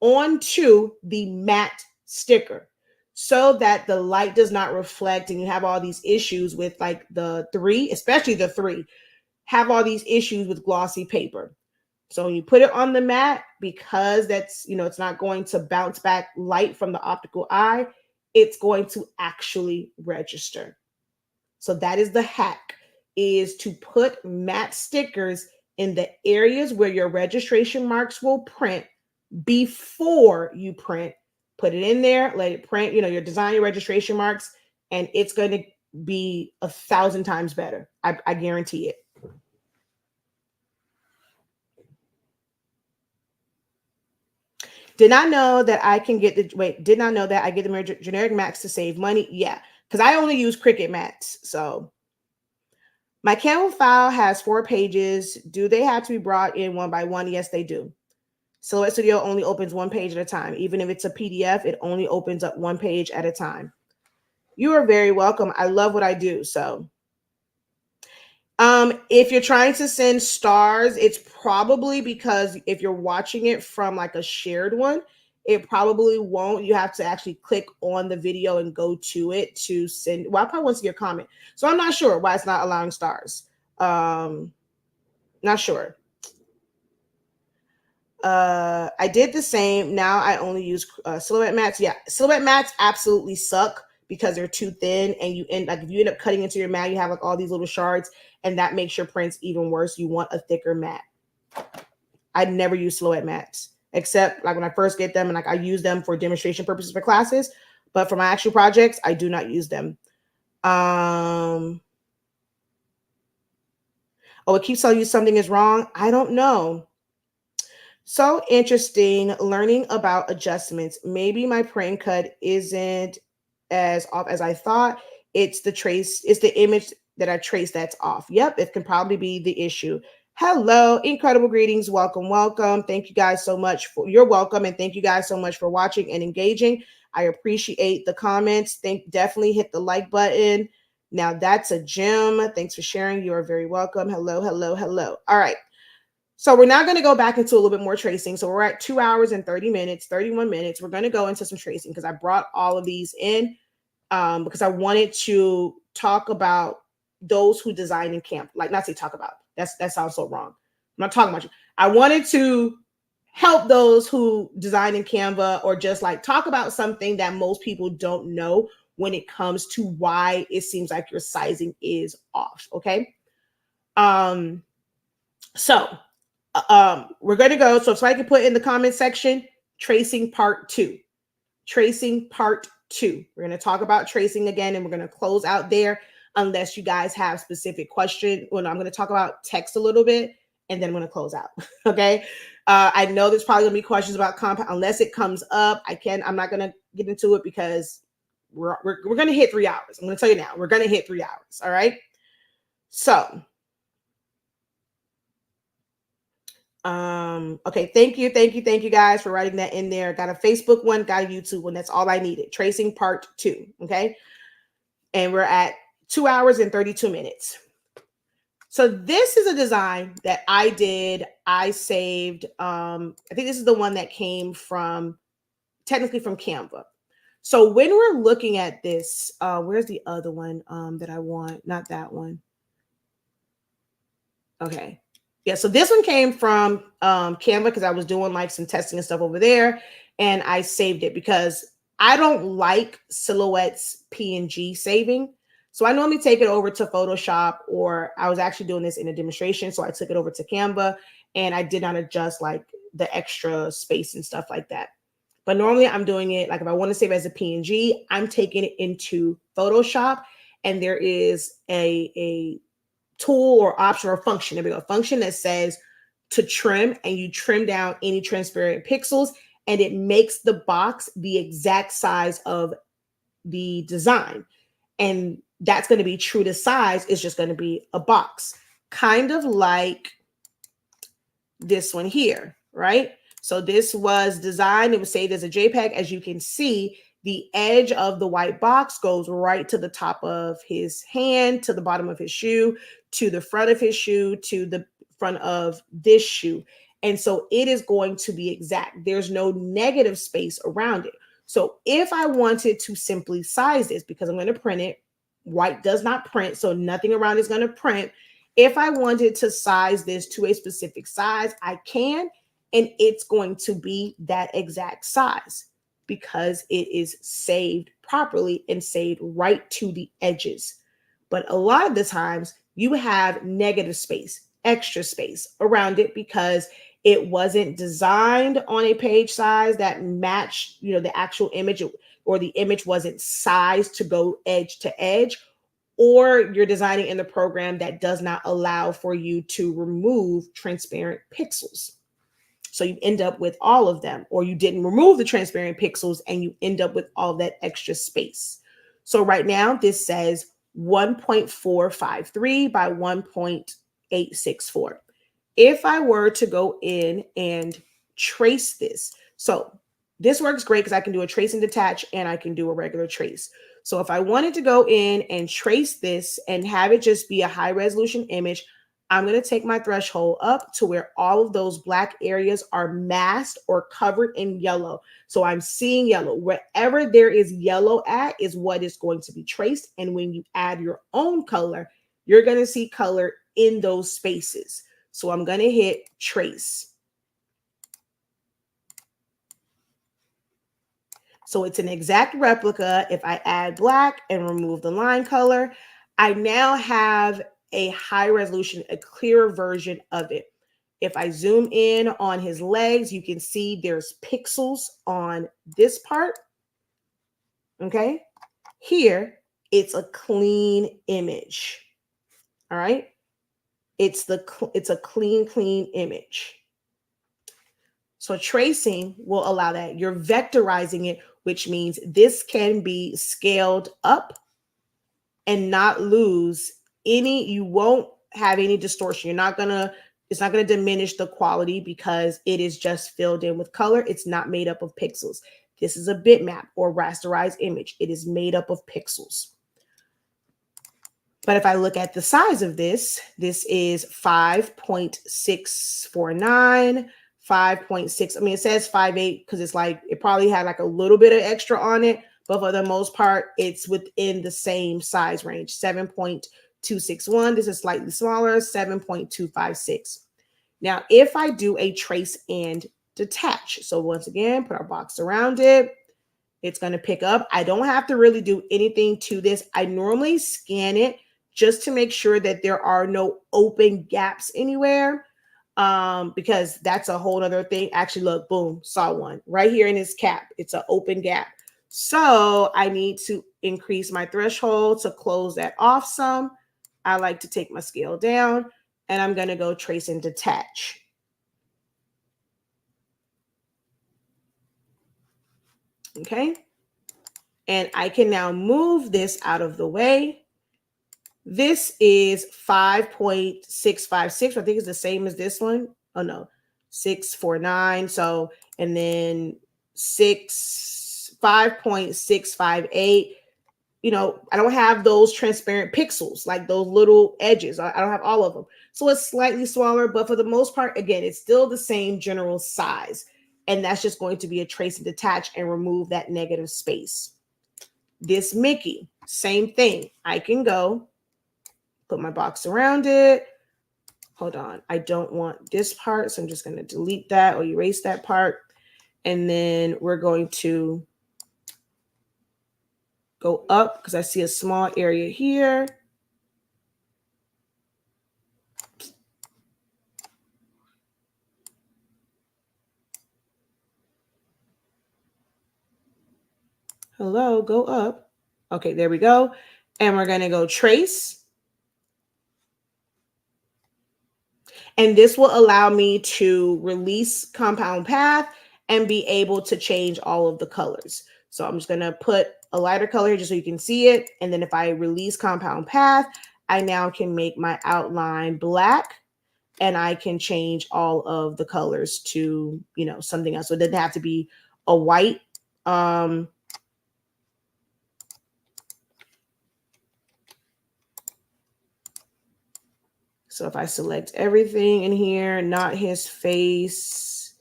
onto the matte sticker so that the light does not reflect and you have all these issues with like the 3, especially the 3. have all these issues with glossy paper. So when you put it on the mat, because that's, it's not going to bounce back light from the optical eye, it's going to actually register. So that is the hack, is to put matte stickers in the areas where your registration marks will print before you print. Put it in there, let it print, your design, your registration marks, and it's going to be 1,000 times better. I guarantee it. Did not know that I get the generic mats to save money. Yeah, because I only use Cricut mats. So my Canva file has 4 pages. Do they have to be brought in one by one? Yes, they do. Silhouette Studio only opens 1 page at a time. Even if it's a PDF, it only opens up 1 page at a time. You are very welcome. I love what I do. So if you're trying to send stars, it's probably because if you're watching it from like a shared one, it probably won't. You have to actually click on the video and go to it to send. Well, I probably want to see your comment. So I'm not sure why it's not allowing stars. Not sure. I did the same. Now I only use silhouette mats. Yeah, silhouette mats absolutely suck because they're too thin, and if you end up cutting into your mat, you have like all these little shards, and that makes your prints even worse. You want a thicker mat. I never use silhouette mats, except like when I first get them, and like I use them for demonstration purposes for classes, but for my actual projects, I do not use them. Oh, it keeps telling you something is wrong. I don't know. So interesting learning about adjustments. Maybe my print cut isn't as off as I thought. It's the image that I traced that's off. Yep, it can probably be the issue. Hello, incredible greetings. Welcome, welcome. Thank you guys so much you're welcome, and thank you guys so much for watching and engaging. I appreciate the comments. Definitely hit the like button. Now that's a gem. Thanks for sharing. You are very welcome. Hello, hello, hello. All right. So we're now going to go back into a little bit more tracing. So we're at 2 hours and 30 minutes, 31 minutes. We're going to go into some tracing because I brought all of these in because I wanted to talk about those who design in camp. Like, not say talk about. That sounds so wrong. I'm not talking about you. I wanted to help those who design in Canva, or just like talk about something that most people don't know when it comes to why it seems like your sizing is off. Okay. So we're going to go. So if I can put in the comment section, tracing part 2. Tracing part 2. We're going to talk about tracing again, and we're going to close out there unless you guys have specific questions. Well, I'm going to talk about text a little bit, and then I'm going to close out. Okay. I know there's probably going to be questions about compound. Unless it comes up, I'm not going to get into it because we're going to hit 3 hours. I'm going to tell you now, we're going to hit 3 hours. All right. So okay, thank you guys for writing that in there. Got a Facebook one, got a YouTube one. That's all I needed. Tracing part 2. Okay, and we're at 2 hours and 32 minutes. So this is a design that I did. I saved. I think this is the one that came technically from Canva. So when we're looking at this, where's the other one that I want? Not that one. Okay. Yeah, so this one came from Canva because I was doing like some testing and stuff over there, and I saved it because I don't like Silhouette's PNG saving. So I normally take it over to Photoshop, or I was actually doing this in a demonstration, so I took it over to Canva, and I did not adjust like the extra space and stuff like that. But normally I'm doing it like if I want to save it as a PNG, I'm taking it into Photoshop, and there is a tool or option or function. There we go. A function that says to trim, and you trim down any transparent pixels, and it makes the box the exact size of the design. And that's going to be true to size. It's just going to be a box, kind of like this one here, right? So this was designed, it was saved as a JPEG. As you can see, the edge of the white box goes right to the top of his hand, to the bottom of his shoe, to the front of his shoe, to the front of this shoe. And so it is going to be exact. There's no negative space around it. So if I wanted to simply size this, because I'm going to print it, white does not print, so nothing around is going to print. If I wanted to size this to a specific size, I can, and it's going to be that exact size because it is saved properly and saved right to the edges. But a lot of the times you have negative space, extra space around it because it wasn't designed on a page size that matched, the actual image, or the image wasn't sized to go edge to edge, or you're designing in the program that does not allow for you to remove transparent pixels. So you end up with all of them, or you didn't remove the transparent pixels and you end up with all that extra space. So right now this says 1.453 by 1.864. If I were to go in and trace this, so this works great because I can do a trace and detach and I can do a regular trace. So if I wanted to go in and trace this and have it just be a high resolution image, I'm going to take my threshold up to where all of those black areas are masked or covered in yellow. So I'm seeing yellow. Wherever there is yellow at is what is going to be traced. And when you add your own color, you're going to see color in those spaces. So I'm going to hit trace. So it's an exact replica. If I add black and remove the line color, I now have a high resolution, a clearer version of it. If I zoom in on his legs, you can see there's pixels on this part. Okay. Here, it's a clean image. All right. It's a clean image. So tracing will allow that. You're vectorizing it, which means this can be scaled up and not lose any, you won't have any distortion. It's not gonna diminish the quality because it is just filled in with color. It's not made up of pixels. This is a bitmap or rasterized image. It is made up of pixels. But if I look at the size of this, this is 5.649, 5.6. I mean, it says 5.8 because it's like, it probably had like a little bit of extra on it, but for the most part, it's within the same size range, 7.261. This is slightly smaller, 7.256. Now, if I do a trace and detach, so once again, put our box around it, it's going to pick up. I don't have to really do anything to this. I normally scan it just to make sure that there are no open gaps anywhere, because that's a whole other thing. Actually, look, boom, saw one right here in his cap. It's an open gap. So I need to increase my threshold to close that off some. I like to take my scale down, and I'm going to go trace and detach. Okay. And I can now move this out of the way. This is 5.656. I think it's the same as this one. Oh no, 649. So, and then 5.658. I don't have those transparent pixels, like those little edges. I don't have all of them. So it's slightly smaller, but for the most part, again, it's still the same general size. And that's just going to be a trace and detach and remove that negative space. This Mickey, same thing. I can go put my box around it. Hold on. I don't want this part, so I'm just going to delete that or erase that part. And then we're going to go up because I see a small area here. Hello, go up. Okay, there we go. And we're going to go trace. And this will allow me to release compound path and be able to change all of the colors. So I'm just going to put a lighter color just so you can see it. And then if I release compound path, I now can make my outline black, and I can change all of the colors to, something else. So it doesn't have to be a white. So if I select everything in here, not his face,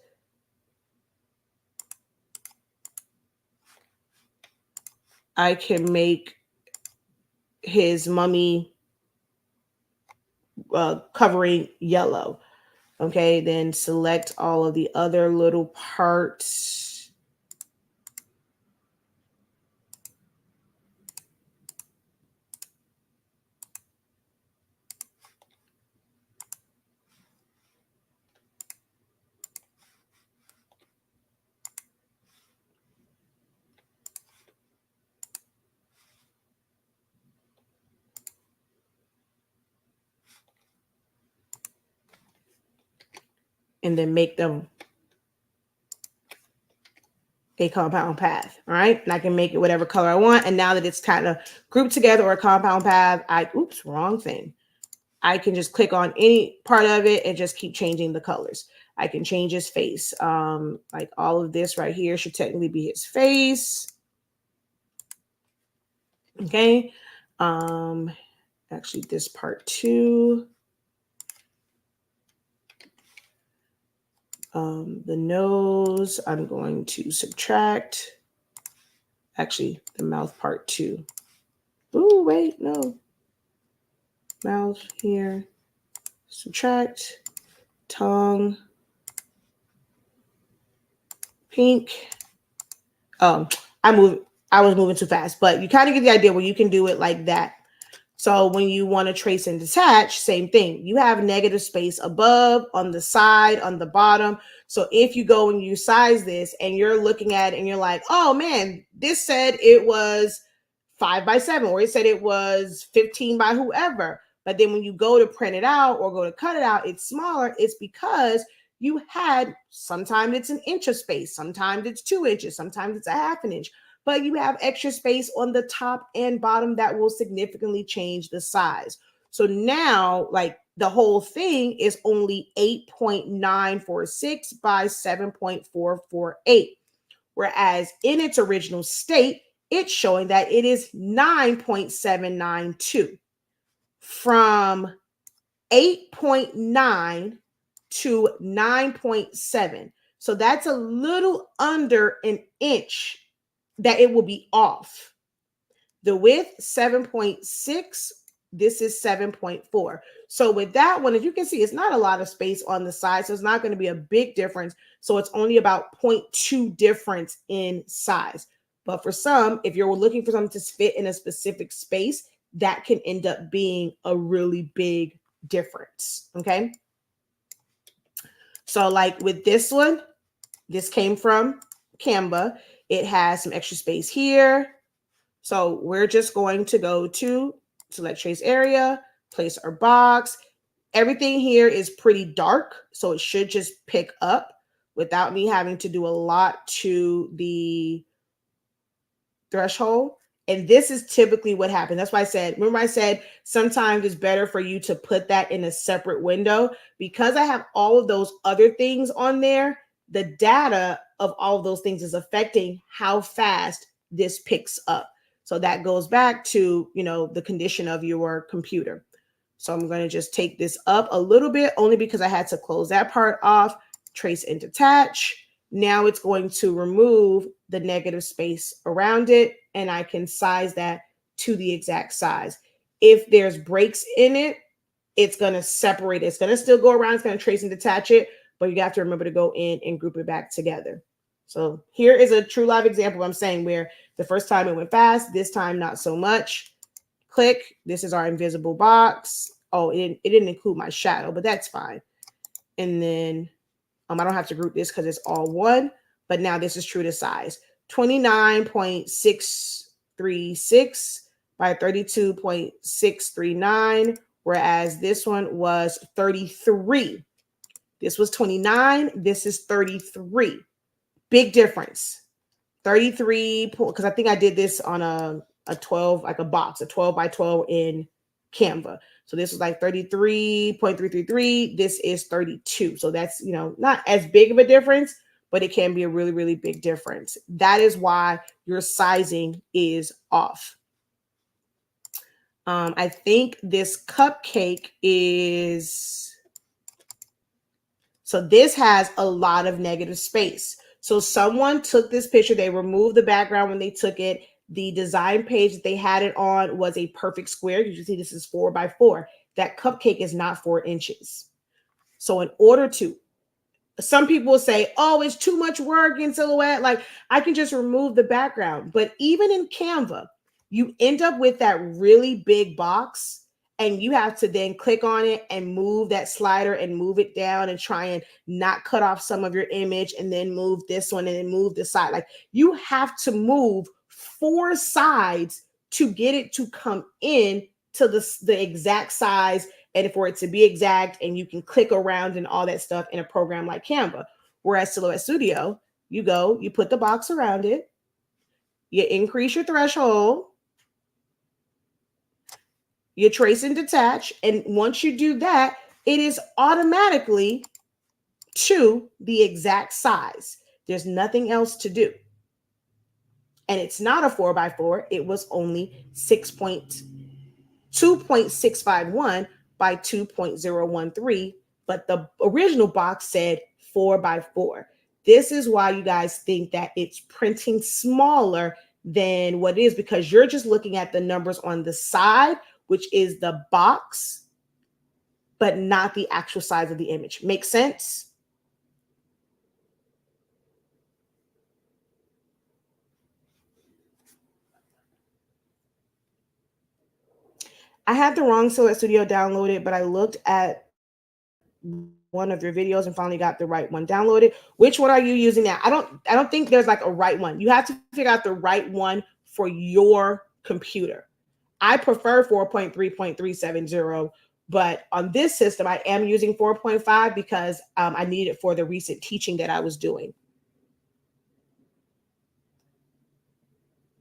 I can make his mummy covering yellow. Okay, then select all of the other little parts. And then make them a compound path. All right. And I can make it whatever color I want. And now that it's kind of grouped together or a compound path, oops, wrong thing. I can just click on any part of it and just keep changing the colors. I can change his face. Like all of this right here should technically be his face. Okay. Actually this part too. The nose, I'm going to subtract. Actually, the mouth part too. Ooh, wait, no. Mouth here. Subtract. Tongue. Pink. I was moving too fast, but you kind of get the idea where you can do it like that. So when you want to trace and detach, same thing. You have negative space above, on the side, on the bottom. So if you go and you size this and you're looking at it and you're like, oh man, this said it was 5 by 7, or it said it was 15 by whoever. But then when you go to print it out or go to cut it out, it's smaller. It's because you had, sometimes it's an inch of space, sometimes it's 2 inches, sometimes it's a half an inch. But you have extra space on the top and bottom that will significantly change the size. So now, like the whole thing is only 8.946 by 7.448. Whereas in its original state, it's showing that it is 9.792. From 8.9 to 9.7. So that's a little under an inch that it will be off. The width, 7.6. This is 7.4. So with that one, as you can see, it's not a lot of space on the side. So it's not going to be a big difference. So it's only about 0.2 difference in size. But for some, if you're looking for something to fit in a specific space, that can end up being a really big difference. Okay. So like with this one, this came from Canva. It has some extra space here. So we're just going to go to select trace area, place our box. Everything here is pretty dark, so it should just pick up without me having to do a lot to the threshold. And this is typically what happens. That's why I said, remember I said sometimes it's better for you to put that in a separate window, because I have all of those other things on there. The data of all of those things is affecting how fast this picks up. So that goes back to, the condition of your computer. So I'm going to just take this up a little bit, only because I had to close that part off, trace and detach. Now it's going to remove the negative space around it, and I can size that to the exact size. If there's breaks in it, it's going to separate it. It's going to still go around. It's going to trace and detach it, but you have to remember to go in and group it back together. So here is a true live example I'm saying where the first time it went fast, this time not so much. Click. This is our invisible box. Oh, it didn't include my shadow, but that's fine. And then I don't have to group this because it's all one, but now this is true to size. 29.636 by 32.639, whereas this one was 33. This was 29. This is 33. Big difference. 33, because I think I did this on a 12, like a box, a 12 by 12 in Canva. So this was like 33.333. This is 32. So that's, not as big of a difference, but it can be a really, really big difference. That is why your sizing is off. I think this cupcake is, so this has a lot of negative space. So someone took this picture, they removed the background when they took it. The design page that they had it on was a perfect square. You can see this is 4 by 4. that cupcake is not 4 inches. So in order to, some people say, oh, it's too much work in Silhouette. Like I can just remove the background. But even in Canva, you end up with that really big box and you have to then click on it and move that slider and move it down and try and not cut off some of your image and then move this one and then move the side. Like you have to move 4 sides to get it to come in to the exact size and for it to be exact, and you can click around and all that stuff in a program like Canva. Whereas Silhouette Studio, you go, you put the box around it, you increase your threshold, you trace and detach, and once you do that, it is automatically to the exact size. There's nothing else to do. And it's not a 4x4, it was only 2.651 by 2.013, but the original box said 4x4. This is why you guys think that it's printing smaller than what it is, because you're just looking at the numbers on the side, which is the box, but not the actual size of the image. Make sense? I had the wrong Silhouette Studio downloaded, but I looked at one of your videos and finally got the right one downloaded. Which one are you using now? I don't think there's like a right one. You have to figure out the right one for your computer. I prefer 4.3.370, but on this system, I am using 4.5 because I need it for the recent teaching that I was doing.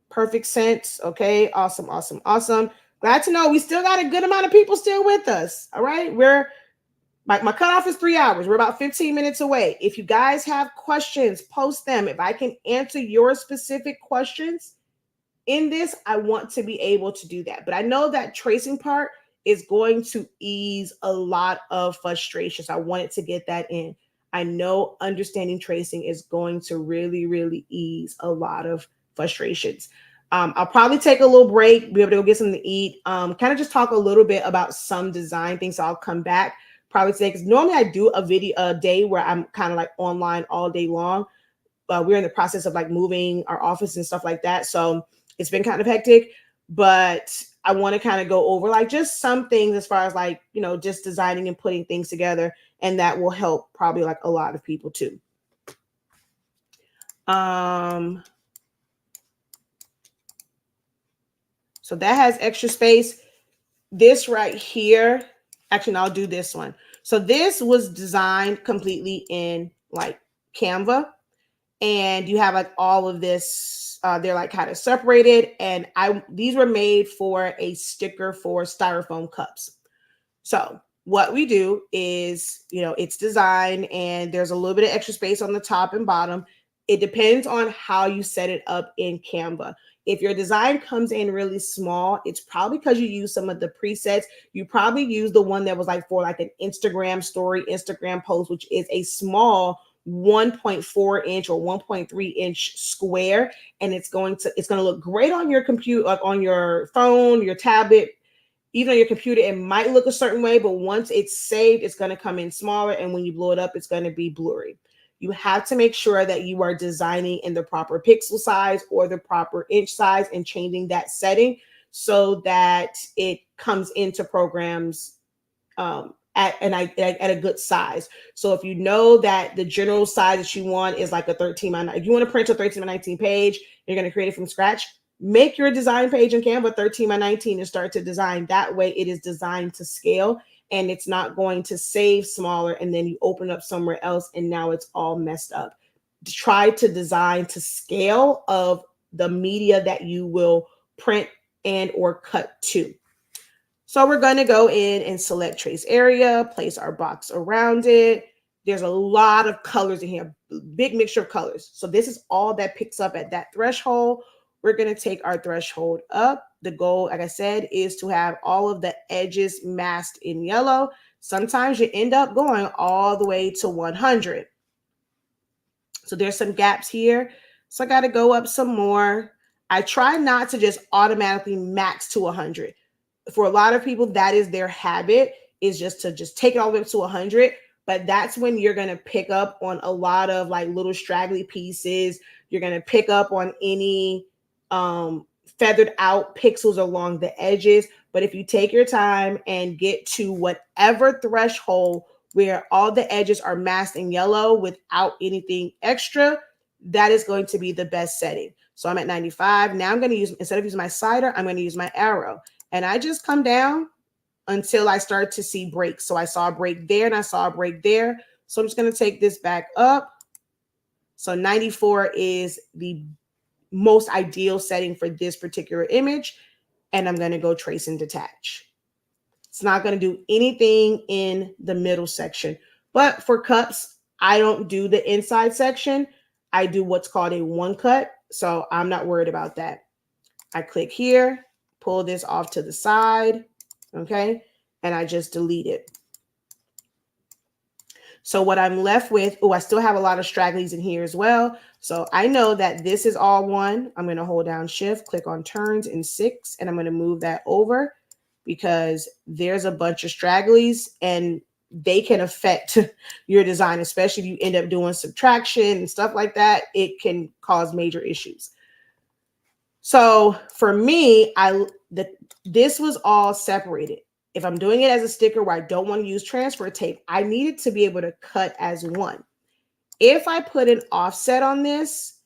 Perfect sense. Okay. Awesome. Awesome. Awesome. Glad to know we still got a good amount of people still with us. All right. My cutoff is 3 hours. We're about 15 minutes away. If you guys have questions, post them. If I can answer your specific questions in this, I want to be able to do that. But I know that tracing part is going to ease a lot of frustrations. I wanted to get that in. I know understanding tracing is going to really, really ease a lot of frustrations. I'll probably take a little break, be able to go get something to eat, kind of just talk a little bit about some design things. So I'll come back probably today, because normally I do a day where I'm kind of like online all day long. We're in the process of like moving our office and stuff like that. So it's been kind of hectic, but I want to kind of go over like just some things as far as like, you know, just designing and putting things together. And that will help probably like a lot of people too. So that has extra space. This right here, actually, no, I'll do this one. So this was designed completely in like Canva, and you have like all of this, they're like kind of separated, and these were made for a sticker for styrofoam cups. So what we do is, you know, it's designed and there's a little bit of extra space on the top and bottom. It depends on how you set it up in Canva. If your design comes in really small, it's probably because you use some of the presets. You probably use the one that was like for like an Instagram story, Instagram post, which is a small 1.4 inch or 1.3 inch square. And it's going to look great on your computer, like on your phone, your tablet, even on your computer. It might look a certain way, but once it's saved, it's going to come in smaller. And when you blow it up, it's going to be blurry. You have to make sure that you are designing in the proper pixel size or the proper inch size and changing that setting so that it comes into programs at a good size. So if you know that the general size that you want is like a 13 by 9, if you want to print a 13 by 19 page, you're going to create it from scratch, make your design page in Canva 13 by 19 and start to design. That way it is designed to scale and it's not going to save smaller and then you open up somewhere else and now it's all messed up. Try to design to scale of the media that you will print and or cut to. So we're going to go in and select trace area, place our box around it. There's a lot of colors in here, big mixture of colors. So this is all that picks up at that threshold. We're going to take our threshold up. The goal, like I said, is to have all of the edges masked in yellow. Sometimes you end up going all the way to 100. So there's some gaps here. So I got to go up some more. I try not to just automatically max to 100. for a lot of people, that is their habit, is just to just take it all the way up to 100. But that's when you're going to pick up on a lot of like little straggly pieces. You're going to pick up on any feathered out pixels along the edges. But if you take your time and get to whatever threshold where all the edges are masked in yellow without anything extra, that is going to be the best setting. So I'm at 95. Now I'm going to use, instead of using my slider, I'm going to use my arrow. And I just come down until I start to see breaks. So I saw a break there and I saw a break there. So I'm just going to take this back up. So 94 is the most ideal setting for this particular image. And I'm going to go trace and detach. It's not going to do anything in the middle section. But for cups, I don't do the inside section. I do what's called a one cut. So I'm not worried about that. I click here, pull this off to the side, okay? And I just delete it. So what I'm left with, oh, I still have a lot of stragglies in here as well. So I know that this is all one. I'm going to hold down shift, click on turns in 6, and I'm going to move that over because there's a bunch of stragglies and they can affect your design, especially if you end up doing subtraction and stuff like that. It can cause major issues. So for me, this was all separated. If I'm doing it as a sticker where I don't want to use transfer tape, I need it to be able to cut as one. If I put an offset on this,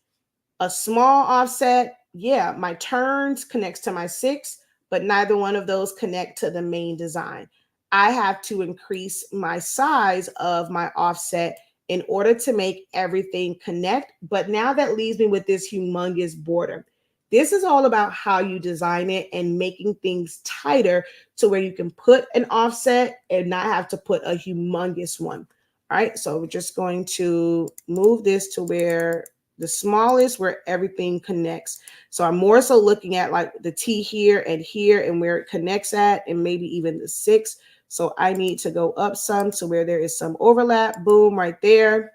a small offset, yeah, my turns connects to my 6, but neither one of those connect to the main design. I have to increase my size of my offset in order to make everything connect. But now that leaves me with this humongous border. This is all about how you design it and making things tighter to where you can put an offset and not have to put a humongous one. All right, so we're just going to move this to where the smallest, where everything connects. So I'm more so looking at like the T here and where it connects at, and maybe even the 6. So I need to go up some to where there is some overlap. Boom, right there.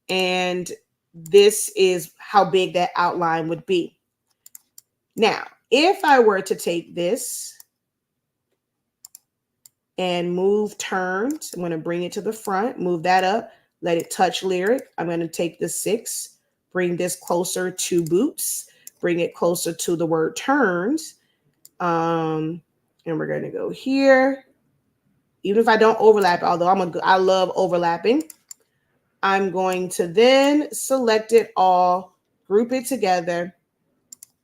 And this is how big that outline would be. Now, if I were to take this and move turns, I'm going to bring it to the front, move that up, let it touch lyric. I'm going to take the 6, bring this closer to boots, bring it closer to the word turns. And we're going to go here. Even if I don't overlap, although I love overlapping, I'm going to then select it all, group it together,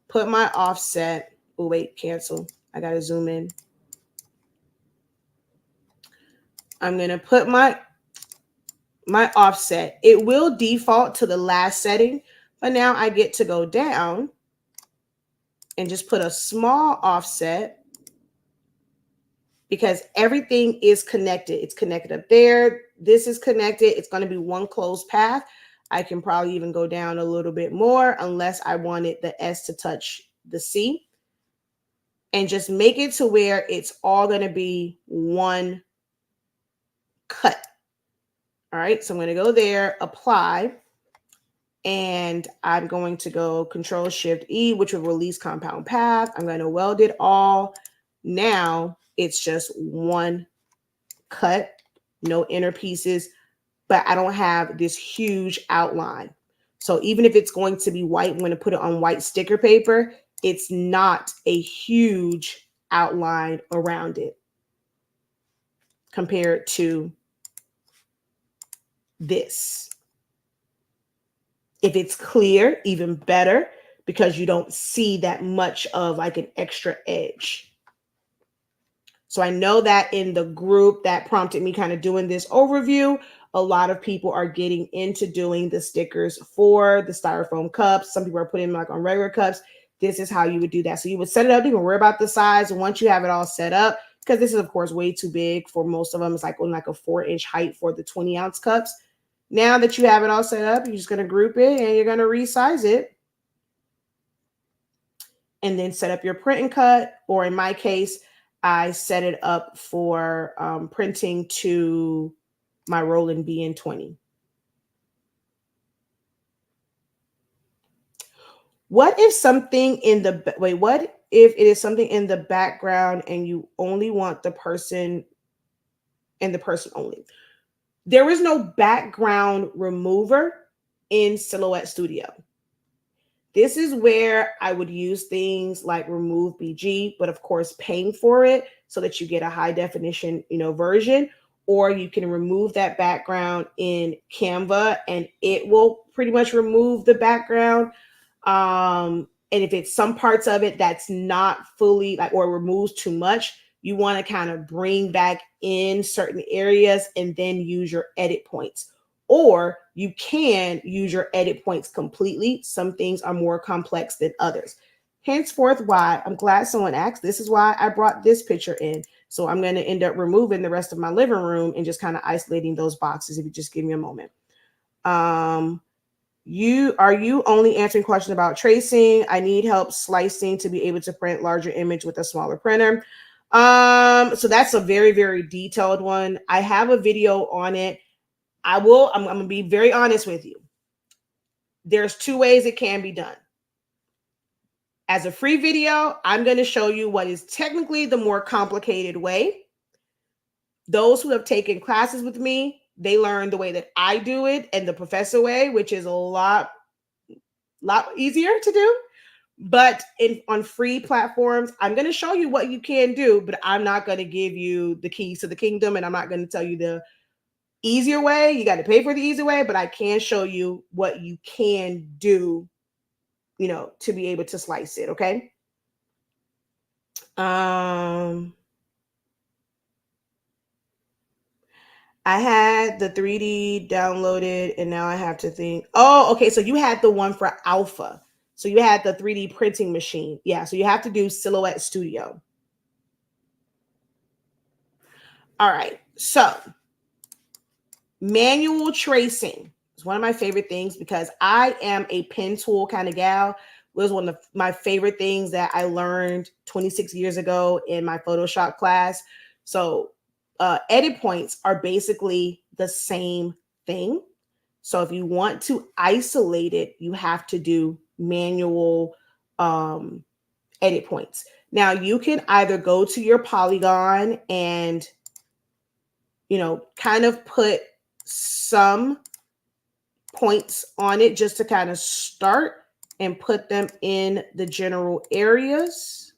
put my offset. Oh, wait, cancel. I got to zoom in. I'm going to put my offset. It will default to the last setting, but now I get to go down and just put a small offset because everything is connected. It's connected up there. This is connected. It's going to be one closed path. I can probably even go down a little bit more unless I wanted the S to touch the C, and just make it to where it's all going to be one cut. All right, so I'm going to go there, apply, and I'm going to go Control Shift E, which will release compound path. I'm going to weld it all. Now it's just one cut, no inner pieces, but I don't have this huge outline. So even if it's going to be white, I'm going to put it on white sticker paper. It's not a huge outline around it compared to this. If it's clear, even better, because you don't see that much of like an extra edge. So I know that in the group that prompted me kind of doing this overview, a lot of people are getting into doing the stickers for the styrofoam cups. Some people are putting them like on regular cups. This is how you would do that. So you would set it up, don't even worry about the size. Once you have it all set up, because this is of course way too big for most of them. It's like only like a 4-inch height for the 20-ounce cups. Now that you have it all set up, you're just going to group it and you're going to resize it. And then set up your print and cut, or in my case, I set it up for printing to my Roland BN20. What if something in the, what if it is something in the background and you only want the person and the person only. There is no background remover in Silhouette Studio. This is where I would use things like remove BG, but of course paying for it so that you get a high definition, version, or you can remove that background in Canva and it will pretty much remove the background. And if it's some parts of it that's not fully like or removes too much, you want to kind of bring back in certain areas and then use your edit points. Or you can use your edit points completely. Some things are more complex than others. Henceforth, why I'm glad someone asked. This is why I brought this picture in. So I'm going to end up removing the rest of my living room and just kind of isolating those boxes. If you just give me a moment. You only answering questions about tracing? I need help slicing to be able to print larger image with a smaller printer. So that's a very, very detailed one. I have a video on it. I'm going to be very honest with you. There's two ways it can be done. As a free video, I'm going to show you what is technically the more complicated way. Those who have taken classes with me, they learn the way that I do it and the professor way, which is a lot easier to do. But on free platforms, I'm going to show you what you can do, but I'm not going to give you the keys to the kingdom, and I'm not going to tell you the easier way. You got to pay for the easy way, but I can show you what you can do, to be able to slice it. Okay. I had the 3D downloaded and now I have to think. Oh, okay. So you had the one for Alpha. So you had the 3D printing machine. Yeah. So you have to do Silhouette Studio. All right. So manual tracing is one of my favorite things because I am a pen tool kind of gal. It was one of my favorite things that I learned 26 years ago in my Photoshop class. So edit points are basically the same thing. So if you want to isolate it, you have to do manual edit points. Now you can either go to your polygon and, kind of put some points on it just to kind of start and put them in the general areas.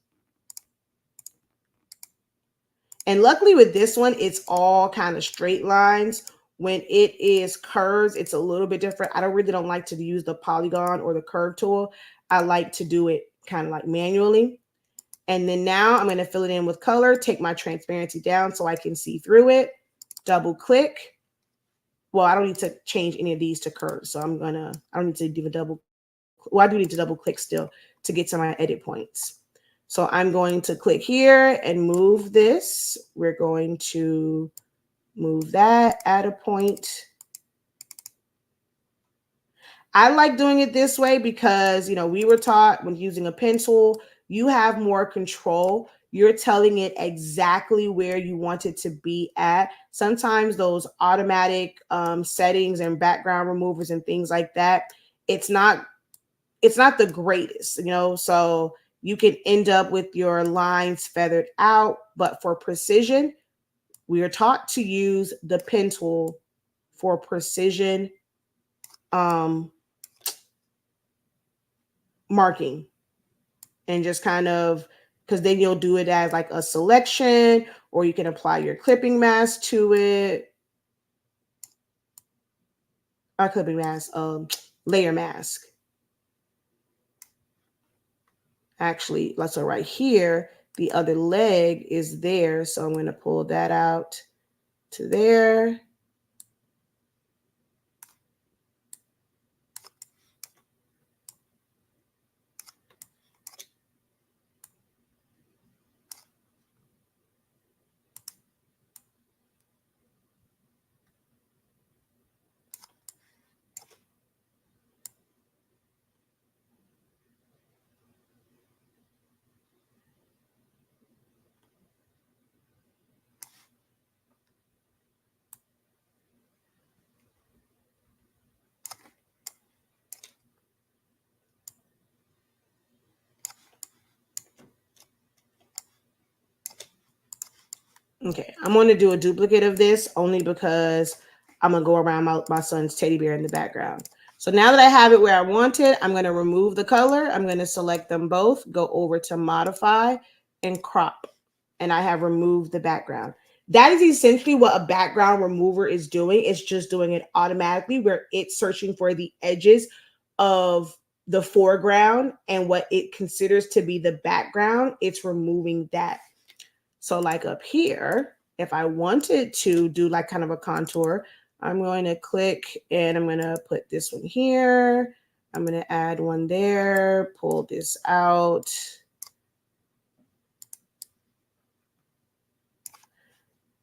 And luckily with this one, it's all kind of straight lines. When it is curves, it's a little bit different. I really don't like to use the polygon or the curve tool. I like to do it kind of like manually. And then now I'm going to fill it in with color, take my transparency down so I can see through it, double click. Well, I don't need to change any of these to curves. So I don't need to do a double. Well, I do need to double click still to get to my edit points. So I'm going to click here and move this. We're going to move that, add a point. I like doing it this way because, we were taught when using a pencil, you have more control. You're telling it exactly where you want it to be at. Sometimes those automatic settings and background removers and things like that, it's not the greatest, so you can end up with your lines feathered out. But for precision, we are taught to use the pen tool for precision marking, and just kind of, because then you'll do it as like a selection, or you can apply your clipping mask to it. Our clipping mask, layer mask. Actually, so right here, the other leg is there. So I'm going to pull that out to there. Okay, I'm going to do a duplicate of this only because I'm going to go around my son's teddy bear in the background. So now that I have it where I want it, I'm going to remove the color. I'm going to select them both, go over to modify and crop. And I have removed the background. That is essentially what a background remover is doing. It's just doing it automatically where it's searching for the edges of the foreground and what it considers to be the background. It's removing that. So like up here, if I wanted to do like kind of a contour, I'm going to click and I'm going to put this one here. I'm going to add one there, pull this out.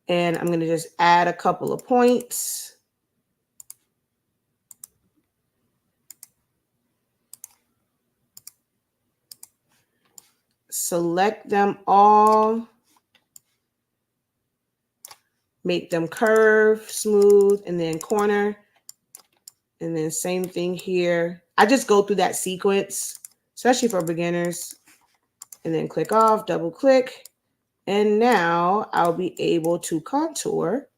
And I'm going to just add a couple of points. Select them all. Make them curve, smooth, and then corner. And then same thing here. I just go through that sequence, especially for beginners. And then click off, double click. And now I'll be able to contour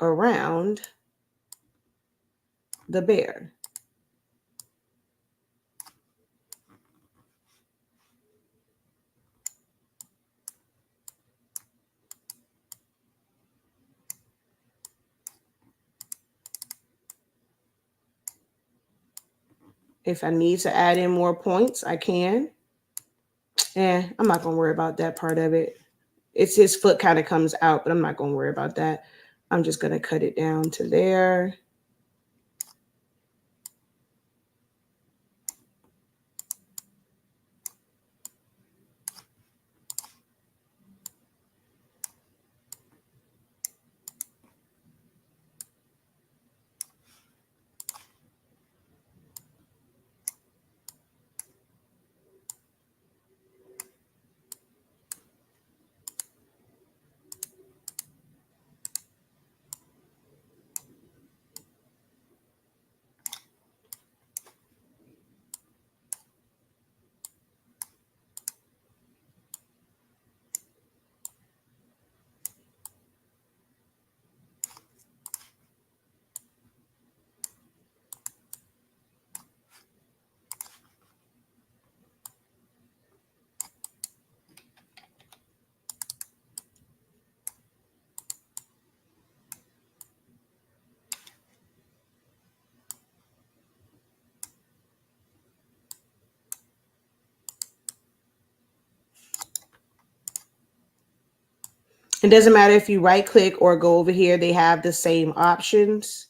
around the bear. If I need to add in more points, I can. I'm not going to worry about that part of it. It's his foot kind of comes out, but I'm not going to worry about that. I'm just going to cut it down to there. It doesn't matter if you right click or go over here, they have the same options.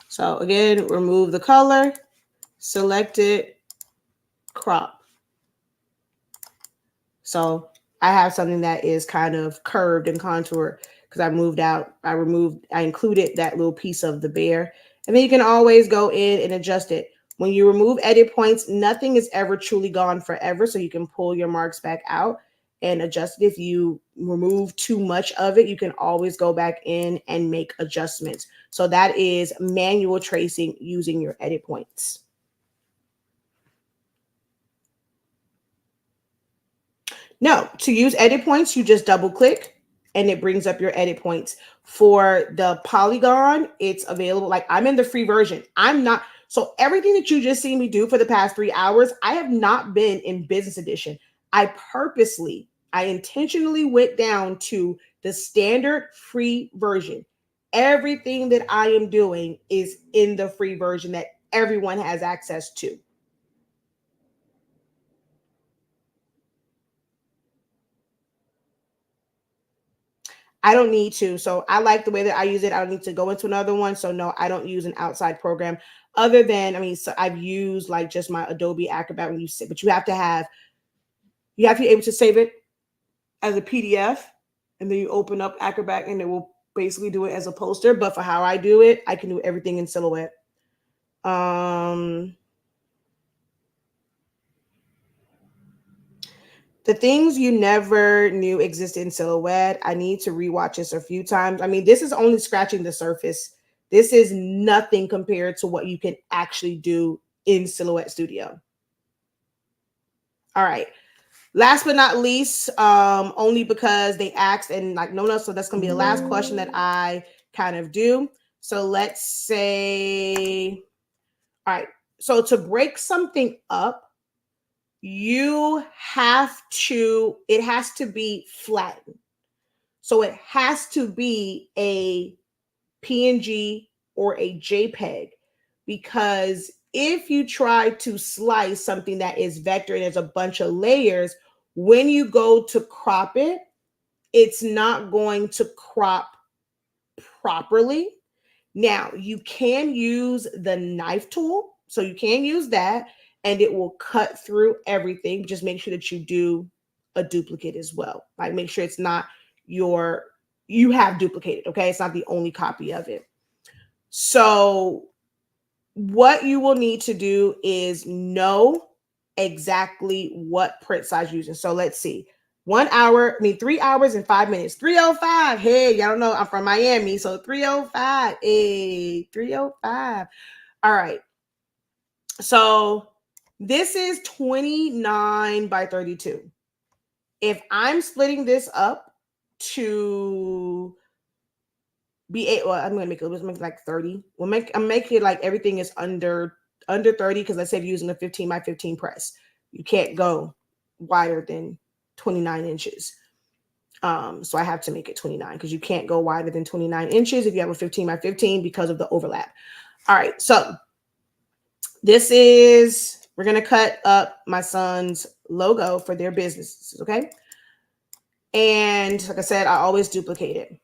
So again, remove the color, select it, crop. So I have something that is kind of curved and contoured because I included that little piece of the bear. And then you can always go in and adjust it. When you remove edit points, nothing is ever truly gone forever. So you can pull your marks back out and adjust it. If you remove too much of it, you can always go back in and make adjustments. So that is manual tracing using your edit points. No, to use edit points, you just double click and it brings up your edit points. For the Polygon, it's available. Like I'm in the free version. I'm not. So everything that you just seen me do for the past 3 hours, I have not been in business edition. I intentionally went down to the standard free version. Everything that I am doing is in the free version that everyone has access to. I don't need to. So I like the way that I use it. I don't need to go into another one. So no, I don't use an outside program other than, I mean, so I've used like just my Adobe Acrobat when you sit, but you have to be able to save it as a PDF and then you open up Acrobat and it will basically do it as a poster. But for how I do it, I can do everything in Silhouette. The things you never knew existed in Silhouette. I need to rewatch this a few times. I mean, this is only scratching the surface. This is nothing compared to what you can actually do in Silhouette Studio. All right. Last but not least, only because they asked and like no, so that's gonna be the last question that I kind of do. So let's say, all right. So to break something up, it has to be flattened. So it has to be a PNG or a JPEG, because if you try to slice something that is vector and there's a bunch of layers, when you go to crop it, it's not going to crop properly. Now, you can use the knife tool. So you can use that and it will cut through everything. Just make sure that you do a duplicate as well. Like make sure it's not you have duplicated, okay? It's not the only copy of it. So what you will need to do is know exactly what print size you're using. So let's see. 3 hours and 5 minutes. 3:05. Hey, y'all don't know I'm from Miami. So 3:05. Hey, 3:05. All right. So this is 29 by 32. If I'm splitting this up to I'm gonna make it like 30. I'm making it like everything is under 30, because let's say if you're using a 15 by 15 press, you can't go wider than 29 inches. So I have to make it 29 because you can't go wider than 29 inches if you have a 15 by 15 because of the overlap. All right, so we're gonna cut up my son's logo for their businesses, okay? And like I said, I always duplicate it.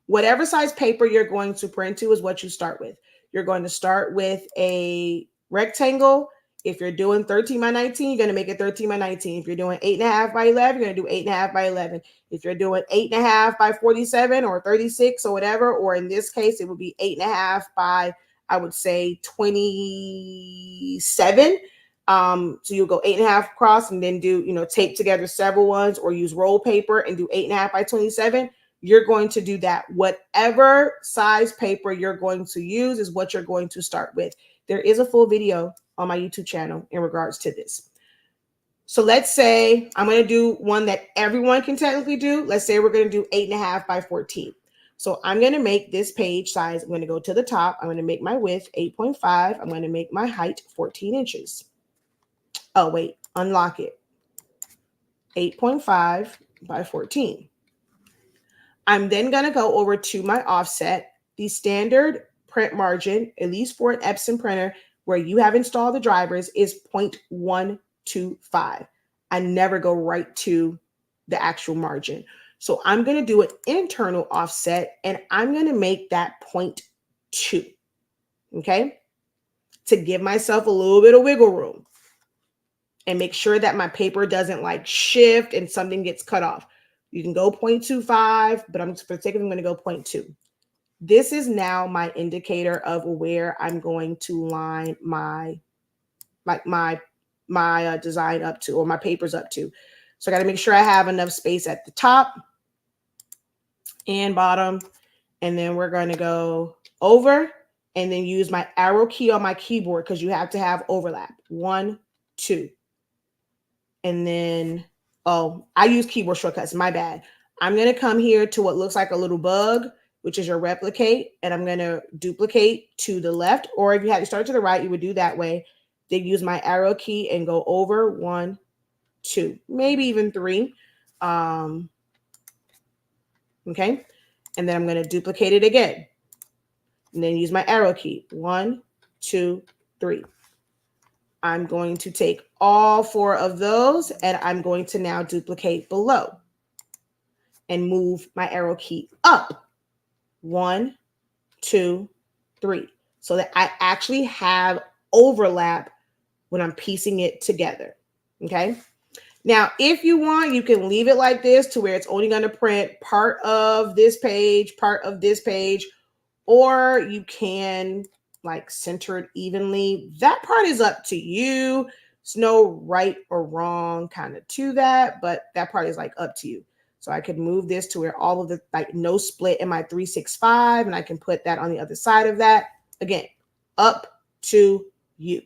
Whatever size paper you're going to print to is what you start with. You're going to start with a rectangle. If you're doing 13 by 19, you're going to make it 13 by 19. If you're doing 8.5 by 11, you're going to do 8.5 by 11. If you're doing 8.5 by 47 or 36 or whatever, or in this case, it would be 8.5 by, I would say, 27. So you'll go 8.5 across and then do, tape together several ones or use roll paper and do 8.5 by 27. You're going to do that. Whatever size paper you're going to use is what you're going to start with. There is a full video on my YouTube channel in regards to this. So let's say I'm going to do one that everyone can technically do. Let's say we're going to do 8.5 by 14. So I'm going to make this page size. I'm going to go to the top. I'm going to make my width 8.5. I'm going to make my height 14 inches. Oh, wait, unlock it. 8.5 by 14. I'm then going to go over to my offset. The standard print margin, at least for an Epson printer where you have installed the drivers, is 0.125. I never go right to the actual margin. So I'm going to do an internal offset and I'm going to make that 0.2. Okay? To give myself a little bit of wiggle room and make sure that my paper doesn't like shift and something gets cut off. You can go 0.25, but for the sake of it, I'm going to go 0.2. This is now my indicator of where I'm going to line my design up to, or my papers up to. So I got to make sure I have enough space at the top and bottom. And then we're going to go over and then use my arrow key on my keyboard because you have to have overlap. 1, 2. And then, I use keyboard shortcuts. My bad. I'm going to come here to what looks like a little bug, which is your replicate. And I'm going to duplicate to the left. Or if you had to start to the right, you would do that way. Then use my arrow key and go over 1, 2, maybe even 3. Okay. And then I'm going to duplicate it again. And then use my arrow key. 1, 2, 3. I'm going to take all 4 of those and I'm going to now duplicate below and move my arrow key up. 1, 2, 3. So that I actually have overlap when I'm piecing it together. Okay. Now, if you want, you can leave it like this to where it's only going to print part of this page, or you can like centered evenly. That part is up to you. There's no right or wrong kind of to that, but that part is like up to you. So I could move this to where all of the like no split in my 365, and I can put that on the other side of that. Again, up to you.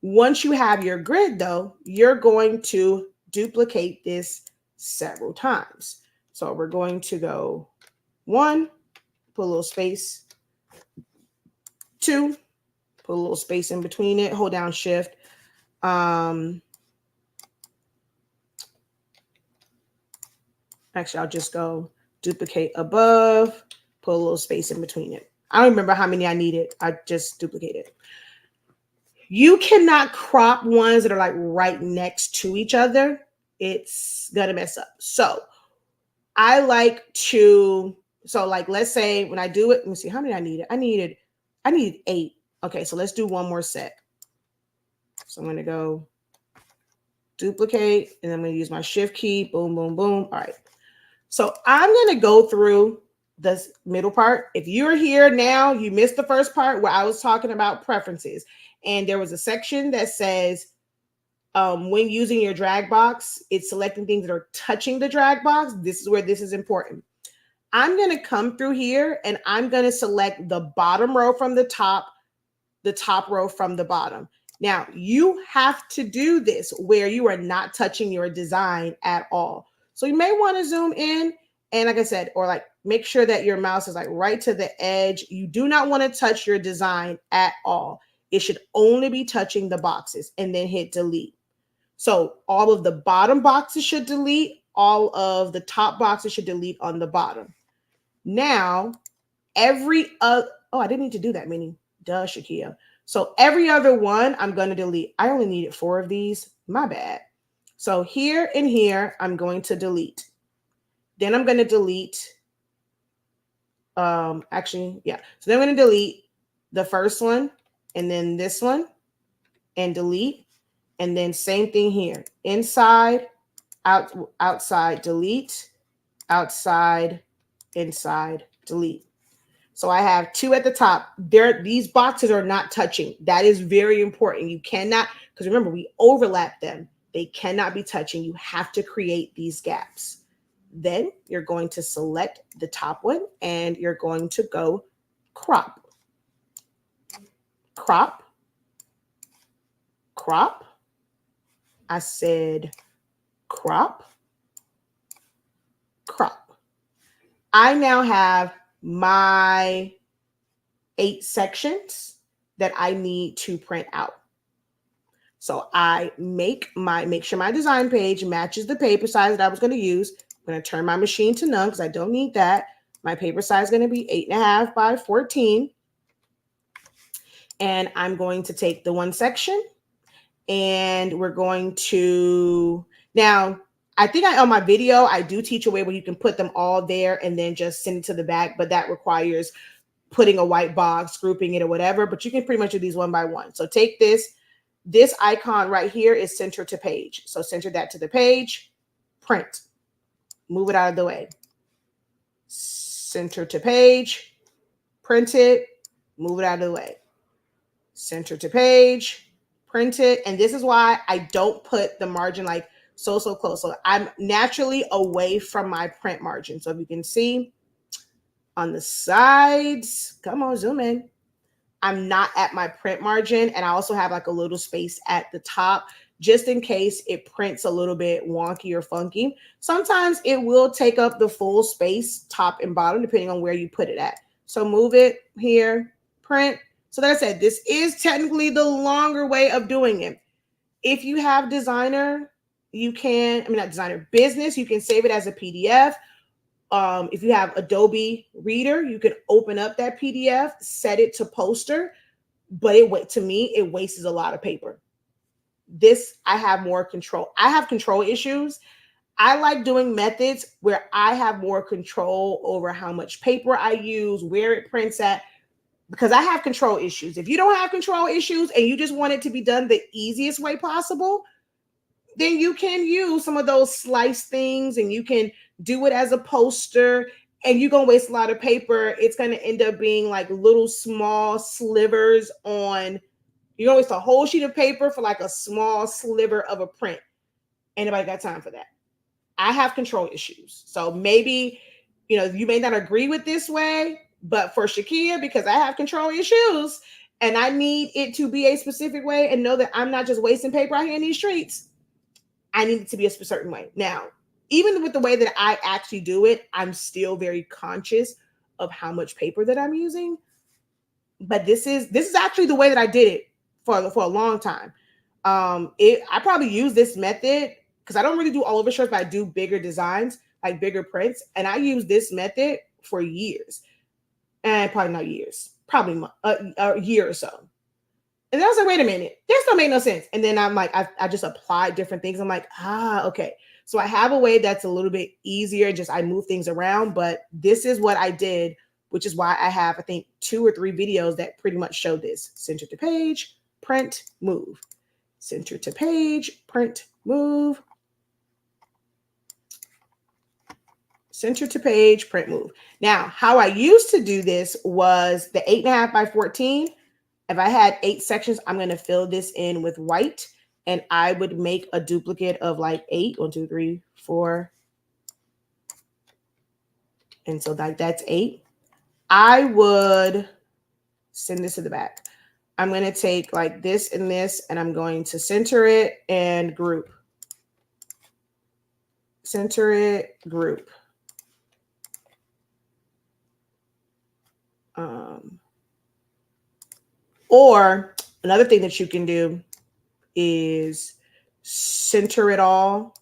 Once you have your grid though, you're going to duplicate this several times. So we're going to go 1, put a little space, 2, put a little space in between it, hold down shift. Actually, I'll just go duplicate above, put a little space in between it. I don't remember how many I needed. I just duplicated. You cannot crop ones that are like right next to each other. It's gonna mess up. So I like to, so like, let's say when I do it, let me see how many I needed. I needed 8. Okay, so let's do one more set. So I'm going to go duplicate, and I'm going to use my shift key. Boom, boom, boom. All right. So I'm going to go through this middle part. If you're here now, you missed the first part where I was talking about preferences. And there was a section that says, when using your drag box, it's selecting things that are touching the drag box. This is where this is important. I'm going to come through here and I'm going to select the bottom row from the top row from the bottom. Now, you have to do this where you are not touching your design at all. So you may want to zoom in and like I said, or like make sure that your mouse is like right to the edge. You do not want to touch your design at all. It should only be touching the boxes and then hit delete. So all of the bottom boxes should delete. All of the top boxes should delete on the bottom. Now, every other, oh, I didn't need to do that many. Duh, Shakia. So every other one I'm going to delete. I only needed 4 of these. My bad. So here and here, I'm going to delete. Then I'm going to delete. Actually, yeah. So then I'm going to delete the first one and then this one and delete. And then same thing here. Inside, outside, delete, outside, inside, delete. So I have 2 at the top. These boxes are not touching. That is very important. You cannot, because remember, we overlap them. They cannot be touching. You have to create these gaps. Then you're going to select the top one and you're going to go crop. Crop. Crop. I said crop. Crop. I now have my 8 sections that I need to print out. So I make sure my design page matches the paper size that I was going to use. I'm going to turn my machine to none because I don't need that. My paper size is going to be 8.5 by 14. And I'm going to take the one section and we're going to, now I think on my video, I do teach a way where you can put them all there and then just send it to the back, but that requires putting a white box, grouping it or whatever, but you can pretty much do these one by one. So take this icon right here is center to page. So center that to the page, print, move it out of the way. Center to page, print it, move it out of the way. Center to page, print it. And this is why I don't put the margin like so close. So I'm naturally away from my print margin. So if you can see on the sides, come on, zoom in. I'm not at my print margin. And I also have like a little space at the top just in case it prints a little bit wonky or funky. Sometimes it will take up the full space, top and bottom, depending on where you put it at. So move it here, print. So like I said, this is technically the longer way of doing it. If you have Designer, you can, not Designer, Business, you can save it as a PDF. If you have Adobe Reader, you can open up that PDF, set it to poster, but to me, it wastes a lot of paper. This, I have more control. I have control issues. I like doing methods where I have more control over how much paper I use, where it prints at, because I have control issues. If you don't have control issues and you just want it to be done the easiest way possible, then you can use some of those slice things and you can do it as a poster and you're gonna waste a lot of paper. It's gonna end up being like little small slivers on. You're gonna waste a whole sheet of paper for like a small sliver of a print. Ain't nobody got time for that. I have control issues, so maybe you may not agree with this way, but for Shakia, because I have control issues and I need it to be a specific way, and know that I'm not just wasting paper out here in these streets. I need it to be a certain way. Now, even with the way that I actually do it, I'm still very conscious of how much paper that I'm using. But this is actually the way that I did it for a long time. I probably use this method because I don't really do all over shirts, but I do bigger designs, like bigger prints, and I use this method for years, and probably not years, probably a year or so. And then I was like, wait a minute, this don't make no sense. And then I'm like, I just applied different things. I'm like, okay. So I have a way that's a little bit easier. Just I move things around, but this is what I did, which is why I have, I think, 2 or 3 videos that pretty much show this. Center to page, print, move. Center to page, print, move. Center to page, print, move. Now, how I used to do this was the 8.5 by 14. If I had 8 sections, I'm going to fill this in with white, and I would make a duplicate of like 8. 1, 2, 3, 4. And so that's 8. I would send this to the back. I'm going to take like this and this, and I'm going to center it and group. Center it, group. Or another thing that you can do is center it all,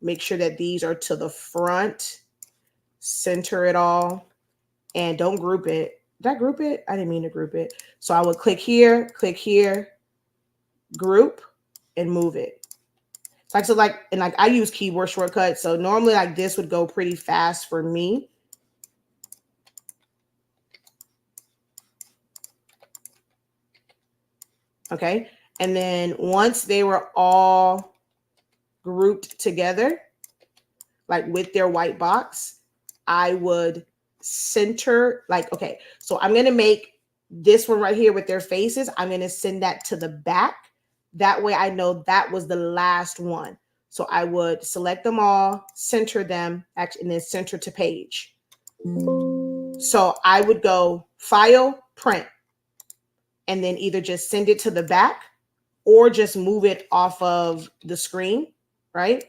make sure that these are to the front, center it all, and don't group it. Did I group it? I didn't mean to group it. So I would click here, group, and move it. And I use keyboard shortcuts, so normally like this would go pretty fast for me. Okay, and then once they were all grouped together, like with their white box, I would center, like, okay, so I'm going to make this one right here with their faces. I'm going to send that to the back. That way I know that was the last one. So I would select them all, center them, actually, and then center to page. So I would go file, print, and then either just send it to the back or just move it off of the screen, right?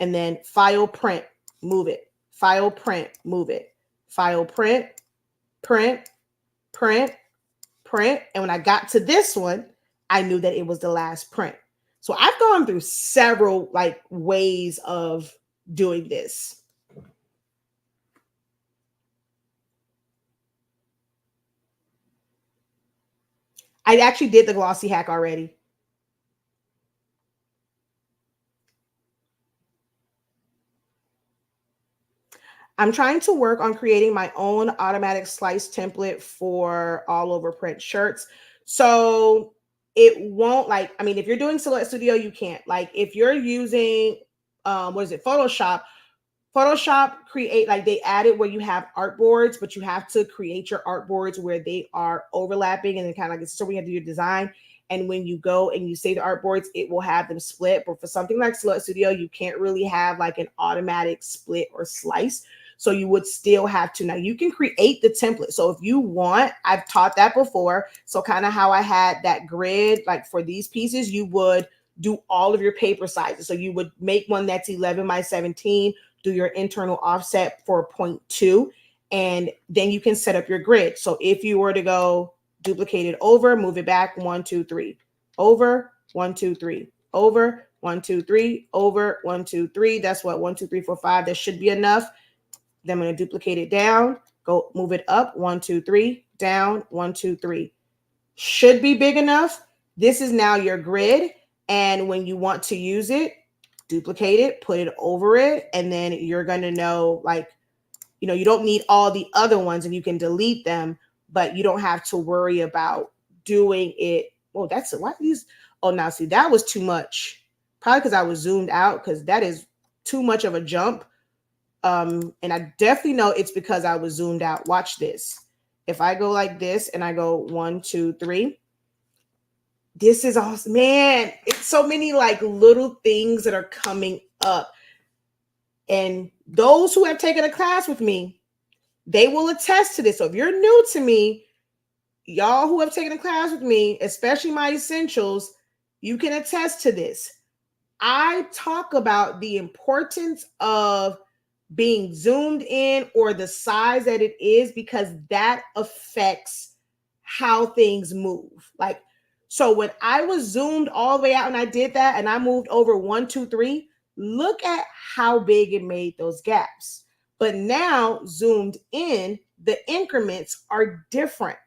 And then file, print, move it. File, print, move it. File, print, print, print, print. And when I got to this one, I knew that it was the last print. So I've gone through several like ways of doing this. I actually did the glossy hack already. I'm trying to work on creating my own automatic slice template for all over print shirts. So it won't if you're doing Silhouette Studio, you can't. Like if you're using, Photoshop, create, like they added where you have artboards, but you have to create your artboards where they are overlapping and then kind of like, so we have to do your design. And when you go and you save the artboards, it will have them split. But for something like Silhouette Studio, you can't really have like an automatic split or slice. So you would still have to, now you can create the template. So if you want, I've taught that before. So kind of how I had that grid, like for these pieces, you would do all of your paper sizes. So you would make one that's 11 by 17, do your internal offset for 0.2, and then you can set up your grid. So if you were to go duplicate it over, move it back, 1, 2, 3, over, 1, 2, 3, over, 1, 2, 3, over, 1, 2, 3. That's what 1, 2, 3, 4, 5. That should be enough. Then I'm going to duplicate it down, go move it up, 1, 2, 3, down, 1, 2, 3. Should be big enough. This is now your grid. And when you want to use it, duplicate it, put it over it, and then you're going to know, like, you don't need all the other ones and you can delete them, but you don't have to worry about doing it. Oh, why these? Oh, now see, that was too much. Probably because I was zoomed out, because that is too much of a jump. And I definitely know it's because I was zoomed out. Watch this. If I go like this and I go 1, 2, 3, this is awesome, man. It's so many like little things that are coming up. And those who have taken a class with me, they will attest to this. So if you're new to me, y'all who have taken a class with me, especially my essentials, you can attest to this. I talk about the importance of being zoomed in or the size that it is, because that affects how things move. Like, so when I was zoomed all the way out and I did that and I moved over 1, 2, 3, look at how big it made those gaps. But now zoomed in, the increments are different.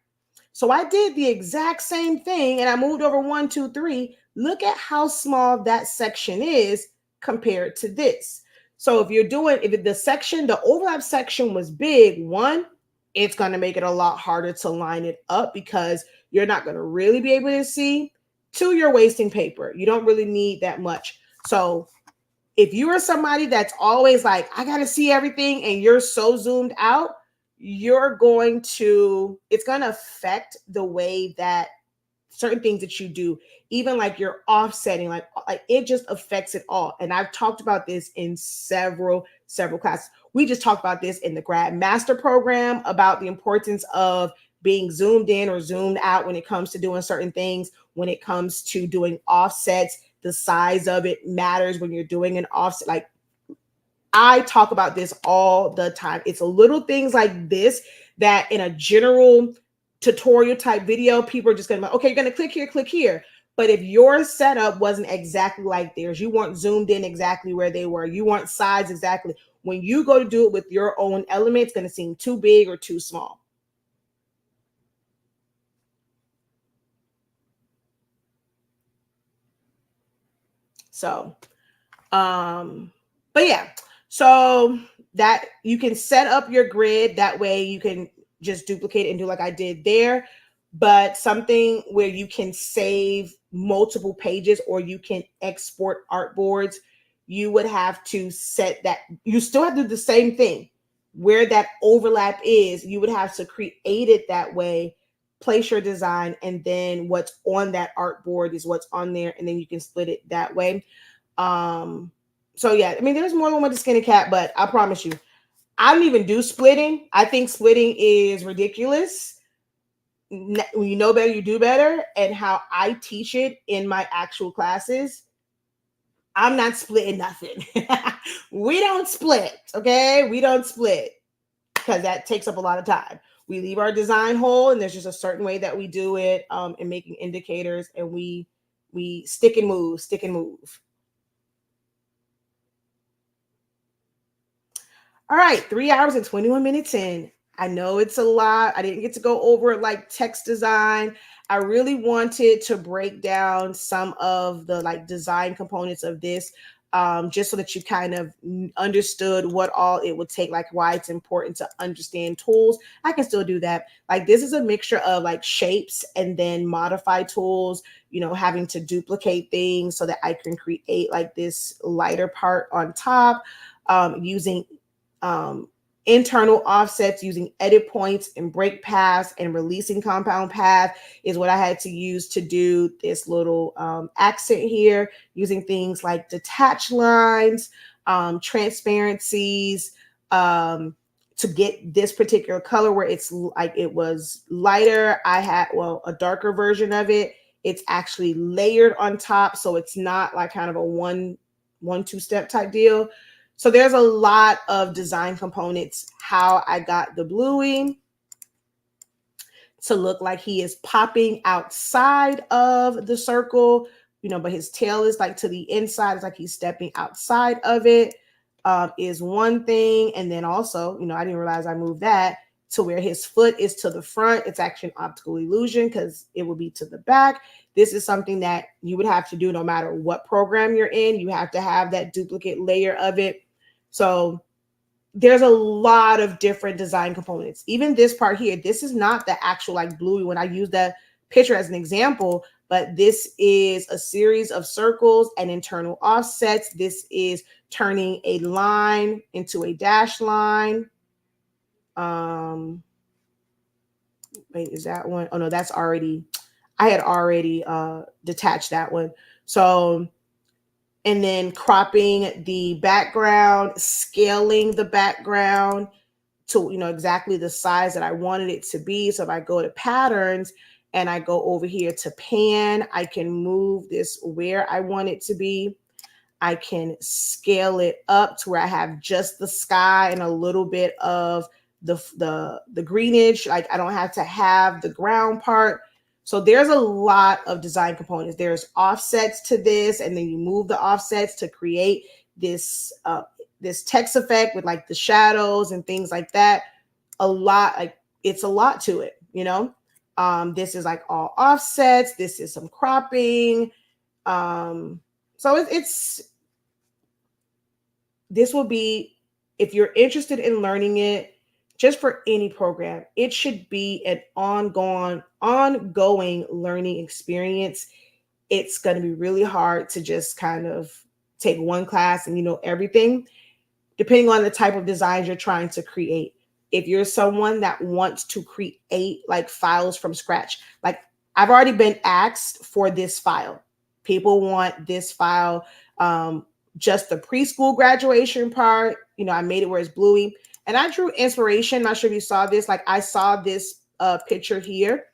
So I did the exact same thing and I moved over 1, 2, 3. Look at how small that section is compared to this. So if the overlap section was big, one, it's going to make it a lot harder to line it up because you're not going to really be able to see. Two, you're wasting paper. You don't really need that much. So if you are somebody that's always like, I got to see everything, and you're so zoomed out, it's going to affect the way that certain things that you do, even like your offsetting, like it just affects it all. And I've talked about this in several classes. We just talked about this in the grad master program about the importance of being zoomed in or zoomed out when it comes to doing certain things. When it comes to doing offsets, the size of it matters when you're doing an offset. Like, I talk about this all the time. It's little things like this that in a general tutorial type video, people are just going to be, okay, you're going to click here. But if your setup wasn't exactly like theirs, you weren't zoomed in exactly where they were, you weren't sized exactly, when you go to do it with your own element, it's going to seem too big or too small. So, but yeah, so that you can set up your grid. That way you can just duplicate it and do like I did there. But something where you can save multiple pages or you can export artboards, you would have to set that. You still have to do the same thing. Where that overlap is, you would have to create it that way, place your design, and then what's on that artboard is what's on there, and then you can split it that way. So yeah, I mean, there's more than one to skin a cat, but I promise you, I don't even do splitting. I think splitting is ridiculous. When you know better, you do better. And how I teach it in my actual classes, I'm not splitting nothing. We don't split, okay? We don't split because that takes up a lot of time. We leave our design whole, and there's just a certain way that we do it, in making indicators, and we stick and move. All right, 3 hours and 21 minutes in. I know it's a lot. I didn't get to go over like text design. I really wanted to break down some of the like design components of this, just so that you kind of understood what all it would take, like why it's important to understand tools. I can still do that. Like, this is a mixture of like shapes and then modify tools, having to duplicate things so that I can create like this lighter part on top, using internal offsets, using edit points and break paths, and releasing compound path is what I had to use to do this little accent here, using things like detached lines, transparencies, to get this particular color where it's like it was lighter. I had, a darker version of it. It's actually layered on top, so it's not like kind of a one, two step type deal. So there's a lot of design components. How I got the bluey to look like he is popping outside of the circle, but his tail is like to the inside. It's like he's stepping outside of it, is one thing. And then also, I didn't realize I moved that to where his foot is to the front. It's actually an optical illusion because it would be to the back. This is something that you would have to do no matter what program you're in. You have to have that duplicate layer of it. So there's a lot of different design components. Even this part here, this is not the actual like bluey when I use that picture as an example, but this is a series of circles and internal offsets. This is turning a line into a dashed line. Wait, is that one? Oh no, that's already, I had already detached that one. So, and then cropping the background, scaling the background to, exactly the size that I wanted it to be. So if I go to patterns and I go over here to pan, I can move this where I want it to be. I can scale it up to where I have just the sky and a little bit of the greenage. Like I don't have to have the ground part. So there's a lot of design components. There's offsets to this, and then you move the offsets to create this this text effect with like the shadows and things like that. A lot, like it's a lot to it, This is like all offsets. This is some cropping. So it's this will be, if you're interested in learning it, just for any program, it should be an ongoing learning experience. It's going to be really hard to just kind of take one class and everything, depending on the type of designs you're trying to create. If you're someone that wants to create like files from scratch, like I've already been asked for this file. People want this file, just the preschool graduation part. I made it where it's bluey. And I drew inspiration. Not sure if you saw this. Like I saw this picture here.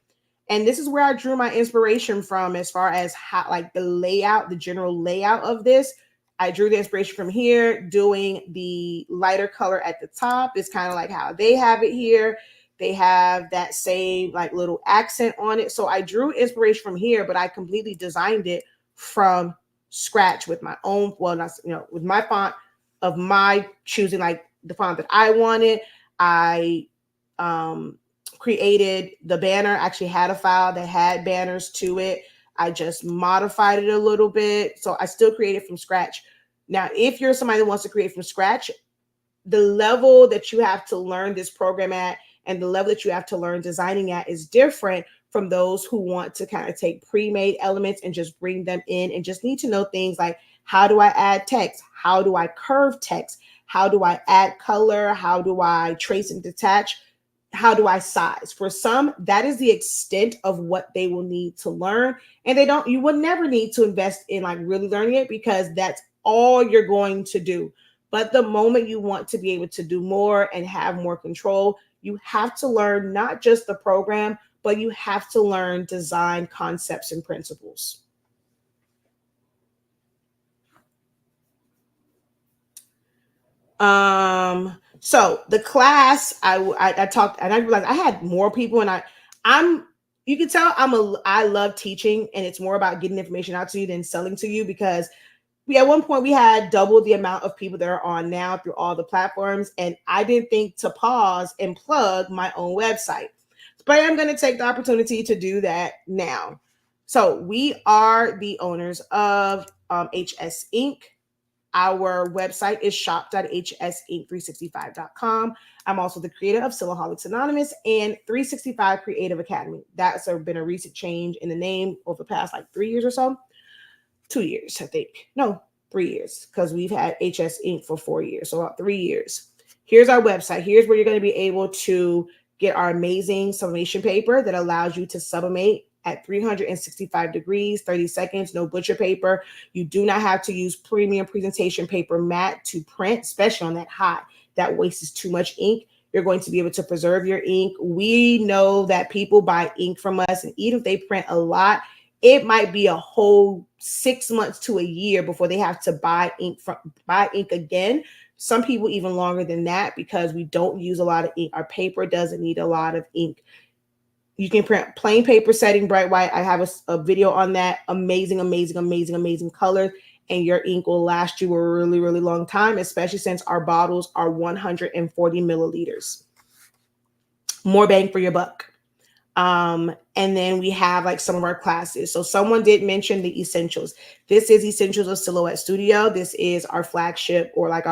And this is where I drew my inspiration from as far as how, like the layout, the general layout of this. I drew the inspiration from here, doing the lighter color at the top. It's kind of like how they have it here. They have that same like little accent on it. So I drew inspiration from here, but I completely designed it from scratch with my own, well, not, with my font of my choosing, like the font that I wanted. I created the banner. I actually had a file that had banners to it. I just modified it a little bit. So I still created from scratch. Now, if you're somebody that wants to create from scratch, the level that you have to learn this program at and the level that you have to learn designing at is different from those who want to kind of take pre-made elements and just bring them in and just need to know things like, how do I add text? How do I curve text? How do I add color? How do I trace and detach? How do I size? For some, that is the extent of what they will need to learn. And you would never need to invest in like really learning it, because that's all you're going to do. But the moment you want to be able to do more and have more control, you have to learn not just the program, but you have to learn design concepts and principles. So the class, I talked, and I realized I had more people, and you can tell I love teaching, and it's more about getting information out to you than selling to you, because at one point we had double the amount of people that are on now through all the platforms, and I didn't think to pause and plug my own website. But I'm going to take the opportunity to do that now. So we are the owners of HS Inc. Our website is shop.hsinc365.com. I'm also the creator of Silaholics Anonymous and 365 Creative Academy. That's been a recent change in the name over the past like 3 years or so. 2 years, I think. No, 3 years, because we've had HS Inc. for 4 years, so about 3 years. Here's our website. Here's where you're going to be able to get our amazing sublimation paper that allows you to sublimate at 365 degrees, 30 seconds, no butcher paper. You do not have to use premium presentation paper matte to print, especially on that hot. That wastes too much ink. You're going to be able to preserve your ink. We know that people buy ink from us, and even if they print a lot, it might be a whole 6 months to a year before they have to buy ink again. Some people even longer than that, because we don't use a lot of ink. Our paper doesn't need a lot of ink. You can print plain paper setting bright white. I have a video on that. Amazing, amazing, amazing, amazing color. And your ink will last you a really, really long time, especially since our bottles are 140 milliliters. More bang for your buck. And then we have like some of our classes. So someone did mention the essentials. This is Essentials of Silhouette Studio. This is our flagship, or like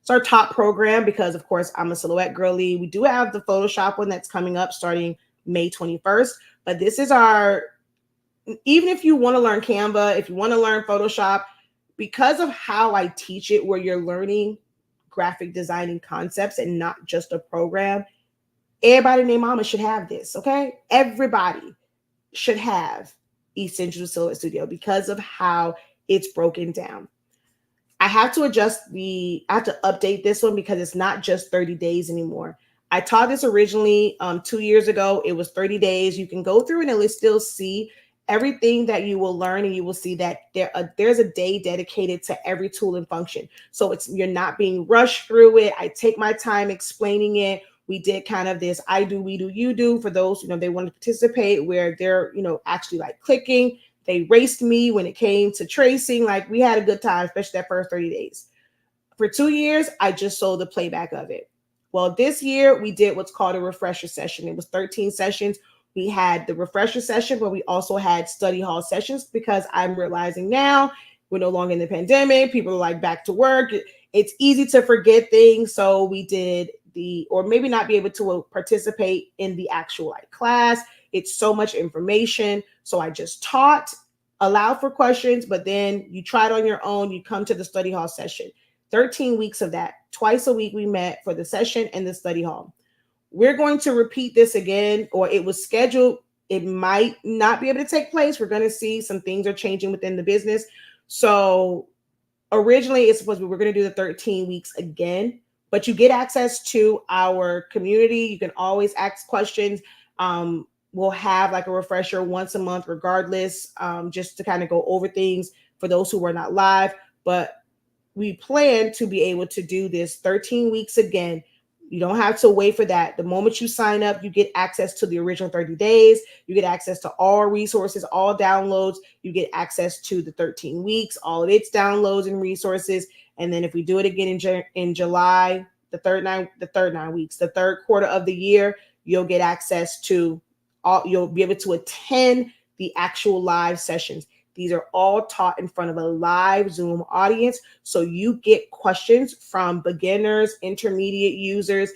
it's our top program, because of course I'm a silhouette girly. We do have the Photoshop one that's coming up starting May 21st, but this is our even if you want to learn Canva, if you want to learn Photoshop, because of how I teach it, where you're learning graphic designing concepts and not just a program, everybody named Mama should have this, okay? Everybody should have Essentials Silhouette Studio because of how it's broken down. I have to I have to update this one because it's not just 30 days anymore. I taught this originally 2 years ago. It was 30 days. You can go through and it'll still see everything that you will learn, and you will see that there's a day dedicated to every tool and function. So you're not being rushed through it. I take my time explaining it. We did kind of this I do, we do, you do for those, they want to participate, where they're, actually like clicking. They raced me when it came to tracing. Like, we had a good time, especially that first 30 days. For 2 years, I just sold the playback of it. Well, this year we did what's called a refresher session. It was 13 sessions. We had the refresher session, but we also had study hall sessions, because I'm realizing now we're no longer in the pandemic. People are like back to work. It's easy to forget things. So we did or maybe not be able to participate in the actual class. It's so much information. So I just taught, allowed for questions, but then you try it on your own. You come to the study hall session. 13 weeks of that. Twice a week we met for the session and the study hall. We're going to repeat this again, or it was scheduled. It might not be able to take place. We're going to see some things are changing within the business. So originally it's supposed to be, we're going to do the 13 weeks again, but you get access to our community. You can always ask questions. We'll have like a refresher once a month, regardless, just to kind of go over things for those who were not live. But we plan to be able to do this 13 weeks again. You don't have to wait for that. The moment you sign up, you get access to the original 30 days. You get access to all resources, all downloads. You get access to the 13 weeks, all of its downloads and resources. And then if we do it again in July, the third 9 weeks, the third quarter of the year, you'll get access to you'll be able to attend the actual live sessions. These are all taught in front of a live Zoom audience. So you get questions from beginners, intermediate users,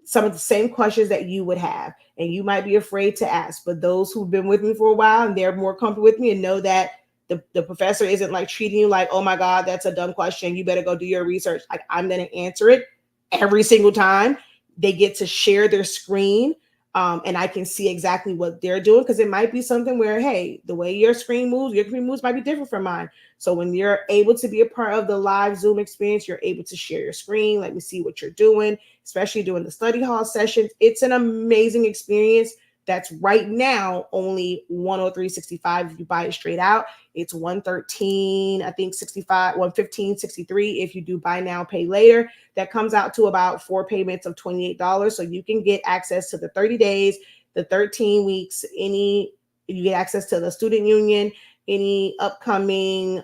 some of the same questions that you would have. And you might be afraid to ask, but those who've been with me for a while and they're more comfortable with me and know that the professor isn't like treating you like, oh my God, that's a dumb question, you better go do your research. Like, I'm going to answer it every single time. They get to share their screen. And I can see exactly what they're doing, because it might be something where, hey, the way your screen moves might be different from mine. So when you're able to be a part of the live Zoom experience, you're able to share your screen. Let me see what you're doing, especially doing the study hall sessions. It's an amazing experience. That's right now only $103.65 if you buy it straight out. It's $113, I think 65, $115.63 if you do buy now, pay later. That comes out to about 4 payments of $28. So you can get access to the 30 days, the 13 weeks, you get access to the student union, any upcoming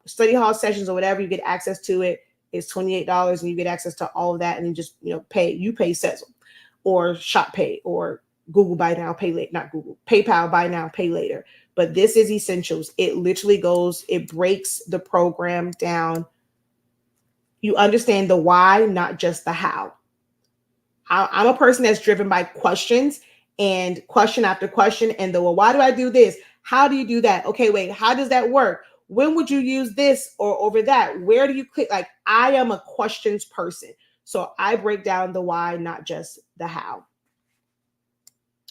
study hall sessions or whatever, you get access to it. It's $28 and you get access to all of that. And then just, pay Sezzle or Shop Pay or Google buy now, pay later, not Google, PayPal buy now, pay later. But this is Essentials. It literally it breaks the program down. You understand the why, not just the how. I'm a person that's driven by questions and question after question. And well, why do I do this? How do you do that? Okay, wait, how does that work? When would you use this or over that? Where do you click? Like, I am a questions person. So I break down the why, not just the how.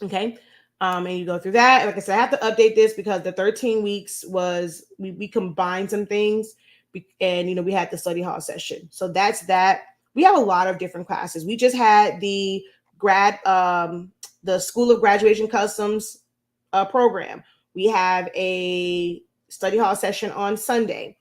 Okay. And you go through that. Like I said, I have to update this because the 13 weeks was, we combined some things and, we had the study hall session. So that's that. We have a lot of different classes. We just had the the School of Graduation Customs program. We have a study hall session on Sunday.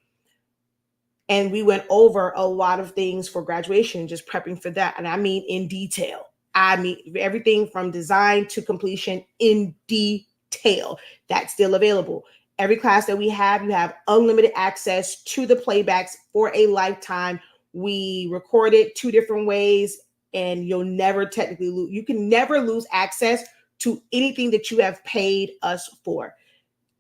And we went over a lot of things for graduation, just prepping for that. And I mean, in detail. I mean, everything from design to completion in detail. That's still available. Every class that we have, you have unlimited access to the playbacks for a lifetime. We record it 2 different ways, and you'll never technically lose. You can never lose access to anything that you have paid us for.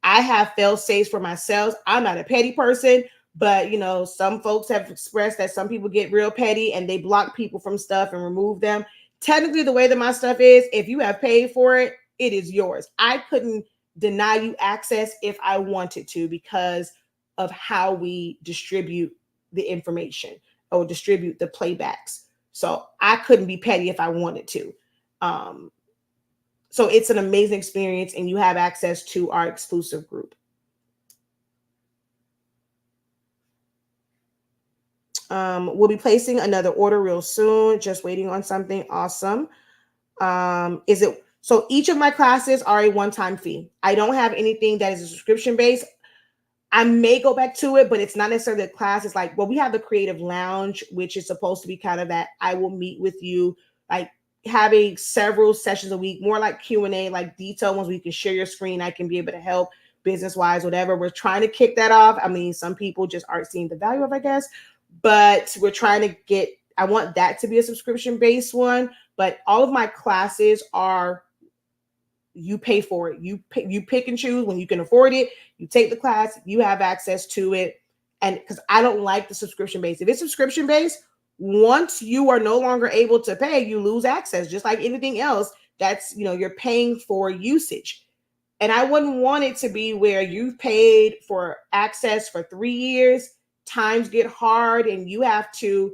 I have fail safes for myself. I'm not a petty person, but some folks have expressed that some people get real petty and they block people from stuff and remove them. Technically, the way that my stuff is, if you have paid for it, it is yours. I couldn't deny you access if I wanted to because of how we distribute the information or distribute the playbacks. So I couldn't be petty if I wanted to. So it's an amazing experience, and you have access to our exclusive group. We'll be placing another order real soon. Just waiting on something awesome. Is it so? Each of my classes are a one-time fee. I don't have anything that is a subscription based. I may go back to it, but it's not necessarily a class. It's like, well, we have the creative lounge, which is supposed to be kind of that I will meet with you, like having several sessions a week, more like Q&A, like detailed ones where you can share your screen. I can be able to help business wise, whatever. We're trying to kick that off. I mean, some people just aren't seeing the value of, I guess, but we're trying to get, I want that to be a subscription based one, but all of my classes are, you pay for it. You pick and choose when you can afford it. You take the class, you have access to it. And because I don't like the subscription based. If it's subscription based, once you are no longer able to pay, you lose access, just like anything else. That's, you're paying for usage. And I wouldn't want it to be where you've paid for access for 3 years, times get hard, and you have to,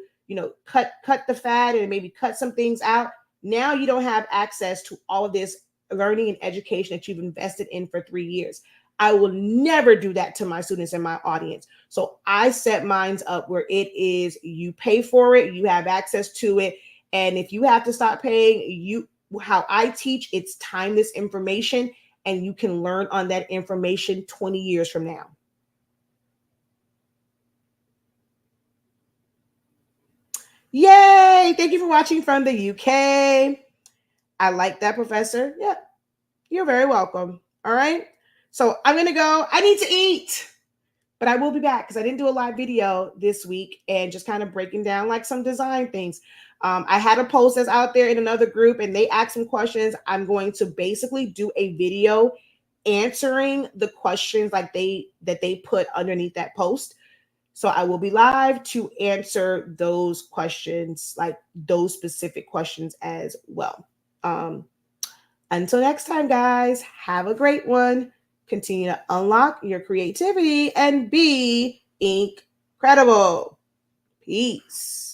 cut the fat and maybe cut some things out. Now you don't have access to all of this learning and education that you've invested in for 3 years. I will never do that to my students and my audience. So I set mine up where it is, you pay for it, you have access to it. And if you have to stop paying, how I teach, it's timeless information, and you can learn on that information 20 years from now. Yay! Thank you for watching from the UK. I like that, Professor. Yeah, you're very welcome. All right. So I'm going to go. I need to eat, but I will be back because I didn't do a live video this week and just kind of breaking down like some design things. I had a post that's out there in another group and they asked some questions. I'm going to basically do a video answering the questions like that they put underneath that post. So I will be live to answer those questions, like those specific questions as well. Until next time, guys, have a great one. Continue to unlock your creativity and be incredible. Peace.